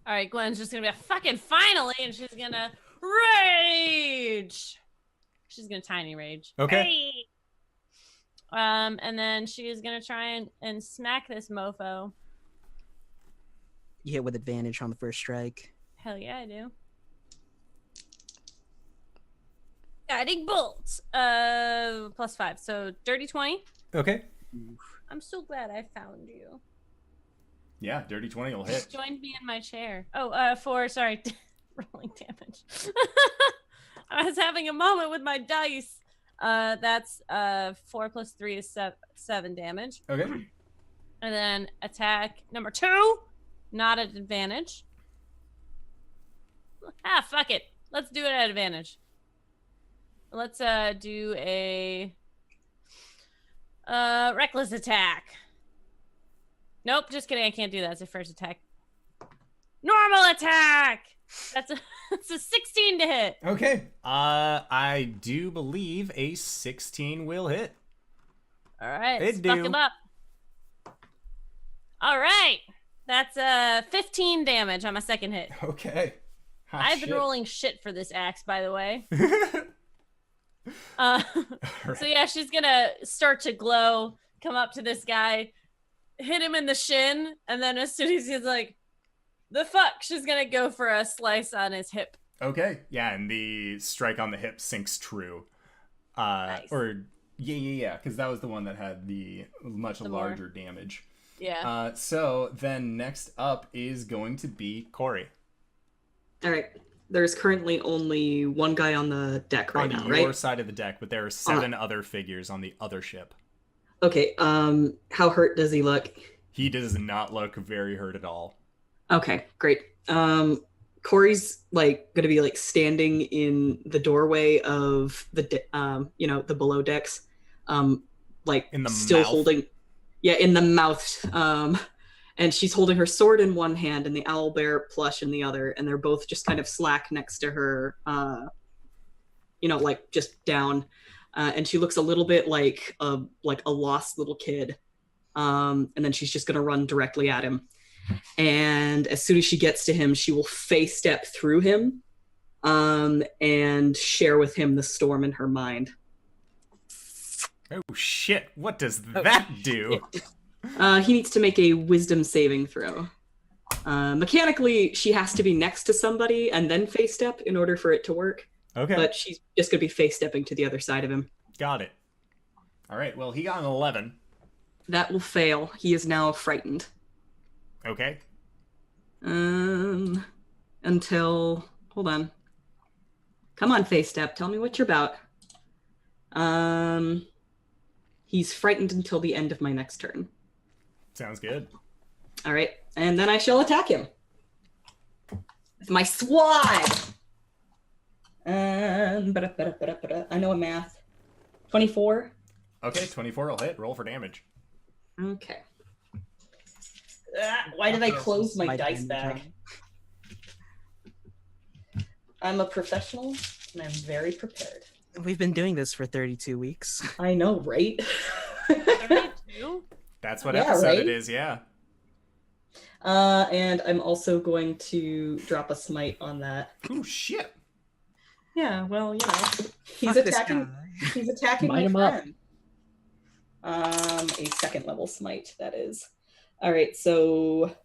All right, Gwen's just gonna be like, fucking finally, and she's gonna rage. She's gonna tiny rage. Okay. Hey! And then she is gonna try and smack this mofo. You hit with advantage on the first strike. Hell yeah, I do. Guiding bolts. +5, so dirty 20. Okay. I'm so glad I found you. Yeah, dirty 20 will hit. Just joined me in my chair. Oh, rolling damage. I was having a moment with my dice. That's 4 plus 3 is 7 damage. Okay. And then attack number 2, not at advantage. Ah, fuck it. Let's do it at advantage. Let's do a reckless attack. Nope, just kidding. I can't do that. It's a first attack. Normal attack. That's a 16 to hit. Okay. I do believe a 16 will hit. All right, It let's fuck do. him up. All right, that's 15 damage on my second hit. Okay. Ah, I've been shit. rolling shit for this axe, by the way. So yeah, she's gonna start to glow, come up to this guy, hit him in the shin, and then as soon as he's like, the fuck, she's gonna go for a slice on his hip. Okay. Yeah, and the strike on the hip sinks true. Nice. Or yeah, because that was the one that had the much The larger damage. Yeah. So then next up is going to be Cori. All right. There's currently only one guy on the deck right On now, your right? side of the deck, but there are 7 other figures on the other ship. Okay. How hurt does he look? He does not look very hurt at all. Okay, great. Corey's like gonna be like standing in the doorway of the the below decks, like In the still mouth? holding, in the mouth. And she's holding her sword in one hand and the owlbear plush in the other, and they're both just kind of slack next to her, like just down. And she looks a little bit like a lost little kid. And then she's just gonna run directly at him. And as soon as she gets to him, she will face step through him, and share with him the storm in her mind. Oh shit! What does that do? He needs to make a wisdom saving throw. Mechanically, she has to be next to somebody and then face step in order for it to work. Okay, But she's just going to be face stepping to the other side of him. got it. All right. Well, he got an 11. That will fail. He is now frightened. Okay. Until, hold on. Come on, face step. Tell me what you're about. He's frightened until the end of my next turn. Sounds good. All right, and then I shall attack him with my sword. I know a math. 24. Okay, 24 will hit. Roll for damage. Okay. Why did I close my dice bag? I'm a professional, and I'm very prepared. We've been doing this for 32 weeks. I know, right? 32? That's what Yeah, episode right? it is. Yeah. And I'm also going to drop a smite on that. Oh shit! Yeah, well, he's Fuck this attacking. guy. He's attacking Smite my him up. friend. A second level smite, that is. All right, so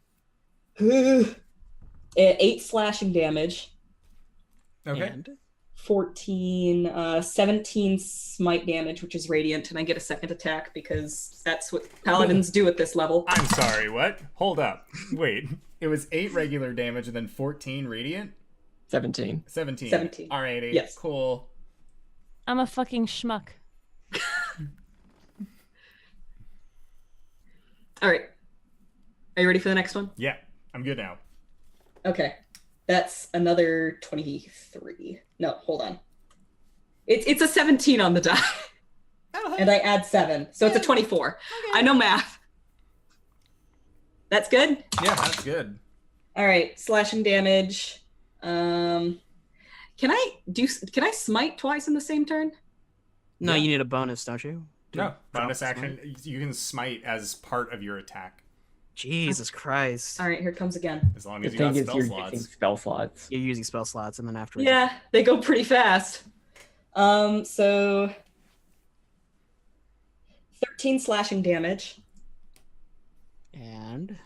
8 slashing damage, Okay. And 17 smite damage, which is radiant, and I get a second attack because that's what paladins do at this level. I'm sorry. What? Hold up. Wait. It was 8 regular damage and then 14 radiant. 17. 17. 17. All righty. Yes. Cool. I'm a fucking schmuck. All right, are you ready for the next one? Yeah. I'm good now. Okay, that's another 23. No, hold on. It's a 17 on the die, and I add 7, so it's a 24. I know math. That's good. Yeah, that's good. All right, slashing damage. Can I smite twice in the same turn? no, Yeah. you need a bonus, don't you? To No. drop Bonus the action. smite? You can smite as part of your attack. Jesus Christ. All right, here comes again. As long The as you thing got is, spell you're slots. using spell slots. You're using spell slots, and then afterwards. Yeah, they go pretty fast. So 13 slashing damage. And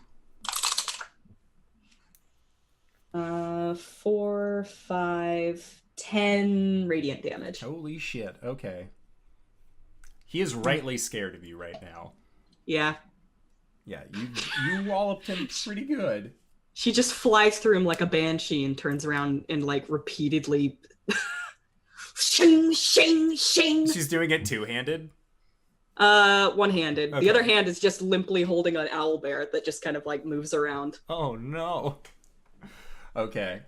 4, 5, 10 radiant damage. Holy shit. Okay. He is rightly scared of you right now. Yeah. Yeah, you walloped him pretty good. She just flies through him like a banshee and turns around and like repeatedly shing, shing, shing. She's doing it two-handed? One-handed. Okay. The other hand is just limply holding an owlbear that just kind of like moves around. Oh no. Okay.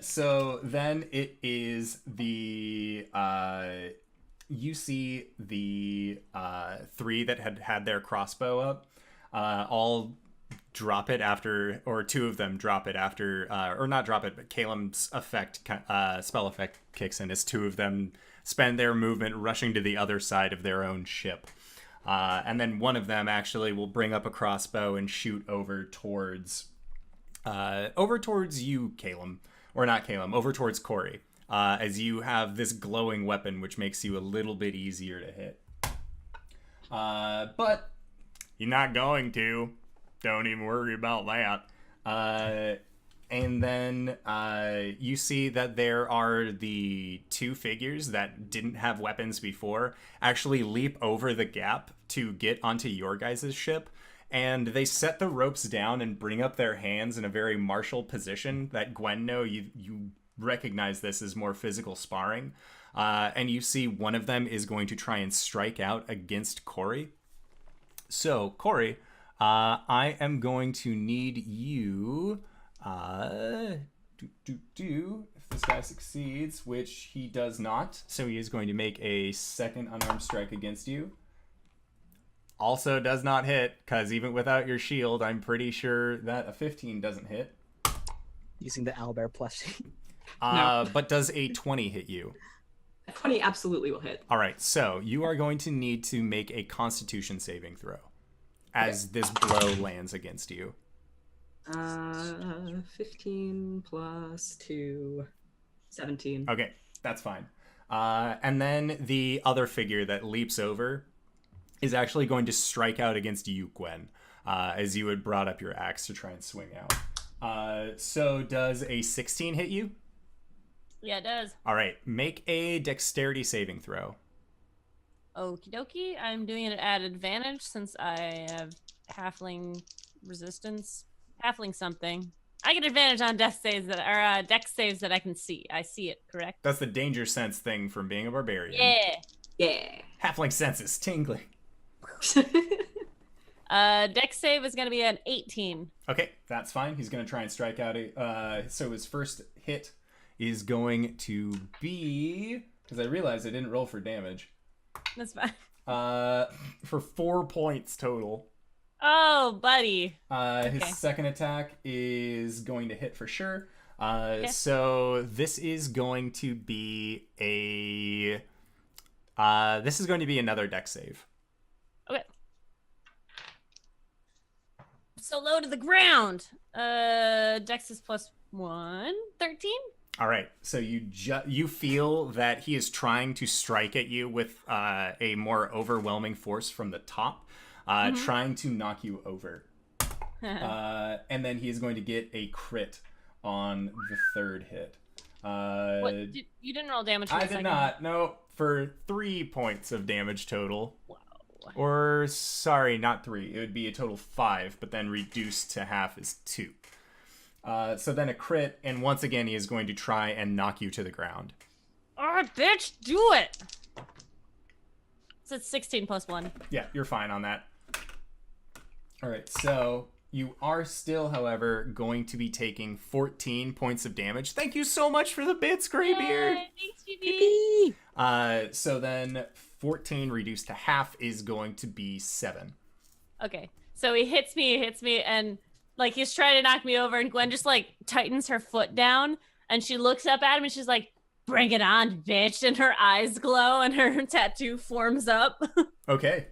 So then it is the you see the 3 that had their crossbow up all drop it after, or 2 of them drop it after, or not drop it, but Caelum's spell effect kicks in as 2 of them spend their movement rushing to the other side of their own ship. And then one of them actually will bring up a crossbow and shoot over towards you, Caelum. Or not Caelum, over towards Cori. As you have this glowing weapon, which makes you a little bit easier to hit. But you're not going to. Don't even worry about that. And then you see that there are the 2 figures that didn't have weapons before actually leap over the gap to get onto your guys' ship. And they set the ropes down and bring up their hands in a very martial position that Gwen, you recognize this as more physical sparring. And you see one of them is going to try and strike out against Cori. So, Cori, I am going to need you... if this guy succeeds, which he does not, so he is going to make a second unarmed strike against you. Also does not hit, because even without your shield, I'm pretty sure that a 15 doesn't hit. Using the owlbear plushie. No. But does a 20 hit you? 20 absolutely will hit. All right, so you are going to need to make a Constitution saving throw as this blow lands against you. 15 plus 2, 17. Okay, that's fine. And then the other figure that leaps over is actually going to strike out against you, Gwen, as you had brought up your axe to try and swing out. So does a 16 hit you? Yeah, it does. All right, make a dexterity saving throw. Okie dokie. I'm doing it at advantage since I have halfling resistance. Halfling something. I get advantage on dex saves that I can see. I see it, correct? That's the danger sense thing from being a barbarian. Yeah. Yeah. Halfling sense is tingling. Dex save is going to be an 18. Okay, that's fine. He's going to try and strike out. So his first hit is going to be... Because I realized I didn't roll for damage. That's fine. For 4 points total. Oh, buddy. His second attack is going to hit for sure. Okay. So this is going to be a... this is going to be another dex save. Okay. So low to the ground. Dex is plus 1. 13? All right, so you feel that he is trying to strike at you with a more overwhelming force from the top, trying to knock you over. And then he is going to get a crit on the third hit. You didn't roll damage for I the did second not. No, for 3 points of damage total. Wow. Or, sorry, not 3. It would be a total 5, but then reduced to half is 2. So then a crit, and once again, he is going to try and knock you to the ground. Alright, bitch, do it! So it's 16 plus 1. Yeah, you're fine on that. Alright, so you are still, however, going to be taking 14 points of damage. Thank you so much for the bits, Greybeard! Yay, thanks, GB. So then 14 reduced to half is going to be 7. Okay, so he hits me, and like he's trying to knock me over, and Gwen just like tightens her foot down, and she looks up at him, and she's like, "Bring it on, bitch!" And her eyes glow, and her tattoo forms up. Okay,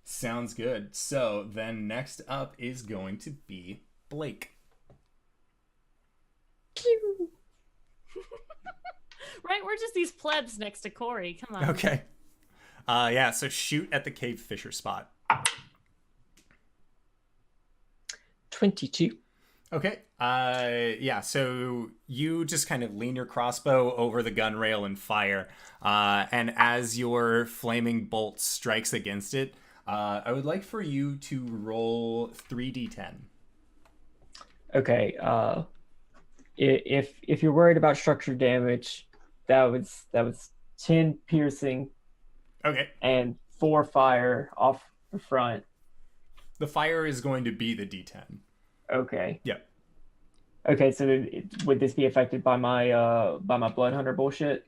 sounds good. So then next up is going to be Blake. Right, we're just these plebs next to Cori. Come on. Okay. Yeah, so shoot at the cave fisher spot. 22. Okay. Yeah, so you just kind of lean your crossbow over the gun rail and fire. And as your flaming bolt strikes against it, I would like for you to roll 3d10. Okay. If you're worried about structure damage, That was 10 piercing Okay. and 4 fire off the front. The fire is going to be the D10. Okay. Yep. Okay, so would this be affected by my blood hunter bullshit?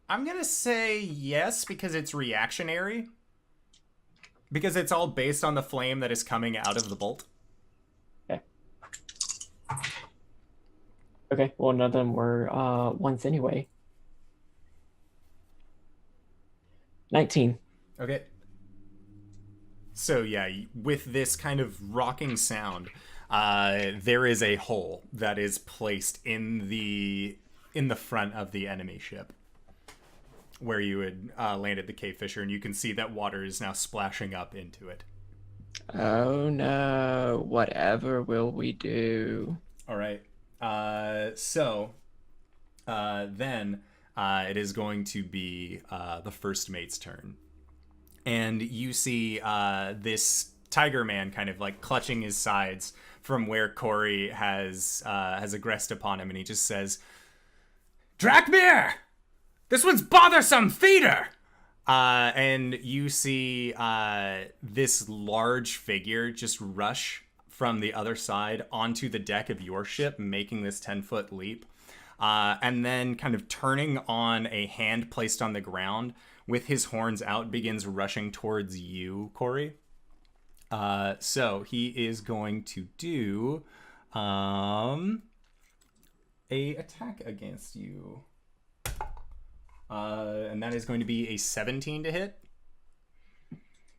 I'm going to say yes because it's reactionary. Because it's all based on the flame that is coming out of the bolt. Okay. Okay, well, none of them were once anyway. 19. Okay. So yeah, with this kind of rocking sound, there is a hole that is placed in the front of the enemy ship, where you had landed the cave fisher, and you can see that water is now splashing up into it. Oh no! Whatever will we do? All right. Then it is going to be the first mate's turn. And you see this tiger man kind of like clutching his sides from where Cori has aggressed upon him, and he just says, "Drakmir! This one's bothersome feeder!" And you see this large figure just rush from the other side onto the deck of your ship, making this 10-foot leap. And then kind of turning on a hand placed on the ground with his horns out, begins rushing towards you, Cori. So he is going to do a attack against you. And that is going to be a 17 to hit.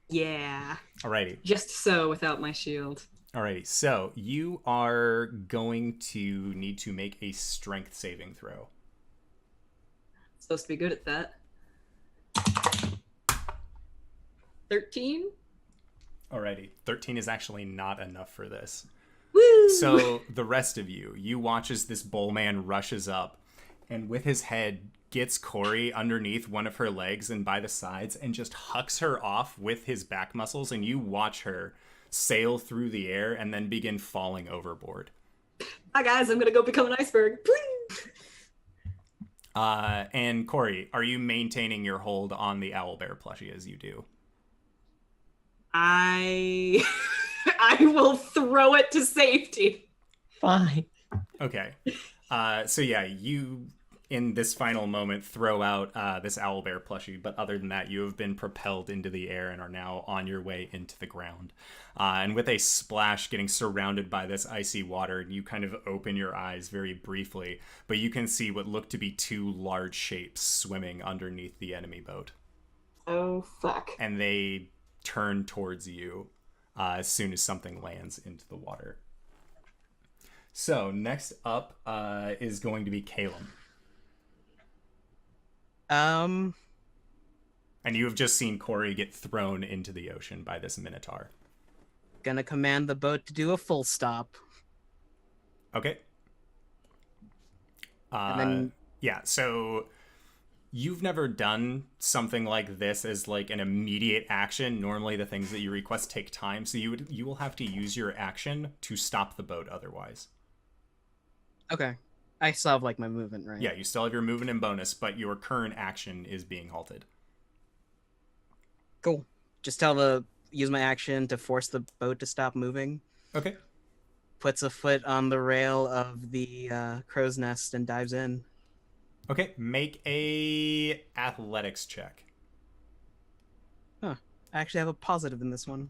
Yeah. Alrighty. Just so without my shield. Alrighty. So you are going to need to make a strength saving throw. Supposed to be good at that. 13? Alrighty. 13 is actually not enough for this. Woo! So the rest of you watch as this bull man rushes up, and with his head gets Cori underneath one of her legs and by the sides and just hucks her off with his back muscles, and you watch her sail through the air and then begin falling overboard. Hi guys, I'm gonna go become an iceberg. And Cori, are you maintaining your hold on the owlbear plushie as you do? I will throw it to safety. Fine. Okay. So yeah, you in this final moment throw out this owlbear plushie, but other than that, you have been propelled into the air and are now on your way into the ground. And with a splash, getting surrounded by this icy water, you kind of open your eyes very briefly, but you can see what look to be two large shapes swimming underneath the enemy boat. Oh, fuck. And they turn towards you as soon as something lands into the water. So next up is going to be Caelum. And you have just seen Cori get thrown into the ocean by this minotaur. Gonna command the boat to do a full stop. Okay. And then yeah, so you've never done something like this as like an immediate action. Normally the things that you request take time, so you will have to use your action to stop the boat otherwise. Okay. I still have like my movement, right? Yeah, you still have your movement and bonus, but your current action is being halted. Cool. Just use my action to force the boat to stop moving. Okay. Puts a foot on the rail of the crow's nest and dives in. Okay, make a athletics check. Huh. I actually have a positive in this one.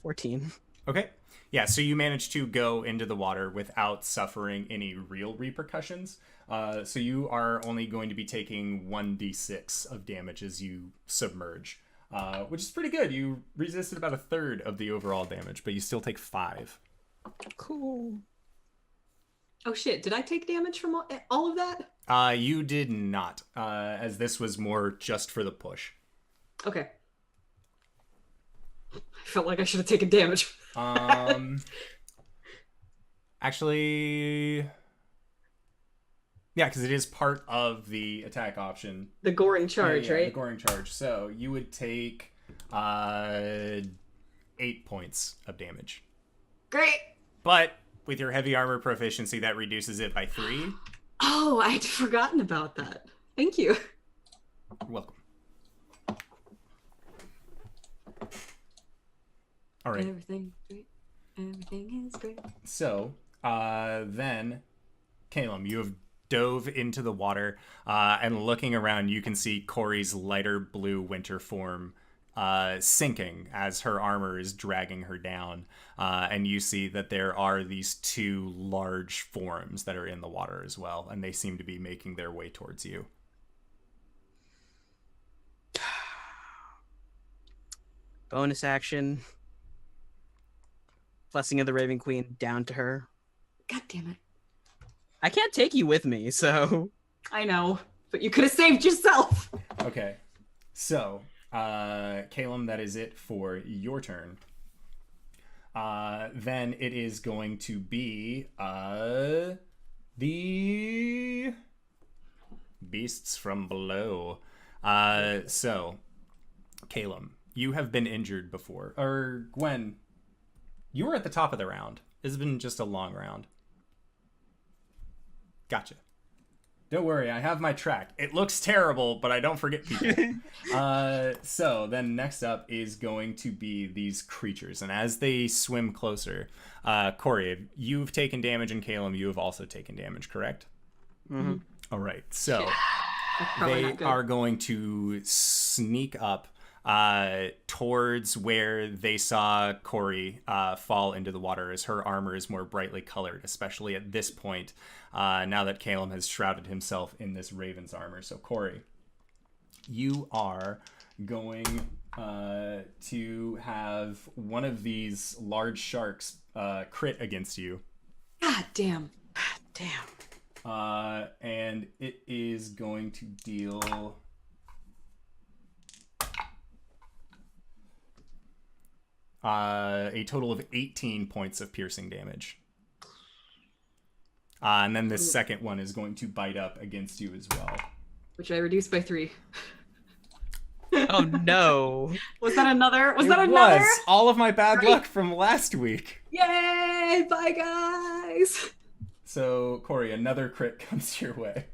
14. Okay. Yeah, so you managed to go into the water without suffering any real repercussions. So you are only going to be taking 1d6 of damage as you submerge, which is pretty good. You resisted about a third of the overall damage, but you still take 5. Cool. Oh shit, did I take damage from all of that? You did not, as this was more just for the push. Okay. I felt like I should have taken damage. Actually, yeah, because it is part of the attack option. The goring charge, Yeah, right? the goring charge. So you would take 8 points of damage. Great. But with your heavy armor proficiency, that reduces it by 3. Oh, I had forgotten about that. Thank you. You're welcome. All right. Everything's great. Everything is great. So, then, Caelum, you have dove into the water, and looking around, you can see Cori's lighter blue winter form sinking as her armor is dragging her down. And you see that there are these 2 large forms that are in the water as well, and they seem to be making their way towards you. Bonus action. Blessing of the Raven Queen down to her. God damn it. I can't take you with me, so... I know, but you could have saved yourself. Okay. So, Caelum, that is it for your turn. Then it is going to be the beasts from below. So, Caelum, you have been injured before. Or, Gwen, you were at the top of the round. It's been just a long round. Gotcha. Don't worry, I have my track. It looks terrible, but I don't forget people. So then next up is going to be these creatures. And as they swim closer, Cori, you've taken damage, and Caelum, you have also taken damage, correct? Mm-hmm. All right, so Probably they not good. are going to sneak up towards where they saw Cori fall into the water, as her armor is more brightly colored, especially at this point, now that Caelum has shrouded himself in this raven's armor. So Cori, you are going to have one of these large sharks crit against you. God damn. Damn. And it is going to deal... a total of 18 points of piercing damage. And then the second one is going to bite up against you as well. Which I reduced by 3. Oh no. Was that another? Was It that another? was all of my bad Great. luck from last week. Yay! Bye, guys. So, Cori, another crit comes your way.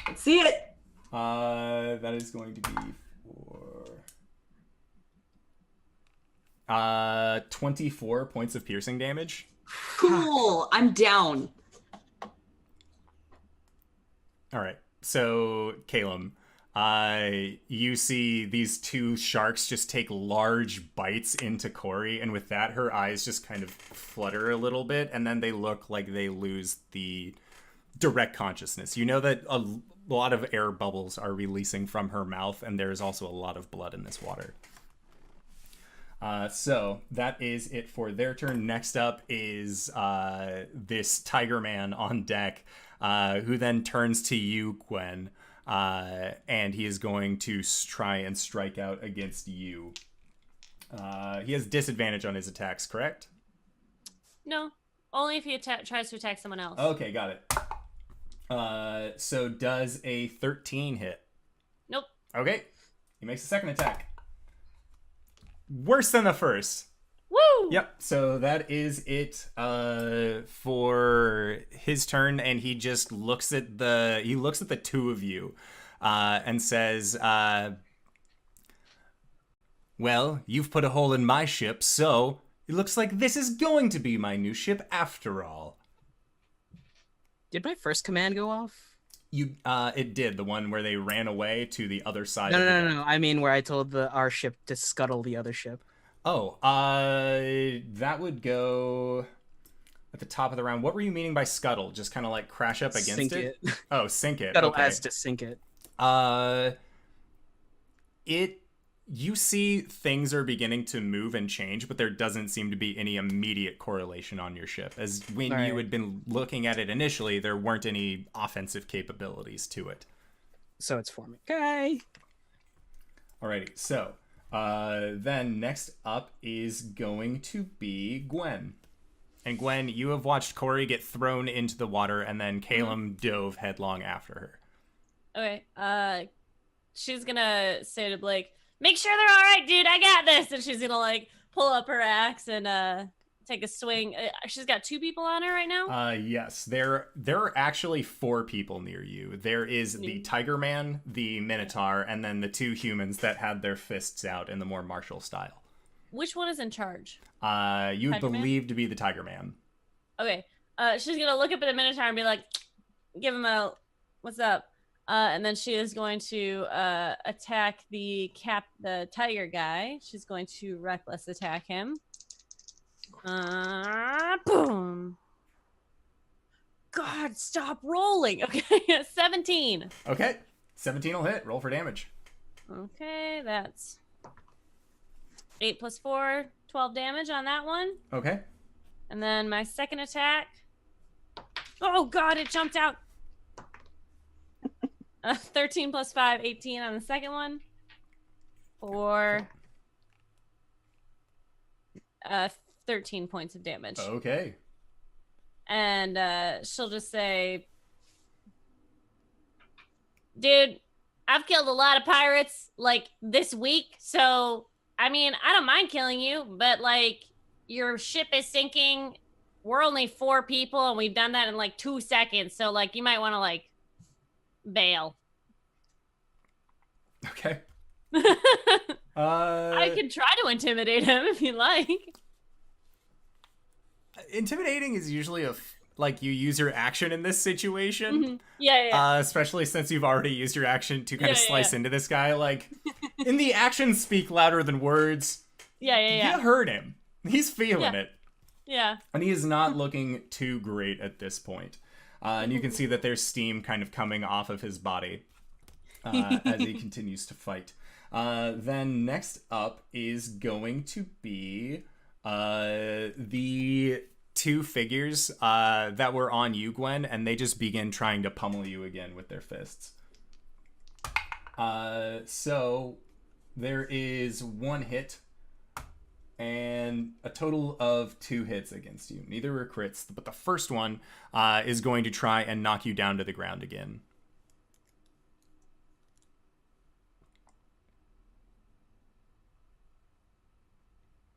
Let's see it. That is going to be for 24 points of piercing damage. Cool. I'm down. All right. So, Caelum, you see these 2 sharks just take large bites into Cori, and with that, her eyes just kind of flutter a little bit, and then they look like they lose the direct consciousness. You know that a lot of air bubbles are releasing from her mouth, and there's also a lot of blood in this water. So that is it for their turn. Next up is this tiger man on deck, who then turns to you, Gwen, and he is going to try and strike out against you. He has disadvantage on his attacks, correct? No, only if he tries to attack someone else. Okay, got it. So does a 13 hit? Nope. Okay, he makes a second attack. Worse than the first. Woo! Yep, so that is it for his turn, and he just looks at the 2 of you and says, well, you've put a hole in my ship, so it looks like this is going to be my new ship after all. Did my first command go off? It did, the one where they ran away to the other side. No. I mean, where I told our ship to scuttle the other ship. Oh, that would go at the top of the round. What were you meaning by scuttle? Just kind of like crash up against Sink it? it. Oh, sink it. Scuttle Okay. as to sink it. You see things are beginning to move and change, but there doesn't seem to be any immediate correlation on your ship. As when All you right. had been looking at it initially, there weren't any offensive capabilities to it. So it's forming. Okay. Alrighty, so then next up is going to be Gwen. And Gwen, you have watched Cori get thrown into the water, and then Caelum dove headlong after her. Okay. She's gonna say to Blake, "Make sure they're all right, dude. I got this." And she's gonna like pull up her axe and take a swing. She's got 2 people on her right now. Yes, there are actually 4 people near you. There is the Tiger Man, the Minotaur, and then the 2 humans that had their fists out in the more martial style. Which one is in charge? You would Tiger Man? believe to be the Tiger Man. Okay. She's gonna look up at the Minotaur and be like, give him a what's up? And then she is going to attack the tiger guy. She's going to reckless attack him. Boom. God, stop rolling. Okay, 17. Okay, 17 will hit. Roll for damage. Okay, that's 8 plus 4, 12 damage on that one. Okay. And then my second attack. Oh God, it jumped out. 13 plus 5, 18 on the second one. For 13 points of damage. Okay. And she'll just say, dude, I've killed a lot of pirates, like, this week, so, I mean, I don't mind killing you, but, like, your ship is sinking, we're only 4 people, and we've done that in, like, 2 seconds, so, like, you might want to, like, bail. Okay. I could try to intimidate him if you like. Intimidating is usually like you use your action in this situation. Mm-hmm. Yeah. Especially since you've already used your action to kind of slice into this guy. Like, in the actions speak louder than words. Yeah. You heard him. He's feeling it. Yeah. And he is not looking too great at this point. And you can see that there's steam kind of coming off of his body as he continues to fight. Then next up is going to be the 2 figures that were on you, Gwen, and they just begin trying to pummel you again with their fists. So there is 1 hit and a total of 2 hits against you. Neither were crits, but the first one is going to try and knock you down to the ground again.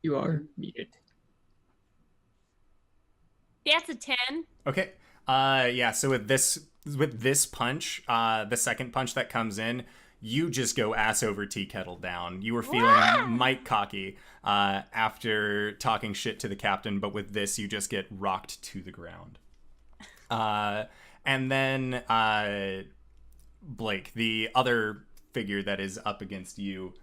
You are muted. That's a 10. Okay. Yeah, so with this punch, the second punch that comes in, you just go ass over tea kettle down. You were feeling might cocky after talking shit to the captain, but with this, you just get rocked to the ground. And then Blake, the other figure that is up against you,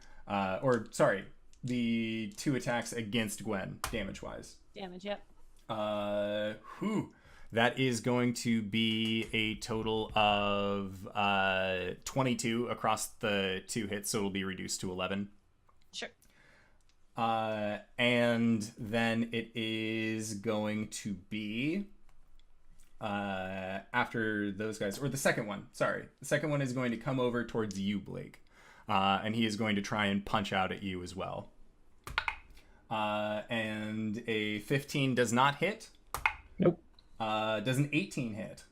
the 2 attacks against Gwen, damage-wise. Damage, yep. That is going to be a total of 22 across the 2 hits, so it'll be reduced to 11. Sure. And then it is going to be after those guys, or the second one. Sorry, the second one is going to come over towards you, Blake, and he is going to try and punch out at you as well. And a 15 does not hit. Nope. Does an 18 hit?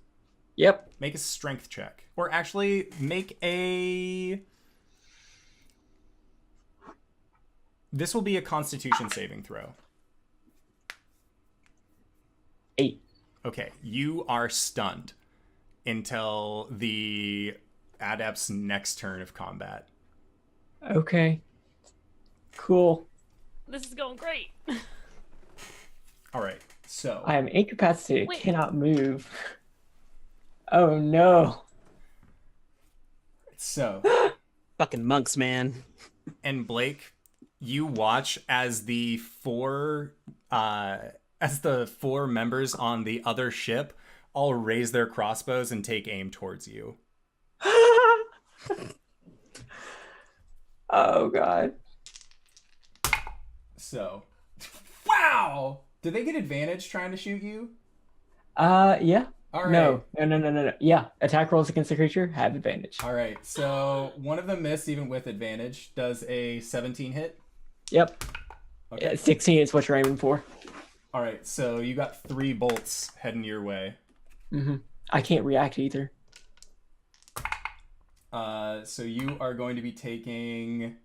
Yep. Make a strength check. Or actually, make a... This will be a constitution saving throw. 8. Okay, you are stunned until the adept's next turn of combat. Okay. Cool. This is going great. All right, so... I am incapacitated. Wait. Cannot move. Oh, no. So... Fucking monks, man. And Blake, you watch as the 4 members on the other ship all raise their crossbows and take aim towards you. Oh, God. So, wow! Did they get advantage trying to shoot you? Yeah. All right. No. Yeah, attack rolls against the creature have advantage. All right, so one of them missed even with advantage. Does a 17 hit? Yep. Okay. 16 is what you're aiming for. All right, so you got 3 bolts heading your way. I can't react either. So you are going to be taking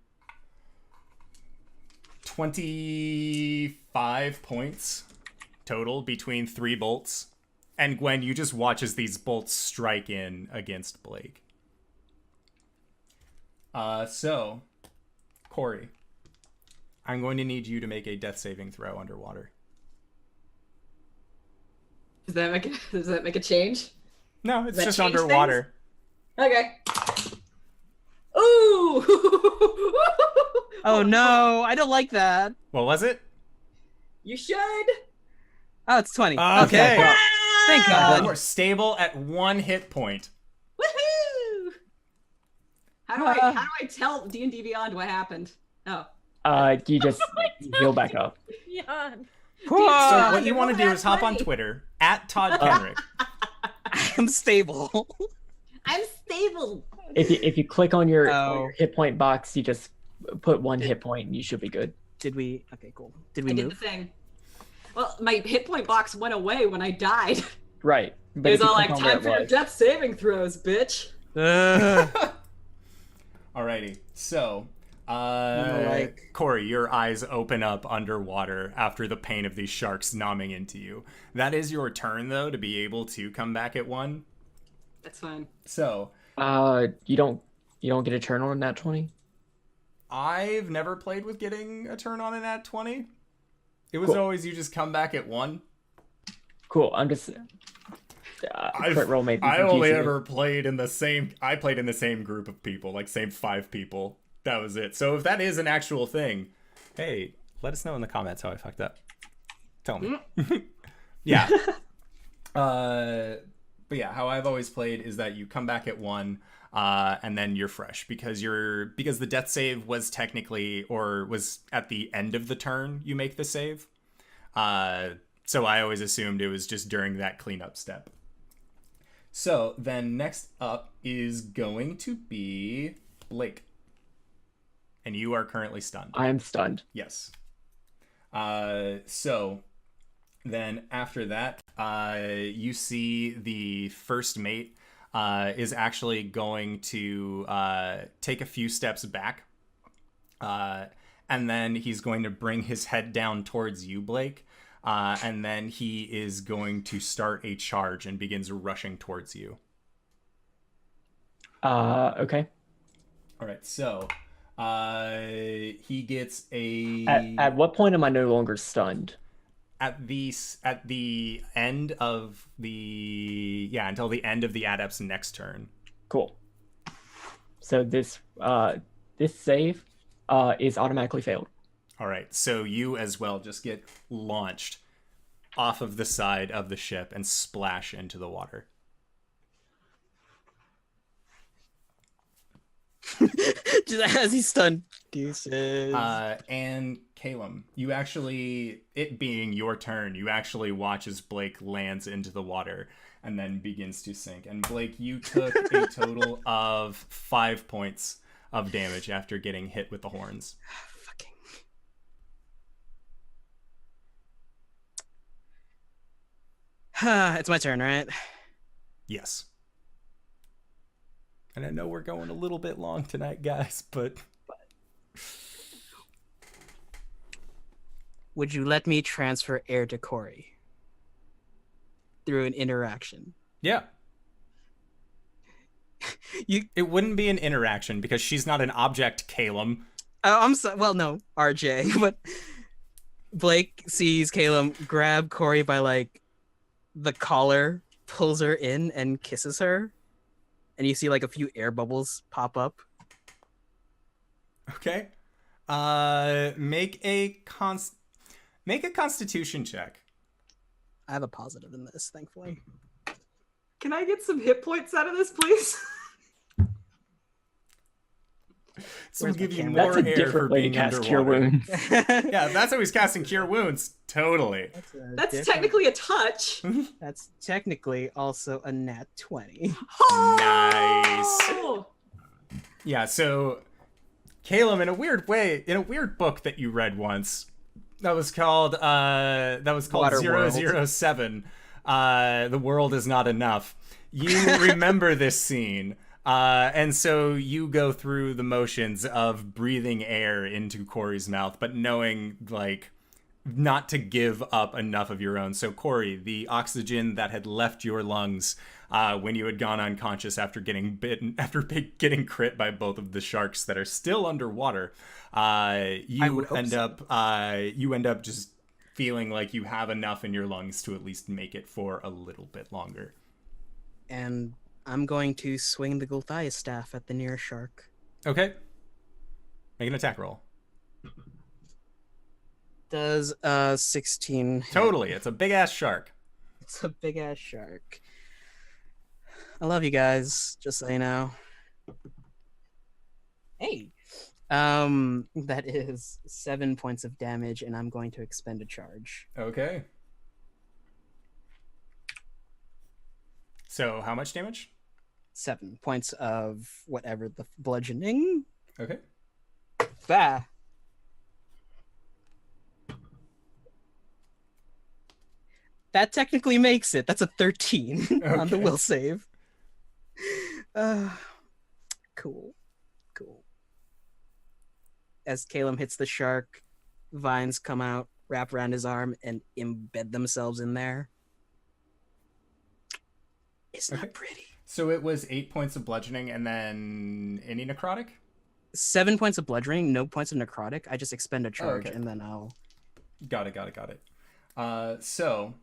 25 points total between 3 bolts. And Gwen, you just watch as these bolts strike in against Blake. So, Cori, I'm going to need you to make a death saving throw underwater. Does that make a change? No, it's Does that just change underwater. Okay. Ooh! Oh no, I don't like that. What was it? You should. Oh, it's 20. Okay. Well, thank God. You are stable at 1 hit point. Woohoo! How do I tell D&D Beyond what happened? Oh. You just heal back up. Yawn. So what you want to do is hop on Twitter at Todd Kenrick. I'm stable. I'm stable. If you click on your hit point box, you just put 1 hit point and you should be good. Did we? Okay, cool. Did we I move? did the thing. Well, my hit point box went away when I died. Right. But It if was you all click like, on where time it for your was- death saving throws, bitch. Alrighty, so like- Cori, your eyes open up underwater after the pain of these sharks nomming into you. That is your turn, though, to be able to come back at 1. That's fine. So you don't get a turn on that 20. I've never played with getting a turn on an at 20. It was Cool. always you just come back at 1. Cool. I'm just. Crit roll made me I only confusing. ever played in the same. I played in the same group of people, like same 5 people. That was it. So if that is an actual thing, hey, let us know in the comments how I fucked up. Tell me. Yeah. But yeah, how I've always played is that you come back at 1, and then you're fresh because the death save was technically or was at the end of the turn you make the save. So I always assumed it was just during that cleanup step. So then next up is going to be Blake. And you are currently stunned. I am stunned. Yes. So then after that, you see the first mate is actually going to take a few steps back. And then he's going to bring his head down towards you, Blake. And then he is going to start a charge and begins rushing towards you. Okay. All right, so he gets a At what point am I no longer stunned? at the end of until the end of the adept's next turn. Cool. So this save is automatically failed. All right, so you as well just get launched off of the side of the ship and splash into the water. Just as he's stunned. Deuces. And Caelum, you actually, it being your turn, you actually watch as Blake lands into the water and then begins to sink. And Blake, you took a total of 5 points of damage after getting hit with the horns. Fucking. It's my turn, right? Yes. And I know we're going a little bit long tonight, guys, but Would you let me transfer air to Cori through an interaction? yeah. You. It wouldn't be an interaction because she's not an object, Caelum. Oh, I'm so. Well, no, RJ, but Blake sees Caelum grab Cori by like the collar, pulls her in, and kisses her, and you see like a few air bubbles pop up. Okay. Make a Constitution check. I have a positive in this, thankfully. Can I get some hit points out of this, please? So we'll Where's my give you camera? more That's a air for different way to being cast Cure underwater. Wounds. Yeah, that's how he's casting Cure Wounds. Totally. That's technically a touch. That's technically also a nat 20. Oh! Yeah, so Caelum, in a weird way, in a weird book that you read once, that was called Waterworld. 007. The world is not enough. You remember this scene. And so you go through the motions of breathing air into Cori's mouth, but knowing, like, not to give up enough of your own. So Cori, the oxygen that had left your lungs when you had gone unconscious after getting getting crit by both of the sharks that are still underwater, you end up just feeling like you have enough in your lungs to at least make it for a little bit longer. And I'm going to swing the Gulthias staff at the nearest shark. Okay. Make an attack roll. Does 16 hit? Totally. It's a big ass shark. It's a big ass shark. I love you guys, just so you know. Hey. That is 7 points of damage, and I'm going to expend a charge. Okay. So how much damage? 7 points of whatever the bludgeoning. Okay. Bah. That technically makes it. That's a 13 on the will save. Cool. As Caelum hits the shark, vines come out, wrap around his arm, and embed themselves in there. It's not pretty. So it was 8 points of bludgeoning and then any necrotic? 7 points of bludgeoning, no points of necrotic. I just expend a charge, and then I'll... Got it. So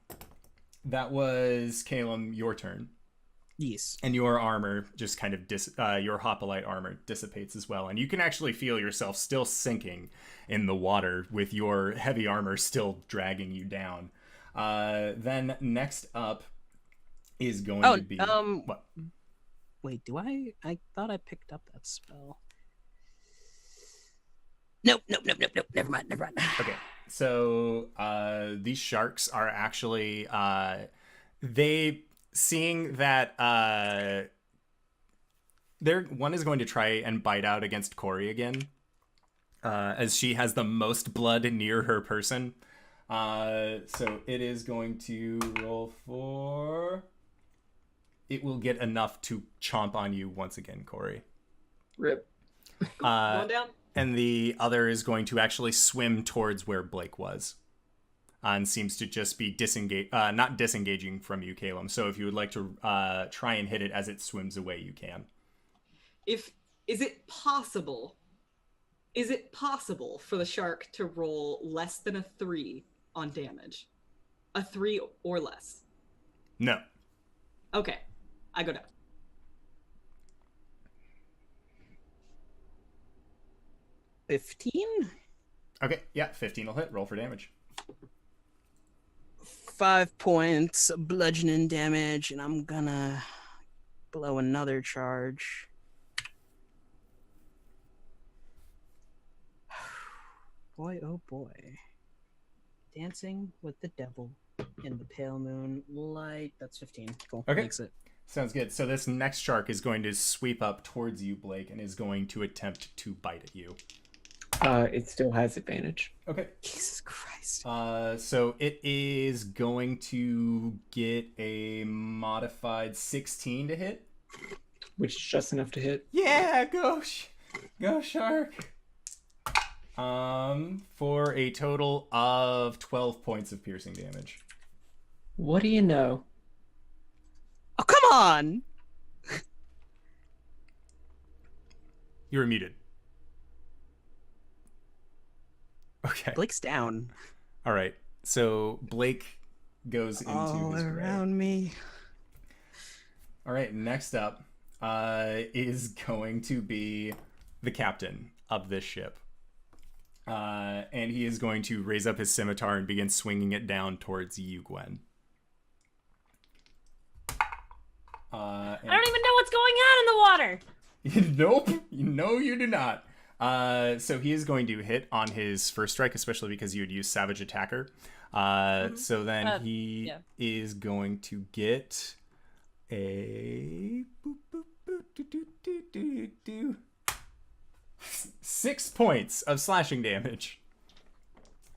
that was, Caelum, your turn. Yes. And your armor just kind of your hoplite armor dissipates as well, and you can actually feel yourself still sinking in the water with your heavy armor still dragging you down. Then next up is going to be what? Wait, do I thought I picked up that spell. Nope. Never mind. Okay. So these sharks are actually they seeing that one is going to try and bite out against Cori again, as she has the most blood near her person. So it is going to roll for... It will get enough to chomp on you once again, Cori. Rip. Going down. And the other is going to actually swim towards where Blake was. And seems to just be not disengaging from you, Caelum. So if you would like to try and hit it as it swims away, you can. Is it possible for the shark to roll less than a 3 on damage? A 3 or less? No. Okay. I go down. $15? Okay, yeah, 15 will hit. Roll for damage. 5 points bludgeoning damage, and I'm gonna blow another charge. Boy, oh boy. Dancing with the Devil in the Pale Moon Light. That's 15. Cool. Okay. Makes it. Sounds good. So this next shark is going to sweep up towards you, Blake, and is going to attempt to bite at you. It still has advantage. Okay. Jesus Christ. So it is going to get a modified 16 to hit. Which is just enough to hit. Yeah, go shark. For a total of 12 points of piercing damage. What do you know? Oh, come on! You're muted. Okay. Blake's down. All right. So Blake goes into All his around me. All right. Next up is going to be the captain of this ship. And he is going to raise up his scimitar and begin swinging it down towards you, Gwen. I don't even know what's going on in the water. Nope. No, you do not. So he is going to hit on his first strike, especially because you would use Savage Attacker. So then he is going to get a 6 points of slashing damage.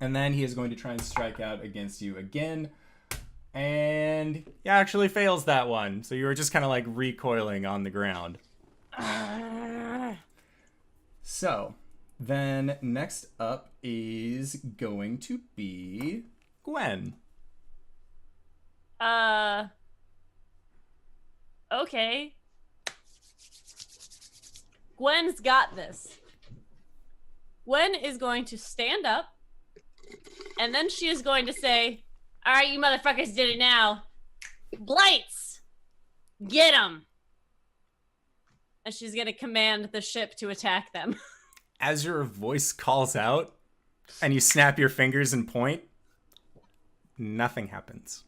And then he is going to try and strike out against you again. And he actually fails that one. So you were just kind of like recoiling on the ground. So then next up is going to be Gwen. Okay. Gwen's got this. Gwen is going to stand up, and then she is going to say, all right, you motherfuckers did it now. Blights! Get them! And she's going to command the ship to attack them. As your voice calls out, and you snap your fingers and point, nothing happens.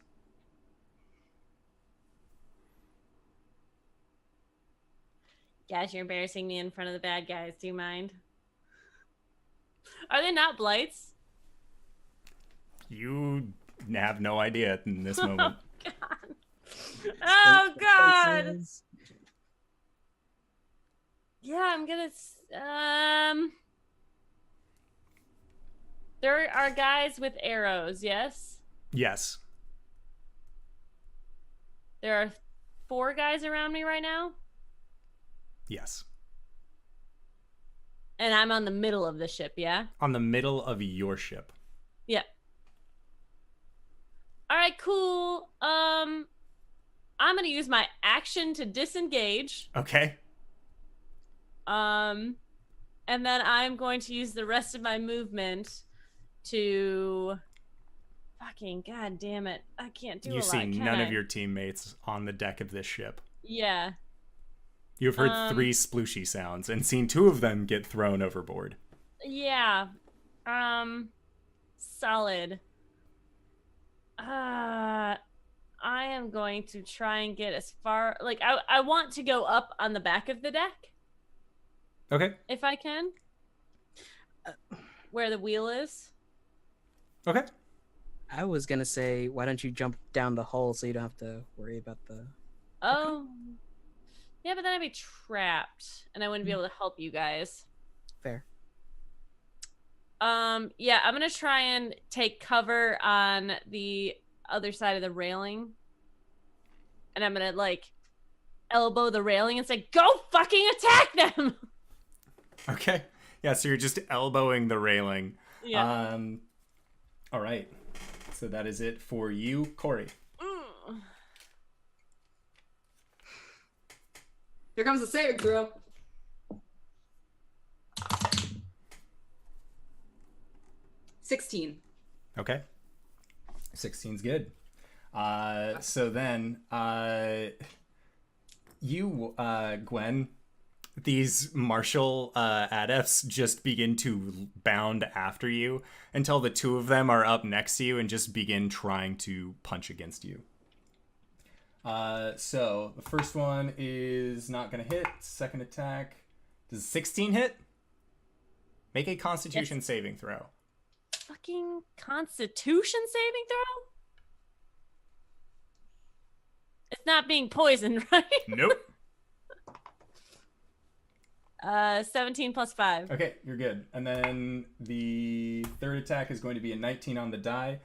Gosh, you're embarrassing me in front of the bad guys. Do you mind? Are they not Blights? You have no idea in this moment. Oh, God! Yeah, I'm gonna... There are guys with arrows, yes? Yes. There are 4 guys around me right now? Yes. And I'm on the middle of the ship, yeah? On the middle of your ship. Yep. Alright, cool. I'm gonna use my action to disengage. Okay. And then I'm going to use the rest of my movement to... Fucking god damn it. I can't do a lot, You see can none I? of your teammates on the deck of this ship. Yeah. You've heard 3 splooshy sounds and seen 2 of them get thrown overboard. Yeah. Solid. I am going to try and get as far... Like, I want to go up on the back of the deck. Okay. If I can. Where the wheel is. Okay. I was gonna say, why don't you jump down the hole so you don't have to worry about the... Oh. Yeah, but then I'd be trapped. And I wouldn't be able to help you guys. Fair. Yeah, I'm gonna try and take cover on the other side of the railing. And I'm gonna, like, elbow the railing and say, go fucking attack them! Okay. Yeah, so you're just elbowing the railing. Yeah. All right. So that is it for you, Cori. Here comes the saving throw. $16. Okay. 16's good. So then, you, Gwen, these martial adepts just begin to bound after you until the 2 of them are up next to you and just begin trying to punch against you. So the first one is not going to hit. Second attack. Does 16 hit? Make a Constitution saving throw. Fucking Constitution saving throw? It's not being poisoned, right? Nope. 17 plus 5. Okay, you're good. And then the third attack is going to be a 19 on the die.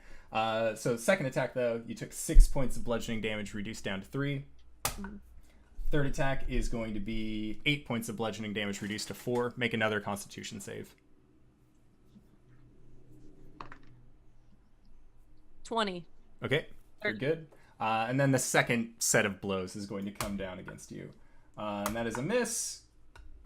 So second attack, though, you took 6 points of bludgeoning damage, reduced down to 3. Third attack is going to be 8 points of bludgeoning damage, reduced to 4. Make another Constitution save. 20. Okay, you're good. And then the second set of blows is going to come down against you. And that is a miss.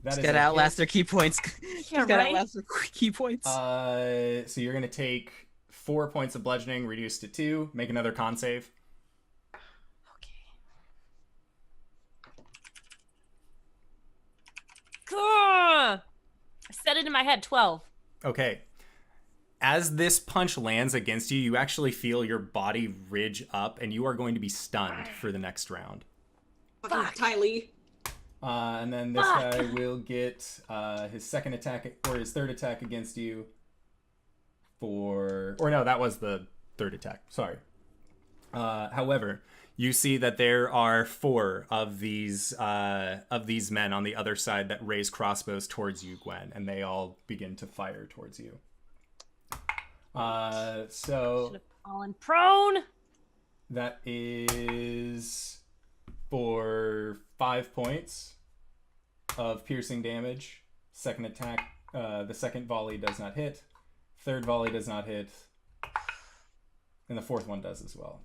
That Just is gotta a outlast hit. their key points. Yeah, Just gotta right? outlast their key points. So you're going to take 4 points of bludgeoning, reduced to 2. Make another con save. Okay. I said it in my head, 12. Okay. As this punch lands against you, you actually feel your body ridge up, and you are going to be stunned for the next round. Fuck. Tylee. And then this guy will get his second attack, or his third attack against you for... Or no, that was the third attack. Sorry. However, you see that there are 4 of these men on the other side that raise crossbows towards you, Gwen, and they all begin to fire towards you. So Should have fallen prone. that is for 5 points of piercing damage. Second attack, the second volley does not hit. Third volley does not hit. And the fourth one does as well.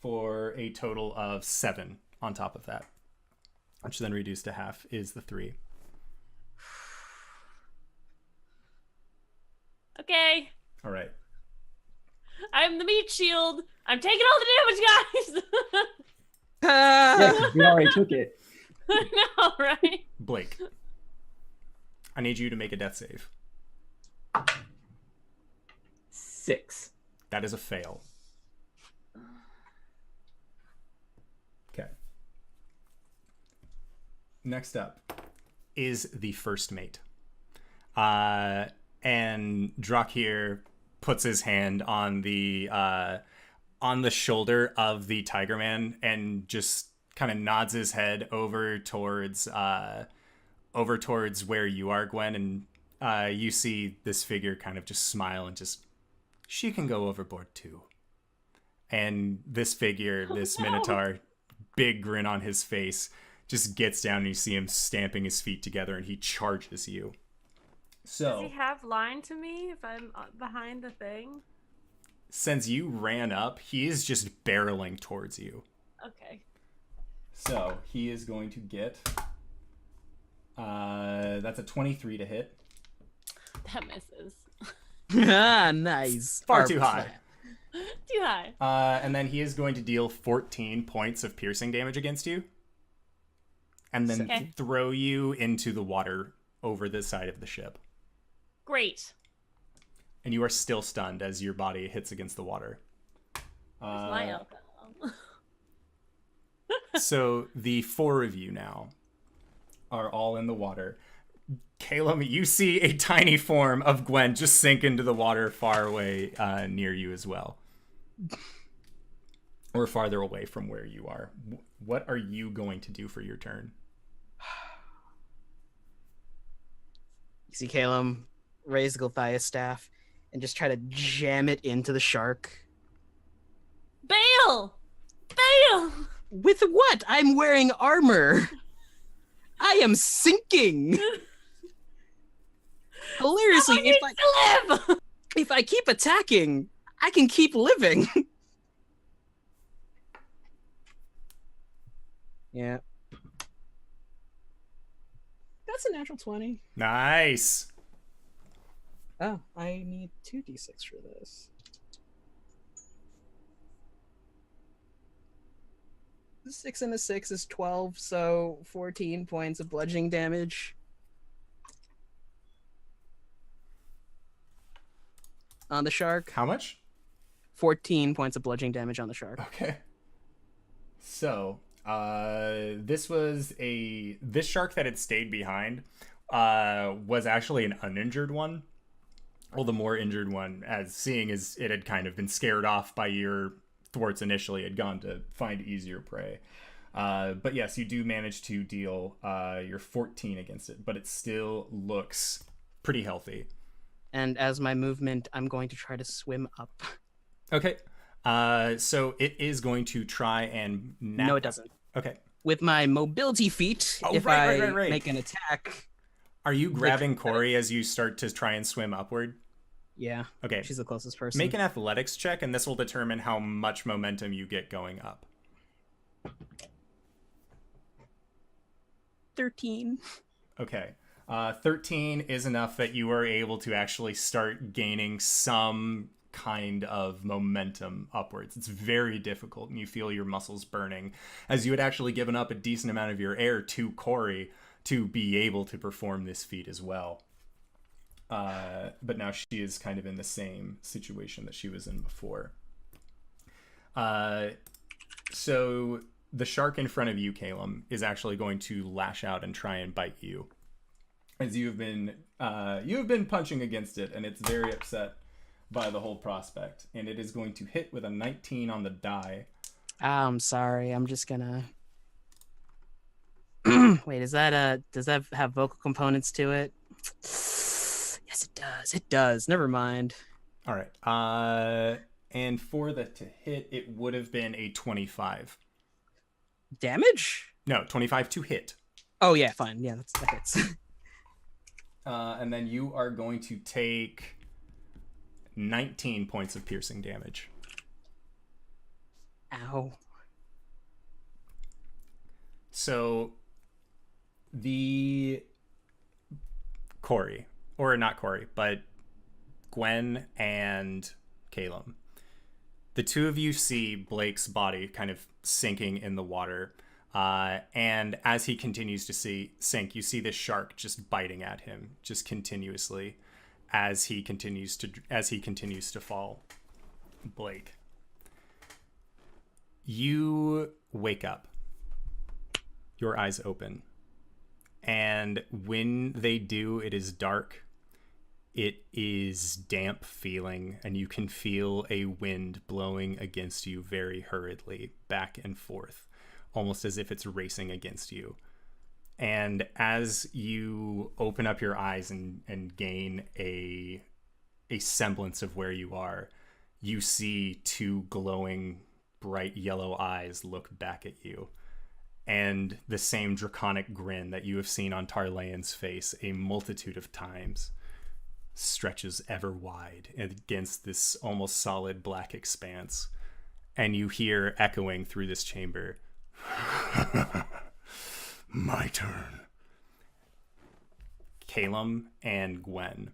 For a total of 7 on top of that. Which then reduced to half is the 3. Okay. All right. I'm the meat shield. I'm taking all the damage, guys. Yeah, we already took it. I know, right? Blake. I need you to make a death save. 6. That is a fail. Okay. Next up is the first mate. And Drakir puts his hand on the shoulder of the Tiger Man and just kind of nods his head over towards where you are, Gwen, and you see this figure kind of just smile and just, she can go overboard too. And this figure, this Minotaur, big grin on his face, just gets down and you see him stamping his feet together and he charges you. So, Does he have line to me if I'm behind the thing? Since you ran up, he is just barreling towards you. Okay. So he is going to get that's a 23 to hit. That misses. Nice. Far too high. Too high. And then he is going to deal 14 points of piercing damage against you. And then Okay. throw you into the water over the side of the ship. Great. And you are still stunned as your body hits against the water. Where's my alcohol? So the 4 of you now are all in the water. Caelum, you see a tiny form of Gwen just sink into the water far away near you as well. Or farther away from where you are. What are you going to do for your turn? You see Caelum raise the Goliath staff and just try to jam it into the shark. Bail! Bail! With what? I'm wearing armor. I am sinking. Hilariously, Someone needs to live! if I keep attacking, I can keep living. Yeah. That's a natural 20. Nice. Oh, I need 2d6 for this. 6 and a 6 is 12, so 14 points of bludgeoning damage. On the shark. How much? 14 points of bludgeoning damage on the shark. Okay. So, this shark that had stayed behind was actually an uninjured one. Well, the more injured one, as seeing as it had kind of been scared off by your thwarts initially, had gone to find easier prey. But yes, you do manage to deal your 14 against it, but it still looks pretty healthy. And as my movement, I'm going to try to swim up. Okay. So it is going to try and... No, it doesn't. Okay. With my mobility feat, if I make an attack... Are you grabbing Cori as you start to try and swim upward? Yeah. Okay. She's the closest person. Make an athletics check, and this will determine how much momentum you get going up. 13. Okay. 13 is enough that you are able to actually start gaining some kind of momentum upwards. It's very difficult, and you feel your muscles burning, as you had actually given up a decent amount of your air to Cori to be able to perform this feat as well. But now she is kind of in the same situation that she was in before. So the shark in front of you, Caelum, is actually going to lash out and try and bite you, as you have been punching against it, and it's very upset by the whole prospect, and it is going to hit with a 19 on the die. I'm sorry. I'm just gonna. Wait, does that have vocal components to it? Yes, it does. It does. Never mind. All right. And for the to hit, it would have been a 25. Damage? No, 25 to hit. Oh yeah, fine. Yeah, that hits. And then you are going to take 19 points of piercing damage. Ow. So the Cori, or not Cori, but Gwen and Caelum, the two of you see Blake's body kind of sinking in the water. And as he continues to sink, you see this shark just biting at him just continuously as he continues to fall. Blake, you wake up. Your eyes open. And when they do, it is dark. It is damp feeling, and you can feel a wind blowing against you very hurriedly, back and forth, almost as if it's racing against you. And as you open up your eyes and gain a semblance of where you are, you see two glowing, bright yellow eyes look back at you. And the same draconic grin that you have seen on Tarleon's face a multitude of times stretches ever wide against this almost solid black expanse. And you hear echoing through this chamber, "My turn." Caelum and Gwen,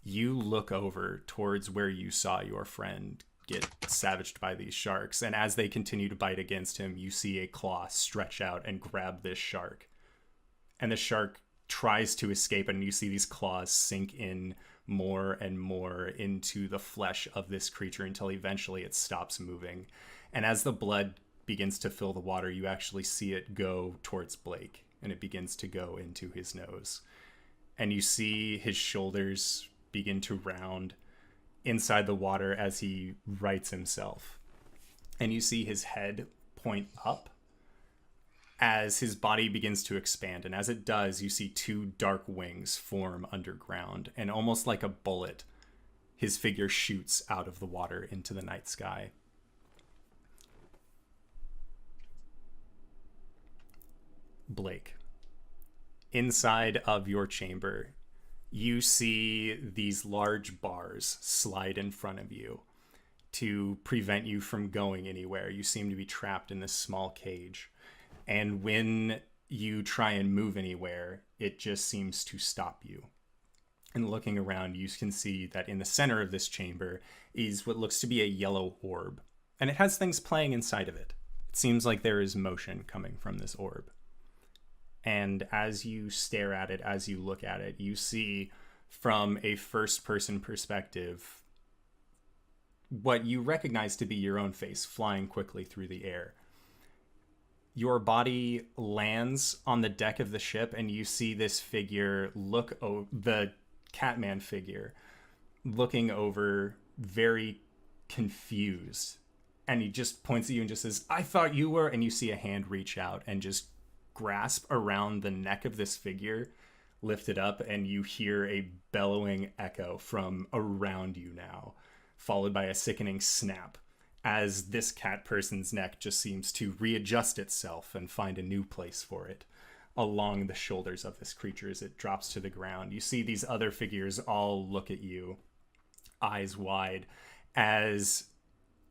you look over towards where you saw your friend get savaged by these sharks, and as they continue to bite against him, you see a claw stretch out and grab this shark. And the shark tries to escape, and you see these claws sink in more and more into the flesh of this creature until eventually it stops moving. And as the blood begins to fill the water, you actually see it go towards Blake, and it begins to go into his nose. And you see his shoulders begin to round inside the water as he rights himself. And you see his head point up as his body begins to expand. And as it does, you see two dark wings form underground. And almost like a bullet, his figure shoots out of the water into the night sky. Blake, inside of your chamber, you see these large bars slide in front of you to prevent you from going anywhere. You seem to be trapped in this small cage. And when you try and move anywhere, it just seems to stop you. And looking around, you can see that in the center of this chamber is what looks to be a yellow orb. And it has things playing inside of it. It seems like there is motion coming from this orb. And as you stare at it, as you look at it, you see from a first-person perspective what you recognize to be your own face flying quickly through the air. Your body lands on the deck of the ship, and you see this figure the Catman figure, looking over, very confused. And he just points at you and just says, "I thought you were," and you see a hand reach out and just grasp around the neck of this figure, lift it up, and you hear a bellowing echo from around you now, followed by a sickening snap as this cat person's neck just seems to readjust itself and find a new place for it along the shoulders of this creature as it drops to the ground. You see these other figures all look at you, eyes wide, as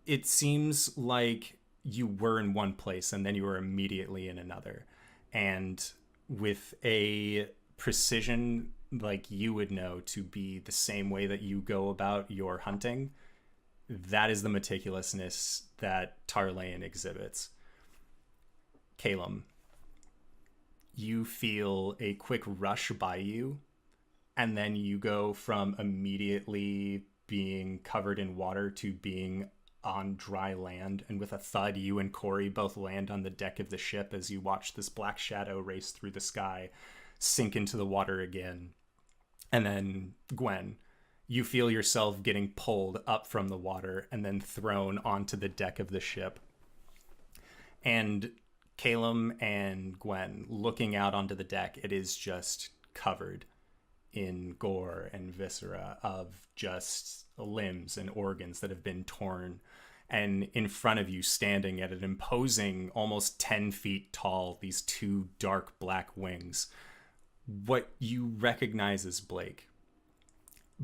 it seems like you were in one place and then you were immediately in another. And with a precision like you would know to be the same way that you go about your hunting, that is the meticulousness that Tarleon exhibits. Caelum, you feel a quick rush by you, and then you go from immediately being covered in water to being on dry land, and with a thud, you and Cori both land on the deck of the ship as you watch this black shadow race through the sky, sink into the water again. And then, Gwen, you feel yourself getting pulled up from the water and then thrown onto the deck of the ship. And Caelum and Gwen, looking out onto the deck, it is just covered in gore and viscera of just limbs and organs that have been torn. And in front of you, standing at an imposing, almost 10 feet tall, these two dark black wings, what you recognize as Blake.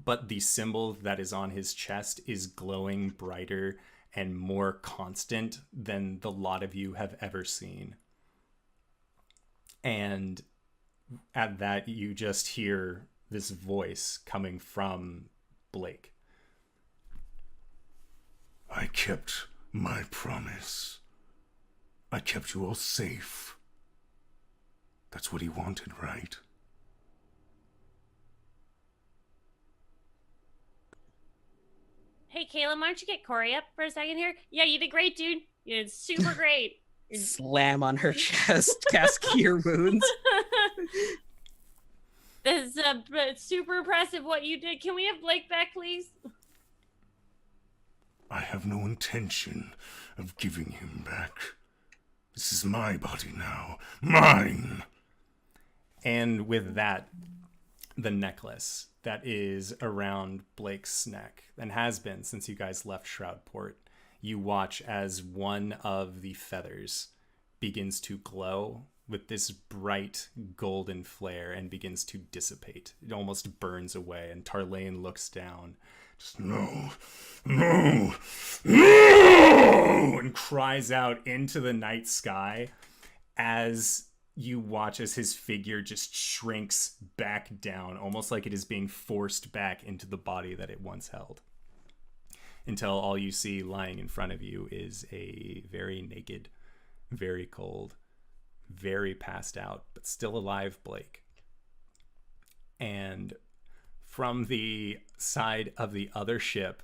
but the symbol that is on his chest is glowing brighter and more constant than the lot of you have ever seen. And at that, you just hear this voice coming from Blake. I kept my promise. I kept you all safe. That's what he wanted, right? Hey, Caelum, why don't you get Cori up for a second here? Yeah, you did great, dude. You did super great. Slam on her chest, cast Cure Wounds. This is super impressive what you did. Can we have Blake back, please? I have no intention of giving him back. This is my body now. Mine! And with that, the necklace that is around Blake's neck, and has been since you guys left Shroudport, you watch as one of the feathers begins to glow with this bright golden flare and begins to dissipate. It almost burns away, and Tarlane looks down. Just no, no, no! And cries out into the night sky as you watch as his figure just shrinks back down, almost like it is being forced back into the body that it once held. Until all you see lying in front of you is a very naked, very cold, very passed out, but still alive Blake. And from the side of the other ship,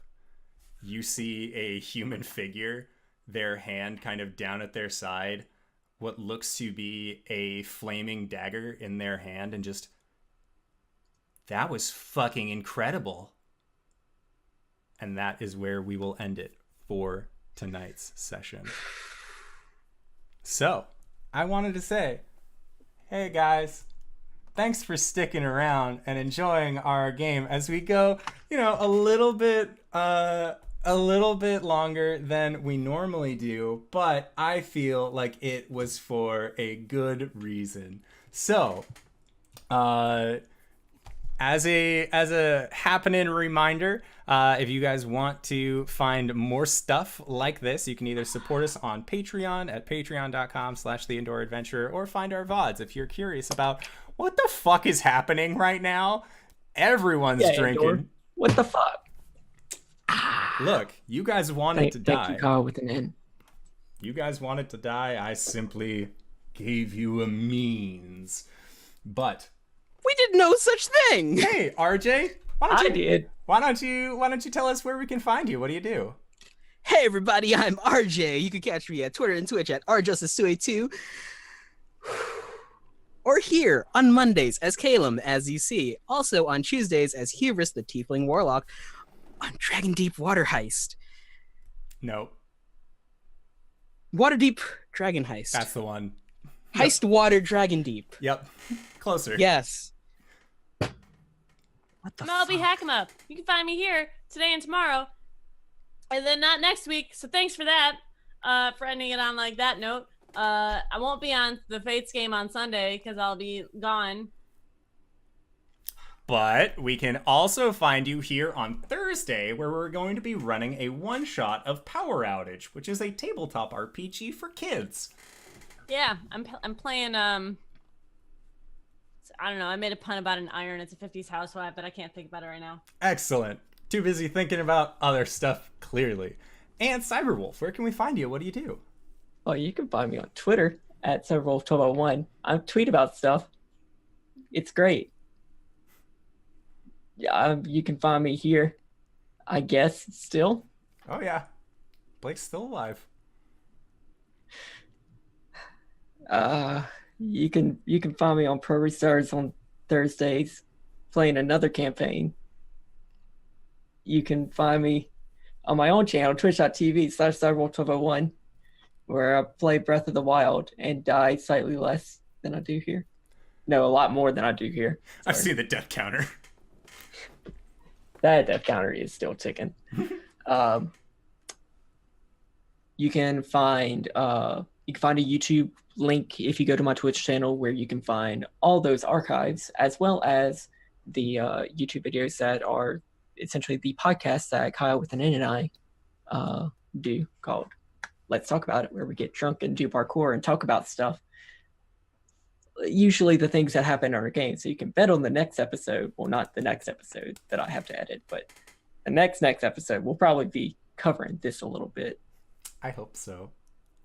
you see a human figure, their hand kind of down at their side, what looks to be a flaming dagger in their hand, and just, that was fucking incredible. And that is where we will end it for tonight's session. So, I wanted to say, hey guys, thanks for sticking around and enjoying our game as we go, a little bit longer than we normally do, but I feel like it was for a good reason. So, as a happening reminder, if you guys want to find more stuff like this, you can either support us on Patreon at patreon.com/theindoradventurer, or find our VODs if you're curious about what the fuck is happening right now. Everyone's drinking. Indoor. What the fuck? Look, you guys wanted to die. Thank you, Kyle, with an N. You guys wanted to die. I simply gave you a means. But We did no such thing. hey, RJ, I did. Why don't you tell us where we can find you? What do you do? Hey everybody, I'm RJ. You can catch me at Twitter and Twitch at RJustice282. Or here on Mondays as Caelum, as you see. Also on Tuesdays as Hubris the Tiefling Warlock on Dragon Deep Water Heist. No, Waterdeep Dragon Heist. that's the one. Heist Water Dragon Deep. Yep, closer. Yes. What the I'm fuck? LBHackEmUp. You can find me here today and tomorrow. And then not next week, so thanks for that. For ending it on like that note. I won't be on the Fates game on Sunday because I'll be gone. But we can also find you here on Thursday, where we're going to be running a one-shot of Power Outage, which is a tabletop RPG for kids. Yeah, I'm playing I don't know, I made a pun about an iron. It's a 50s housewife, but I can't think about it right now. Excellent. Too busy thinking about other stuff, clearly. And Cyberwolf, where can we find you? What do you do? Oh, you can find me on Twitter at Cyberwolf1201. I tweet about stuff. It's great. Yeah, you can find me here, I guess, still. Oh, yeah. Blake's still alive. You can find me on Pro Restars on Thursdays, playing another campaign. You can find me on my own channel, twitch.tv/Cyberwolf1201, where I play Breath of the Wild and die slightly less than I do here. No, a lot more than I do here. I've Sorry. seen the death counter. That death counter is still ticking. You can find a YouTube link if you go to my Twitch channel, where you can find all those archives, as well as the YouTube videos that are essentially the podcast that Kyle with an N and I do, called Let's Talk About It, where we get drunk and do parkour and talk about stuff. Usually the things that happen in our game. So you can bet on the next episode. Well, not the next episode that I have to edit, but the next episode we'll probably be covering this a little bit. I hope so.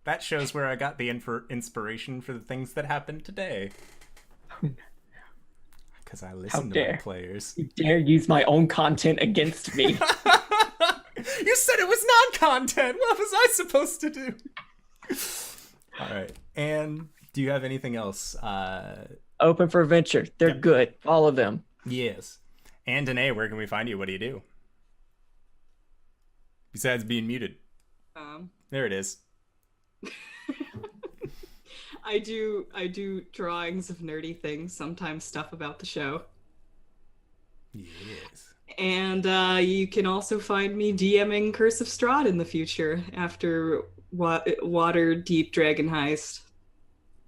That shows where I got the inspiration for the things that happened today. Because I listen to my players. You dare use my own content against me. You said it was non-content. What was I supposed to do? All right. And do you have anything else? Open for Adventure. They're good. Follow them. Yes. And Danae, where can we find you? What do you do? Besides being muted. There it is. I do drawings of nerdy things, sometimes stuff about the show. Yes. And you can also find me DMing Curse of Strahd in the future after Water Deep Dragon Heist.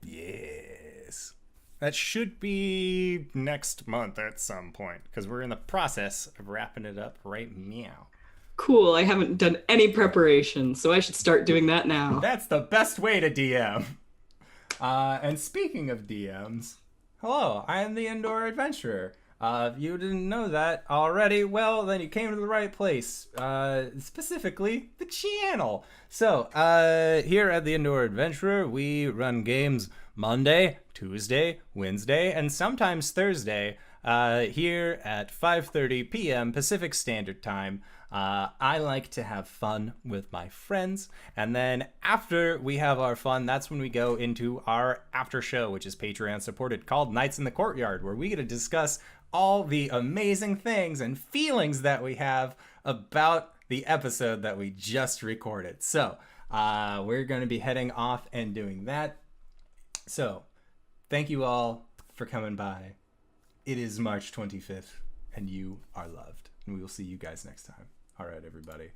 Yes. That should be next month at some point, because we're in the process of wrapping it up right now. Cool, I haven't done any preparation, so I should start doing that now. That's the best way to DM. And speaking of DMs, hello, I am the Indoor Adventurer. If you didn't know that already, well, then you came to the right place. Specifically, the channel. So, here at the Indoor Adventurer, we run games Monday, Tuesday, Wednesday, and sometimes Thursday, here at 5:30 p.m. Pacific Standard Time. I like to have fun with my friends, and then after we have our fun, that's when we go into our after show, which is Patreon supported, called Nights in the Courtyard, where we get to discuss all the amazing things and feelings that we have about the episode that we just recorded. So we're going to be heading off and doing that. So thank you all for coming by. It is March 25th, and you are loved, and we will see you guys next time. All right, everybody.